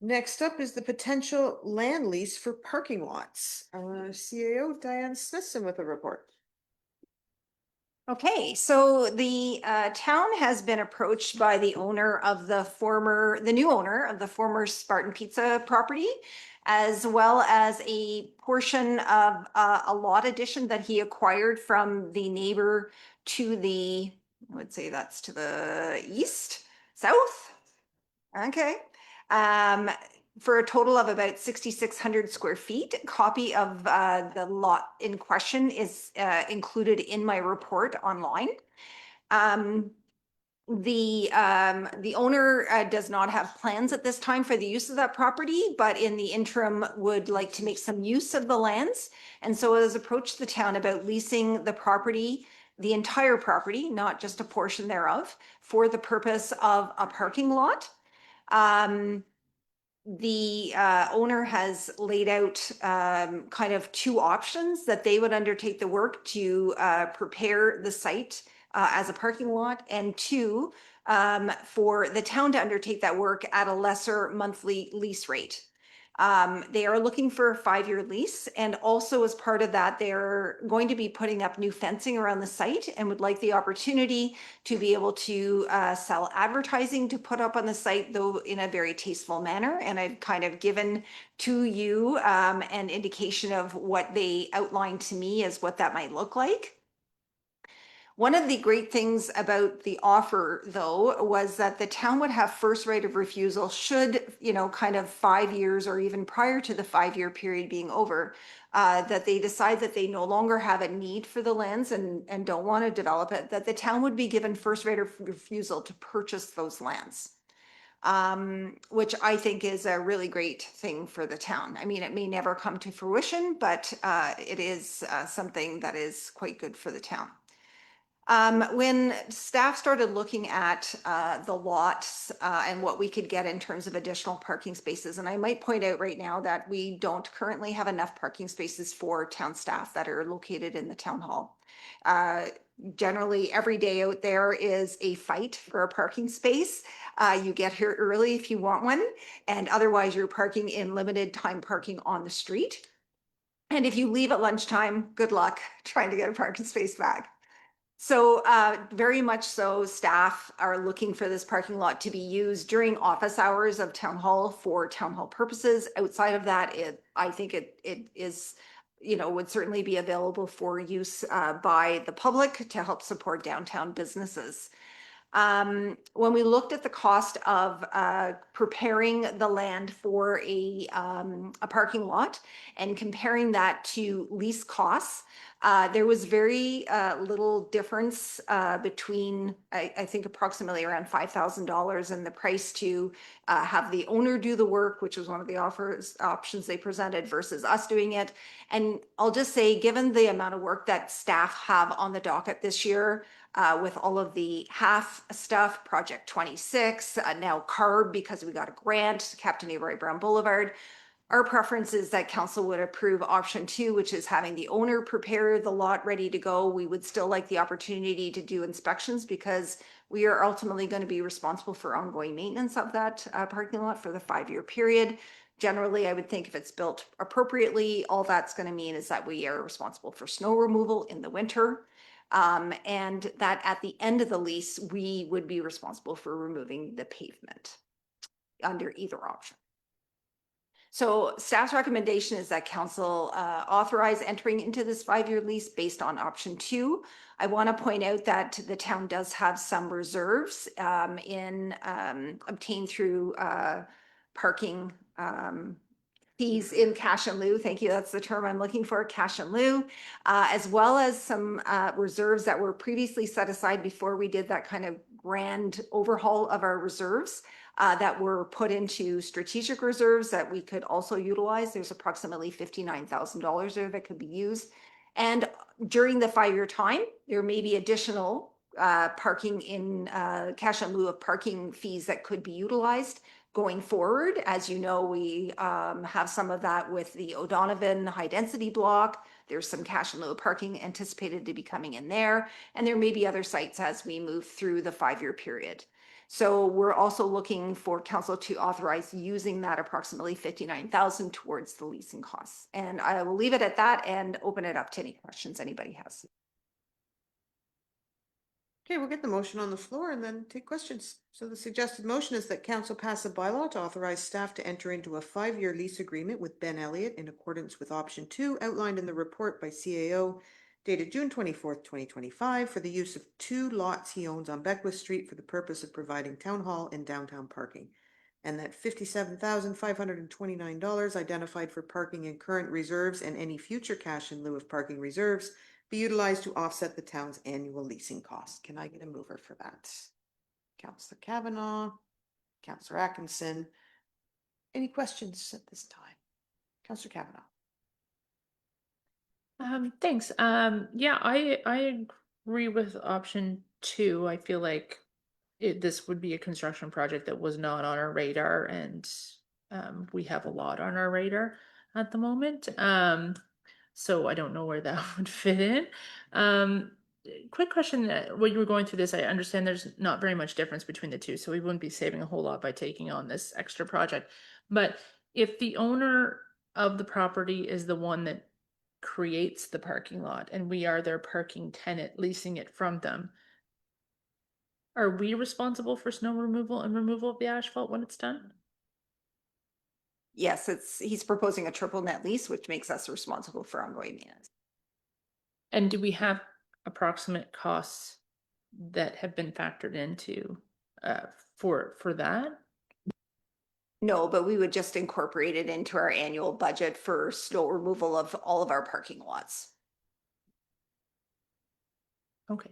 Next up is the potential land lease for parking lots. CAO Diane Smithson with a report. Okay, so the town has been approached by the owner of the new owner of the former Spartan Pizza property, as well as a portion of a lot addition that he acquired from the neighbor to the, I would say that's to the east, south. Okay. For a total of about 6,600 square feet. A copy of the lot in question is included in my report online. The owner does not have plans at this time for the use of that property, but in the interim would like to make some use of the lands. And so has approached the town about leasing the property, the entire property, not just a portion thereof, for the purpose of a parking lot. The owner has laid out kind of 2 options that they would undertake the work to prepare the site as a parking lot, and 2, for the town to undertake that work at a lesser monthly lease rate. They are looking for a 5-year lease, and also as part of that, they're going to be putting up new fencing around the site and would like the opportunity to be able to sell advertising to put up on the site, though in a very tasteful manner. And I've kind of given to you an indication of what they outlined to me as what that might look like. One of the great things about the offer, though, was that the town would have first right of refusal should, kind of 5 years or even prior to the 5-year period being over, that they decide that they no longer have a need for the lands and don't want to develop it, that the town would be given first right of refusal to purchase those lands. Which I think is a really great thing for the town. I mean, it may never come to fruition, but it is something that is quite good for the town. When staff started looking at the lots and what we could get in terms of additional parking spaces, and I might point out right now that we don't currently have enough parking spaces for town staff that are located in the town hall. Generally, every day out there is a fight for a parking space. You get here early if you want one, and otherwise you're parking in limited time parking on the street. And if you leave at lunchtime, good luck trying to get a parking space back. So very much so, staff are looking for this parking lot to be used during office hours of town hall for town hall purposes. Outside of that, I think it is, would certainly be available for use by the public to help support downtown businesses. When we looked at the cost of preparing the land for a parking lot and comparing that to lease costs, there was very little difference between, I think, approximately around $5,000 and the price to have the owner do the work, which was one of the options they presented, versus us doing it. And I'll just say, given the amount of work that staff have on the docket this year, with all of the half stuff, Project 26, now CARB, because we got a grant, Captain Avery Brown Boulevard. Our preference is that council would approve option 2, which is having the owner prepare the lot ready to go. We would still like the opportunity to do inspections because we are ultimately going to be responsible for ongoing maintenance of that parking lot for the 5-year period. Generally, I would think if it's built appropriately, all that's going to mean is that we are responsible for snow removal in the winter. And that at the end of the lease, we would be responsible for removing the pavement under either option. So staff's recommendation is that council authorize entering into this 5-year lease based on option 2. I want to point out that the town does have some reserves obtained through parking fees in cash in lieu. Thank you. That's the term I'm looking for, cash in lieu, as well as some reserves that were previously set aside before we did that kind of grand overhaul of our reserves that were put into strategic reserves that we could also utilize. There's approximately $59,000 there that could be used. And during the 5-year time, there may be additional parking in cash in lieu of parking fees that could be utilized going forward. As you know, we have some of that with the O'Donovan high density block. There's some cash in lieu of parking anticipated to be coming in there. And there may be other sites as we move through the 5-year period. So we're also looking for council to authorize using that approximately $59,000 towards the leasing costs. And I will leave it at that and open it up to any questions anybody has. Okay, we'll get the motion on the floor and then take questions. So the suggested motion is that council pass a bylaw to authorize staff to enter into a 5-year lease agreement with Ben Elliott in accordance with option 2 outlined in the report by CAO dated June 24th, 2025 for the use of 2 lots he owns on Beckwith Street for the purpose of providing town hall and downtown parking. And that $57,529 identified for parking in current reserves and any future cash in lieu of parking reserves be utilized to offset the town's annual leasing costs. Can I get a mover for that? Councillor Kavanaugh, Councillor Atkinson. Any questions at this time? Councillor Kavanaugh. Thanks. Yeah, I agree with option 2. I feel like this would be a construction project that was not on our radar, and we have a lot on our radar at the moment. So I don't know where that would fit in. Quick question, when you were going through this, I understand there's not very much difference between the two, so we wouldn't be saving a whole lot by taking on this extra project. But if the owner of the property is the one that creates the parking lot and we are their parking tenant leasing it from them, are we responsible for snow removal and removal of the asphalt when it's done? Yes, he's proposing a triple net lease, which makes us responsible for ongoing maintenance. And do we have approximate costs that have been factored into for that? No, but we would just incorporate it into our annual budget for snow removal of all of our parking lots. Okay,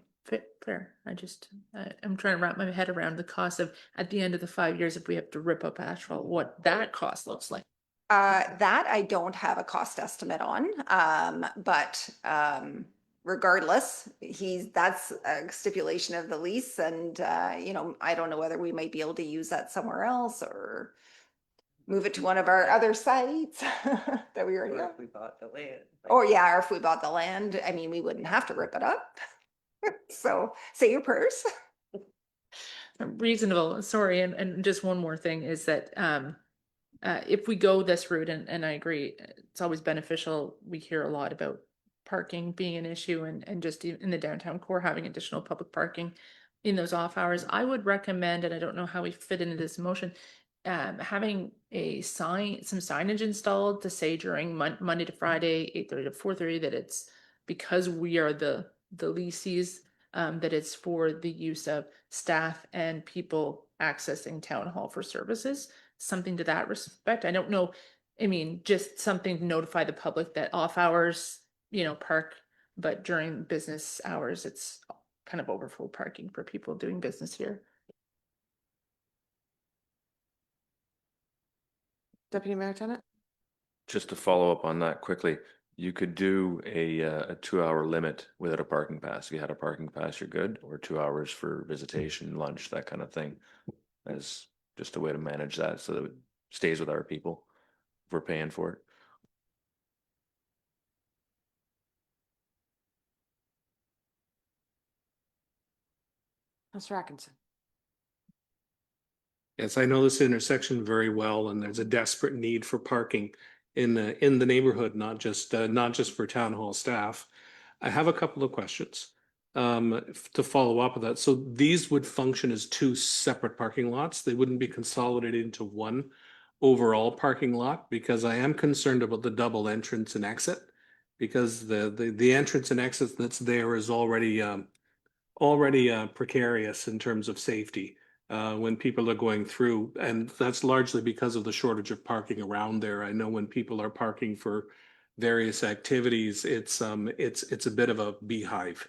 fair. I'm trying to wrap my head around the cost of, at the end of the 5 years, if we have to rip up asphalt, what that cost looks like. That I don't have a cost estimate on, but regardless, that's a stipulation of the lease, and I don't know whether we might be able to use that somewhere else or move it to one of our other sites that we already have. If we bought the land. Or yeah, or if we bought the land, I mean, we wouldn't have to rip it up. So say your prayers. Reasonable. Sorry, and just one more thing is that if we go this route, and I agree, it's always beneficial. We hear a lot about parking being an issue and just in the downtown core having additional public parking in those off hours. I would recommend, and I don't know how we fit into this motion, having some signage installed to say during Monday to Friday, 8:30 to 4:30, that it's because we are the leases, that it's for the use of staff and people accessing town hall for services, something to that respect. I don't know, I mean, just something to notify the public that off hours, park, but during business hours, it's kind of overflow parking for people doing business here. Deputy Mayor Tennant? Just to follow up on that quickly, you could do a 2-hour limit without a parking pass. If you had a parking pass, you're good, or 2 hours for visitation, lunch, that kind of thing. As just a way to manage that so that it stays with our people if we're paying for it. Councillor Atkinson? Yes, I know this intersection very well, and there's a desperate need for parking in the neighborhood, not just for town hall staff. I have a couple of questions to follow up with that. So these would function as 2 separate parking lots. They wouldn't be consolidated into one overall parking lot, because I am concerned about the double entrance and exit, because the entrance and exit that's there is already precarious in terms of safety when people are going through, and that's largely because of the shortage of parking around there. I know when people are parking for various activities, it's a bit of a beehive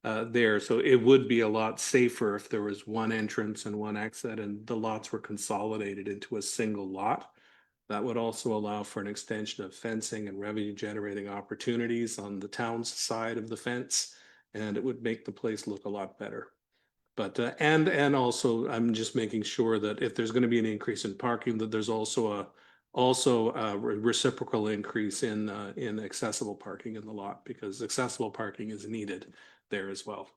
there. So it would be a lot safer if there was one entrance and one exit and the lots were consolidated into a single lot. That would also allow for an extension of fencing and revenue generating opportunities on the town's side of the fence, and it would make the place look a lot better. But and also, I'm just making sure that if there's going to be an increase in parking, that there's also a reciprocal increase in accessible parking in the lot, because accessible parking is needed there as well.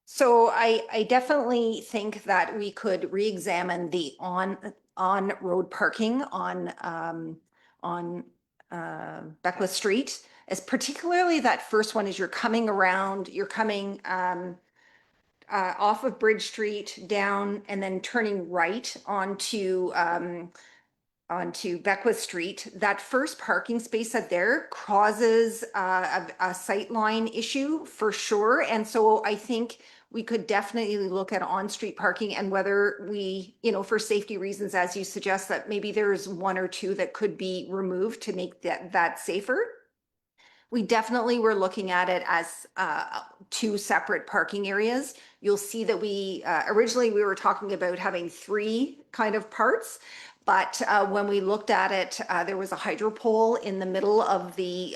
So I definitely think that we could re-examine the on-road parking on Beckwith Street, as particularly that first one as you're coming around, off of Bridge Street down and then turning right onto Beckwith Street. That first parking space that there causes a sightline issue for sure. And so I think we could definitely look at on-street parking, and whether we, for safety reasons, as you suggest, that maybe there's 1 or 2 that could be removed to make that safer. We definitely were looking at it as 2 separate parking areas. You'll see that we originally we were talking about having 3 kind of parts, but when we looked at it, there was a hydro pole in the middle of the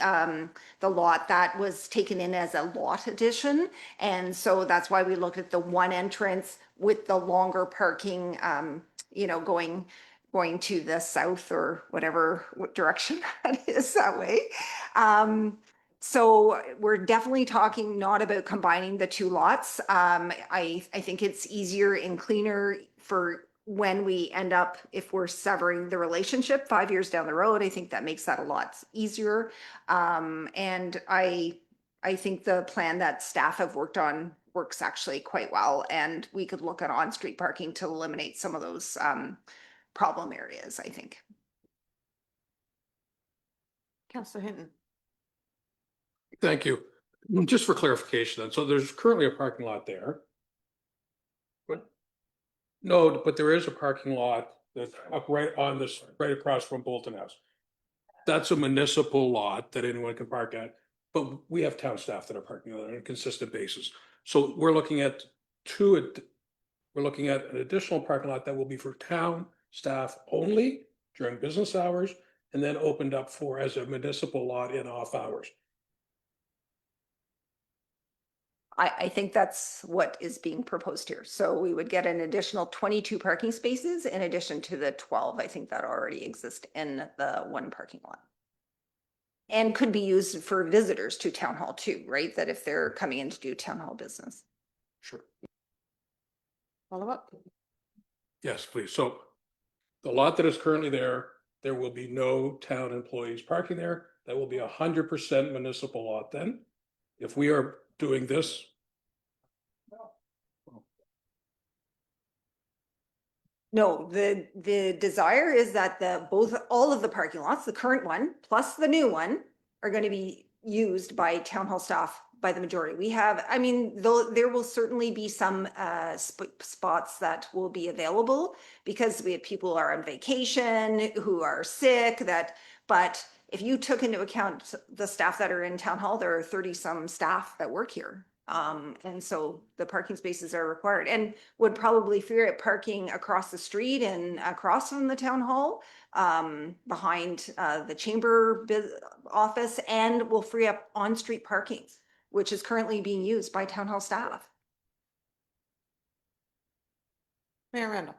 lot that was taken in as a lot addition, and so that's why we looked at the 1 entrance with the longer parking, going to the south or whatever direction that is that way. So we're definitely talking not about combining the 2 lots. I think it's easier and cleaner for when we end up, if we're severing the relationship 5 years down the road. I think that makes that a lot easier. And I think the plan that staff have worked on works actually quite well. And we could look at on-street parking to eliminate some of those problem areas, I think. Councillor Hinton? Thank you. Just for clarification, then, so there's currently a parking lot there. No, but there is a parking lot that's up right across from Bolton House. That's a municipal lot that anyone can park at, but we have town staff that are parking on a consistent basis. So we're looking at an additional parking lot that will be for town staff only during business hours, and then opened up as a municipal lot in off hours. I think that's what is being proposed here. So we would get an additional 22 parking spaces in addition to the 12, I think, that already exist in the 1 parking lot. And could be used for visitors to town hall too, right? That if they're coming in to do town hall business. Sure. Follow up? Yes, please. So the lot that is currently there will be no town employees parking there. That will be 100% municipal lot then. If we are doing this. No, the desire is that all of the parking lots, the current one plus the new one, are going to be used by town hall staff by the majority. We have, I mean, though there will certainly be some spots that will be available because we have people who are on vacation, who are sick, but if you took into account the staff that are in town hall, there are 30 some staff that work here. And so the parking spaces are required and would probably fear it parking across the street and across from the town hall, behind the chamber office, and will free up on-street parking, which is currently being used by town hall staff. Mayor Randall.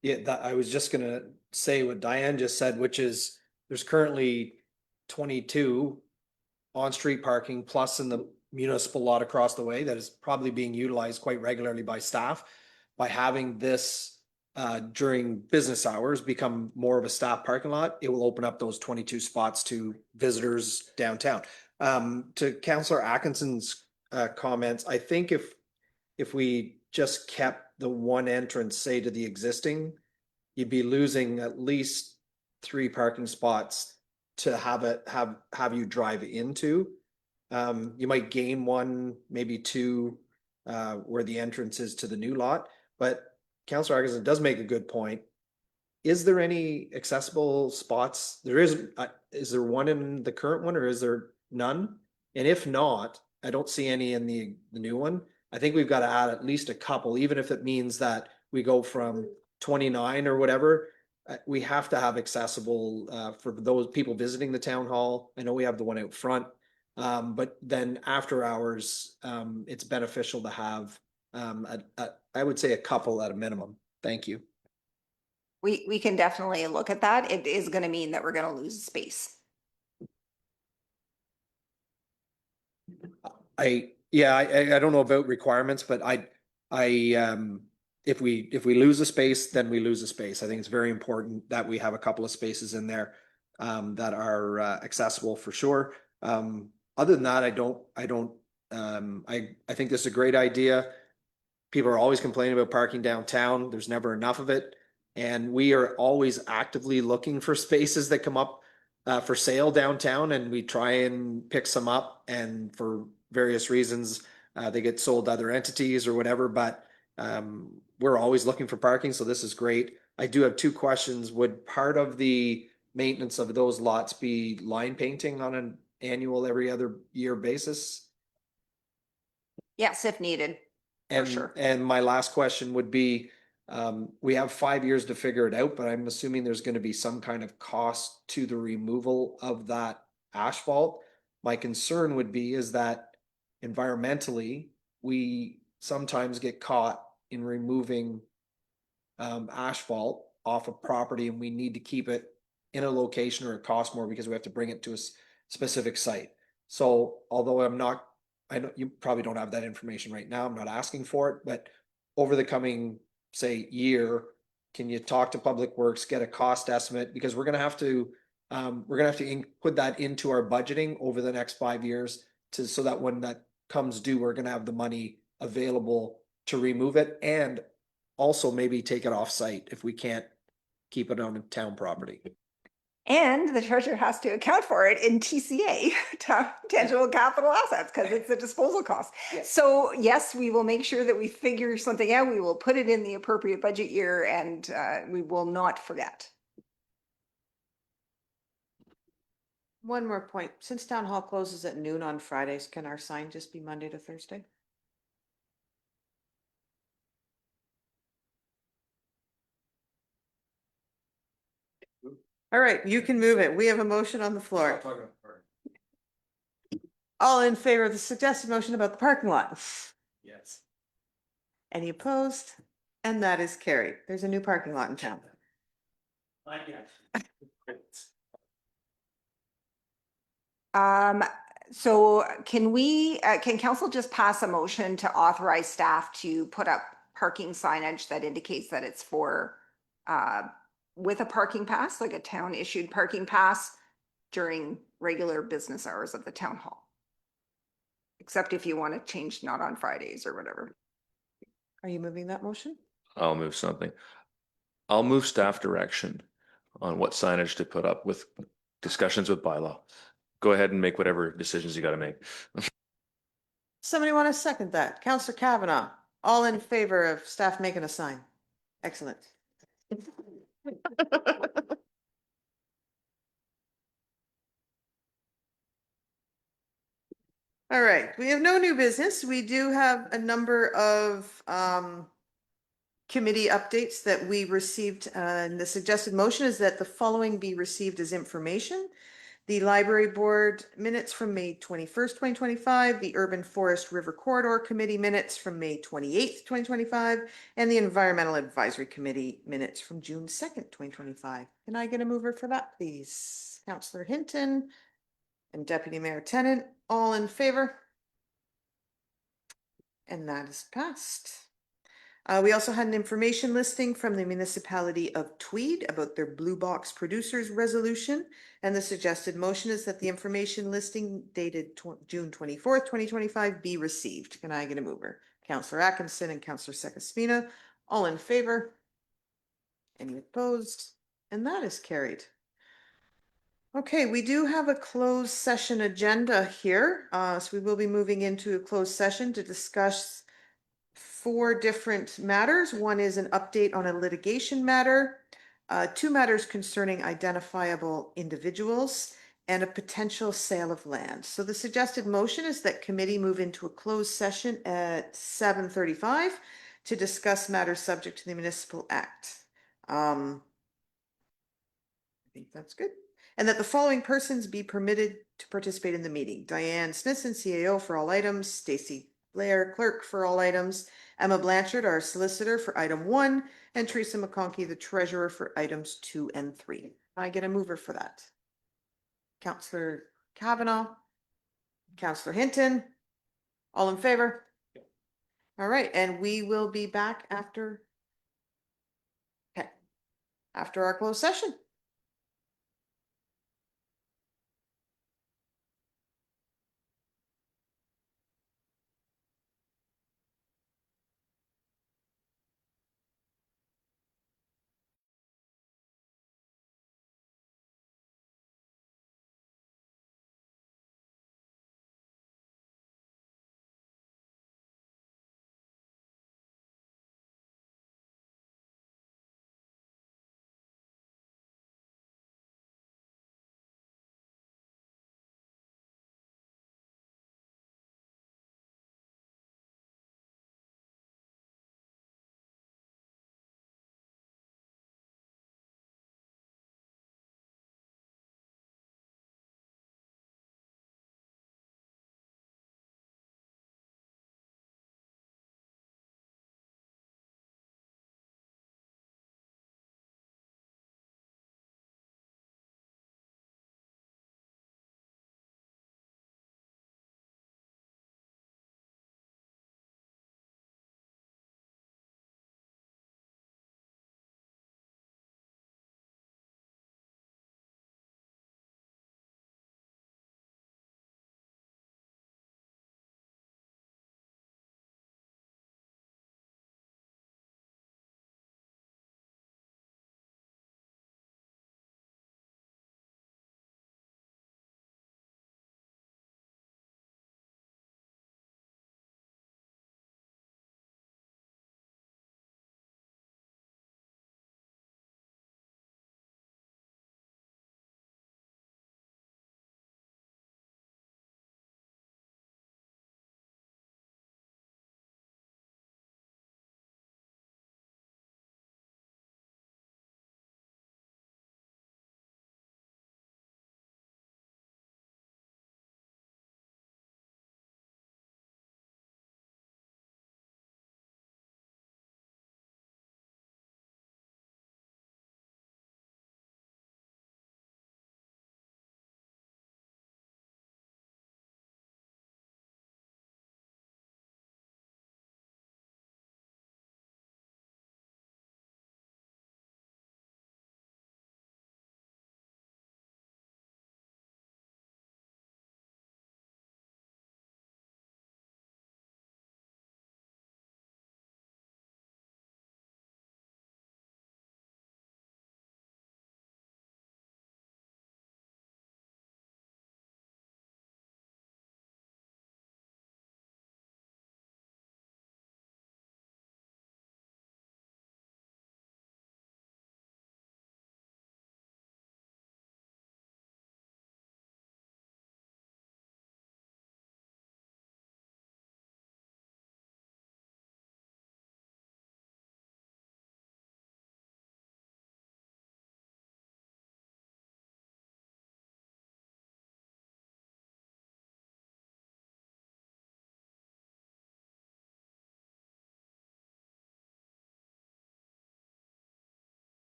Yeah, that, I was just gonna say what Diane just said, which is there's currently 22 on-street parking plus in the municipal lot across the way that is probably being utilized quite regularly by staff. By having this during business hours become more of a staff parking lot, it will open up those 22 spots to visitors downtown. To Councillor Atkinson's comments, I think if we just kept the one entrance, say to the existing, you'd be losing at least 3 parking spots to have you drive into. You might gain 1, maybe 2, where the entrance is to the new lot. But Councillor Atkinson does make a good point. Is there any accessible spots? There isn't. Is there one in the current one, or is there none? And if not, I don't see any in the new one. I think we've got to add at least a couple, even if it means that we go from 29 or whatever. We have to have accessible for those people visiting the town hall. I know we have the one out front, but then after hours, it's beneficial to have, I would say, a couple at a minimum. Thank you. We can definitely look at that. It is going to mean that we're going to lose space. I don't know about requirements, but if we lose a space, then we lose a space. I think it's very important that we have a couple of spaces in there that are accessible for sure. Other than that, I think this is a great idea. People are always complaining about parking downtown. There's never enough of it. And we are always actively looking for spaces that come up for sale downtown, and we try and pick some up, and for various reasons they get sold to other entities or whatever, but we're always looking for parking, so this is great. I do have 2 questions. Would part of the maintenance of those lots be line painting on an annual, every other year basis? Yes, if needed. For sure. And my last question would be, we have 5 years to figure it out, but I'm assuming there's going to be some kind of cost to the removal of that asphalt. My concern would be is that environmentally, we sometimes get caught in removing asphalt off a property, and we need to keep it in a location, or it costs more because we have to bring it to a specific site. So although I know you probably don't have that information right now, I'm not asking for it, but over the coming, say, year, can you talk to Public Works, get a cost estimate? Because we're gonna have to put that into our budgeting over the next 5 years so that when that comes due, we're gonna have the money available to remove it, and also maybe take it off site if we can't keep it on town property. And the treasurer has to account for it in TCA, tangible capital assets, because it's a disposal cost. Yes. So yes, we will make sure that we figure something out. We will put it in the appropriate budget year, and we will not forget. One more point. Since town hall closes at noon on Fridays, can our sign just be Monday to Thursday? All right, you can move it. We have a motion on the floor. All in favor of the suggested motion about the parking lot? Yes. Any opposed? And that is carried. There's a new parking lot in town. So can council just pass a motion to authorize staff to put up parking signage that indicates that it's for, with a parking pass, like a town issued parking pass during regular business hours of the town hall? Except if you want to change not on Fridays or whatever. Are you moving that motion? I'll move something. I'll move staff direction on what signage to put up with discussions with bylaw. go ahead and make whatever decisions you got to make. Somebody want to second that? Counselor Kavanaugh, all in favor of staff making a sign? Excellent. All right, we have no new business. We do have a number of committee updates that we received. And the suggested motion is that the following be received as information. The Library Board minutes from May 21st, 2025, the Urban Forest River Corridor Committee minutes from May 28th, 2025, and the Environmental Advisory Committee minutes from June 2nd, 2025. Can I get a mover for that, please? Councillor Hinton and Deputy Mayor Tennant, all in favor? And that is passed. We also had an information listing from the municipality of Tweed about their Blue Box Producers Resolution. And the suggested motion is that the information listing dated June 24th, 2025 be received. Can I get a mover? Councillor Atkinson and Councillor Sekaspina, all in favor? Any opposed? And that is carried. Okay, we do have a closed session agenda here. So we will be moving into a closed session to discuss 4 different matters. One is an update on a litigation matter, 2 matters concerning identifiable individuals, and a potential sale of land. So the suggested motion is that committee move into a closed session at 7:35 to discuss matters subject to the Municipal Act. I think that's good. And that the following persons be permitted to participate in the meeting: Diane Smithson, CAO for all items, Stacy Blair, clerk for all items, Emma Blanchard, our solicitor for item 1, and Teresa McConkey, the treasurer for items 2 and 3. Can I get a mover for that? Councillor Kavanaugh, Councillor Hinton, all in favor? All right, and we will be back after our closed session.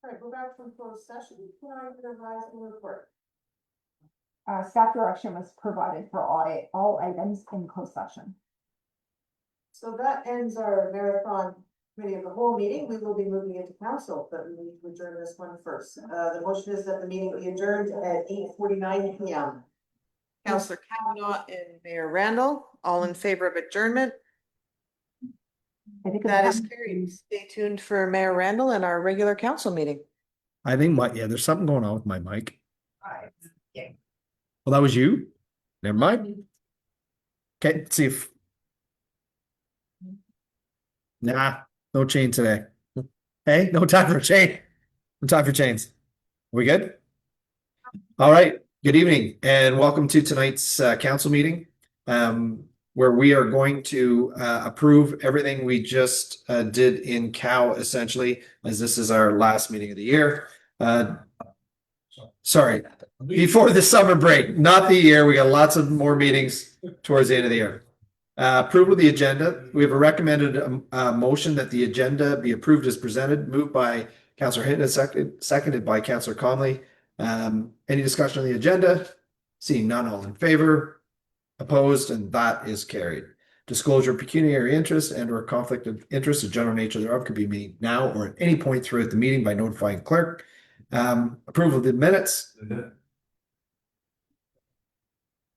All right, we're back from closed session. Can I revise the report? Staff direction was provided for all items in closed session. So that ends our marathon committee of the whole meeting. We will be moving into council, but we need to adjourn this one first. The motion is that the meeting be adjourned at 8:49 p.m. Councillor Kavanaugh and Mayor Randall, all in favor of adjournment? I think That is carried. Stay tuned for Mayor Randall and our regular council meeting. I think there's something going on with my mic. Well, that was you? Never mind. Okay, let's see if. Nah, no chain today. Hey, no time for a chain. No time for chains. We good? All right. Good evening and welcome to tonight's council meeting, where we are going to approve everything we just did in COW, essentially, as this is our last meeting of the year. Sorry, before the summer break, not the year. We got lots of more meetings towards the end of the year. Approval of the agenda. We have a recommended motion that the agenda be approved as presented, moved by Councillor Hinton, seconded by Councillor Conley. Any discussion on the agenda? Seeing none, all in favor? Opposed, and that is carried. Disclosure of pecuniary interest and or conflict of interest, the general nature thereof, could be made now or at any point throughout the meeting by notifying clerk. Approval of the minutes.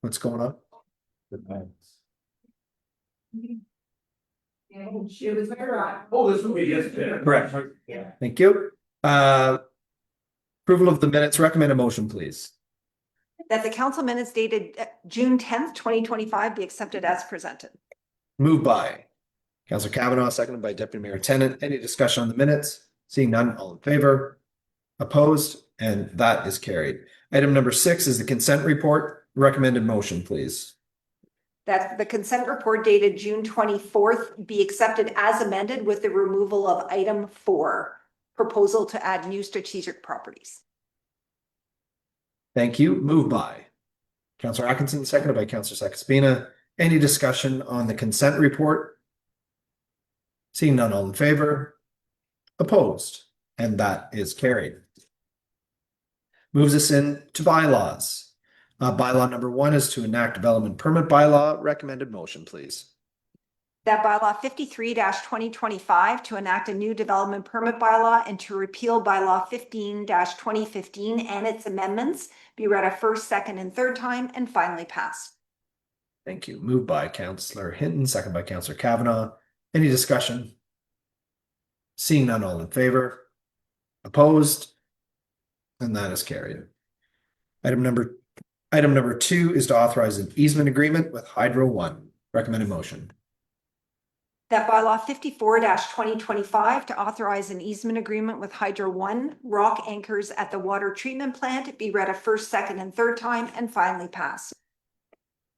What's going on? Oh, this will be yesterday. Correct. Thank you. Approval of the minutes. Recommend a motion, please. That the council minutes dated June 10th, 2025 be accepted as presented. Moved by Councillor Kavanaugh, seconded by Deputy Mayor Tennant. Any discussion on the minutes? Seeing none, all in favor? Opposed? And that is carried. Item number 6 is the consent report. Recommended motion, please. That the consent report dated June 24th be accepted as amended with the removal of item 4, proposal to add new strategic properties. Thank you. Moved by Councillor Atkinson, seconded by Councillor Sakaspina. Any discussion on the consent report? Seeing none, all in favor? Opposed? And that is carried. Moves us into bylaws. Bylaw number 1 is to enact development permit bylaw. Recommended motion, please. That bylaw 53-2025 to enact a new development permit bylaw and to repeal bylaw 15-2015 and its amendments be read a first, second, and third time and finally passed. Thank you. Moved by Councillor Hinton, seconded by Councillor Kavanaugh. Any discussion? Seeing none, all in favor? Opposed? And that is carried. Item number 2 is to authorize an easement agreement with Hydro One. Recommended motion. That bylaw 54-2025 to authorize an easement agreement with Hydro One rock anchors at the water treatment plant be read a first, second, and third time and finally passed.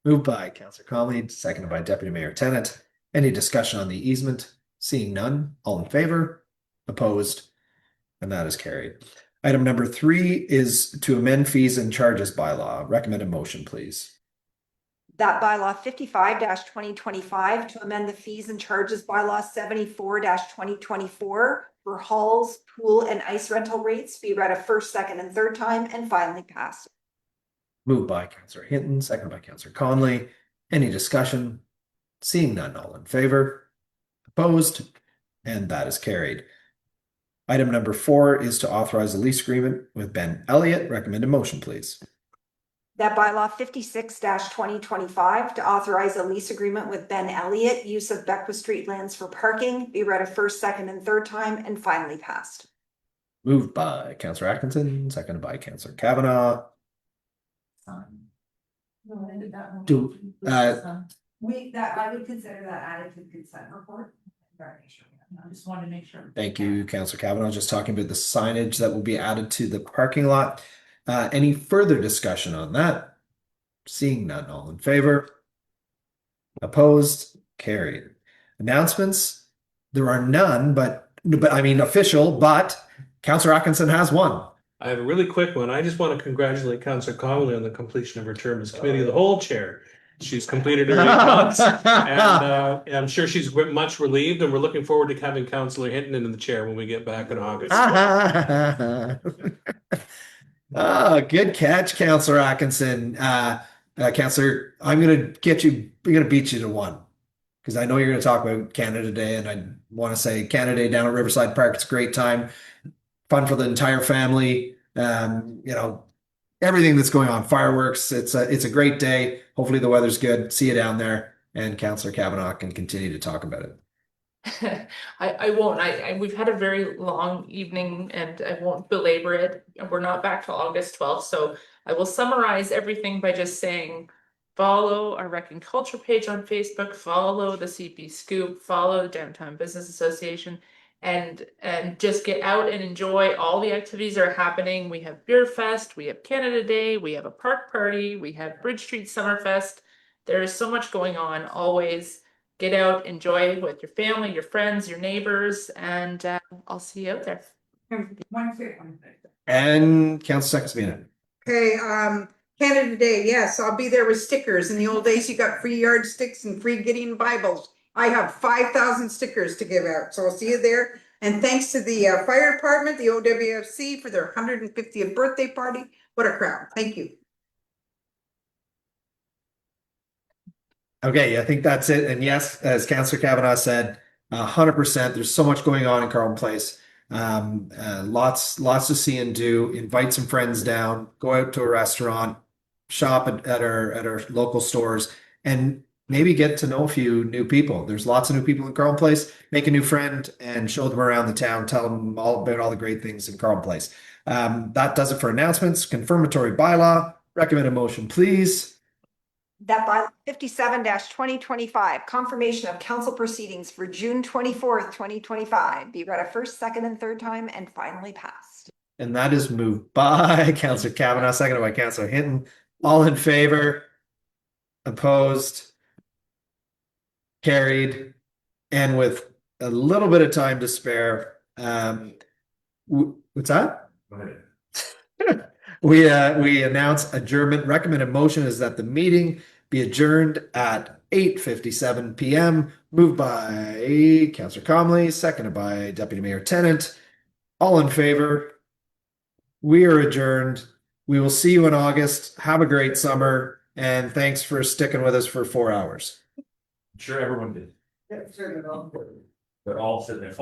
Moved by Councillor Conley, seconded by Deputy Mayor Tennant. Any discussion on the easement? Seeing none, all in favor? Opposed? And that is carried. Item number 3 is to amend fees and charges bylaw. Recommended motion, please. That bylaw 55-2025 to amend the fees and charges bylaw 74-2024 for halls, pool, and ice rental rates be read a first, second, and third time and finally passed. Moved by Councillor Hinton, seconded by Councillor Conley. Any discussion? Seeing none, all in favor? Opposed? And that is carried. Item number 4 is to authorize a lease agreement with Ben Elliott. Recommended motion, please. That bylaw 56-2025 to authorize a lease agreement with Ben Elliott, use of Beckwith Street lands for parking, be read a first, second, and third time and finally passed. Moved by Councillor Atkinson, seconded by Councillor Kavanaugh. I would consider that added to the consent report. I just wanted to make sure. Thank you, Councillor Kavanaugh. Just talking about the signage that will be added to the parking lot. Any further discussion on that? Seeing none, all in favor? Opposed? Carried. Announcements? There are none, but I mean official, but Councillor Atkinson has one. I have a really quick one. I just want to congratulate Councillor Conley on the completion of her term as Committee of the Whole Chair. She's completed her 8 months, and I'm sure she's much relieved. And we're looking forward to having Councillor Hinton in the chair when we get back in August. Oh, good catch, Councillor Atkinson. Councillor, I'm gonna beat you to one. Because I know you're gonna talk about Canada Day, and I want to say Canada Day down at Riverside Park, it's a great time. Fun for the entire family. Everything that's going on, fireworks. It's a great day. Hopefully the weather's good. See you down there, and Councillor Kavanaugh can continue to talk about it. I won't. We've had a very long evening and I won't belabor it. We're not back till August 12th. So I will summarize everything by just saying follow our Rec and Culture page on Facebook, follow the CP Scoop, follow the Downtown Business Association, and just get out and enjoy all the activities that are happening. We have Beer Fest, we have Canada Day, we have a park party, we have Bridge Street Summerfest. There is so much going on always. Get out, enjoy with your family, your friends, your neighbors, and I'll see you out there. And Councillor Sexton. Okay, Canada Day, yes, I'll be there with stickers. In the old days, you got free yardsticks and free Gideon Bibles. I have 5,000 stickers to give out, so I'll see you there. And thanks to the fire department, the OWFC for their 150th birthday party. What a crowd. Thank you. Okay, I think that's it. And yes, as Councillor Kavanaugh said, 100%. There's so much going on in Carleton Place. Lots to see and do. Invite some friends down. Go out to a restaurant. Shop at our local stores, and maybe get to know a few new people. There's lots of new people in Carleton Place. Make a new friend and show them around the town. Tell them all about all the great things in Carleton Place. That does it for announcements. Confirmatory bylaw. Recommend a motion, please. That by 57-2025, confirmation of council proceedings for June 24th, 2025, be read a first, second, and third time and finally passed. And that is moved by Councillor Kavanaugh, seconded by Councillor Hinton. All in favor? Opposed? Carried. And with a little bit of time to spare, what's that? We announce adjournment. Recommended motion is that the meeting be adjourned at 8:57 p.m. Moved by Councillor Comley, seconded by Deputy Mayor Tennant. All in favor? We are adjourned. We will see you in August. Have a great summer, and thanks for sticking with us for 4 hours. I'm sure everyone did. Yeah, sure. They're all sitting there.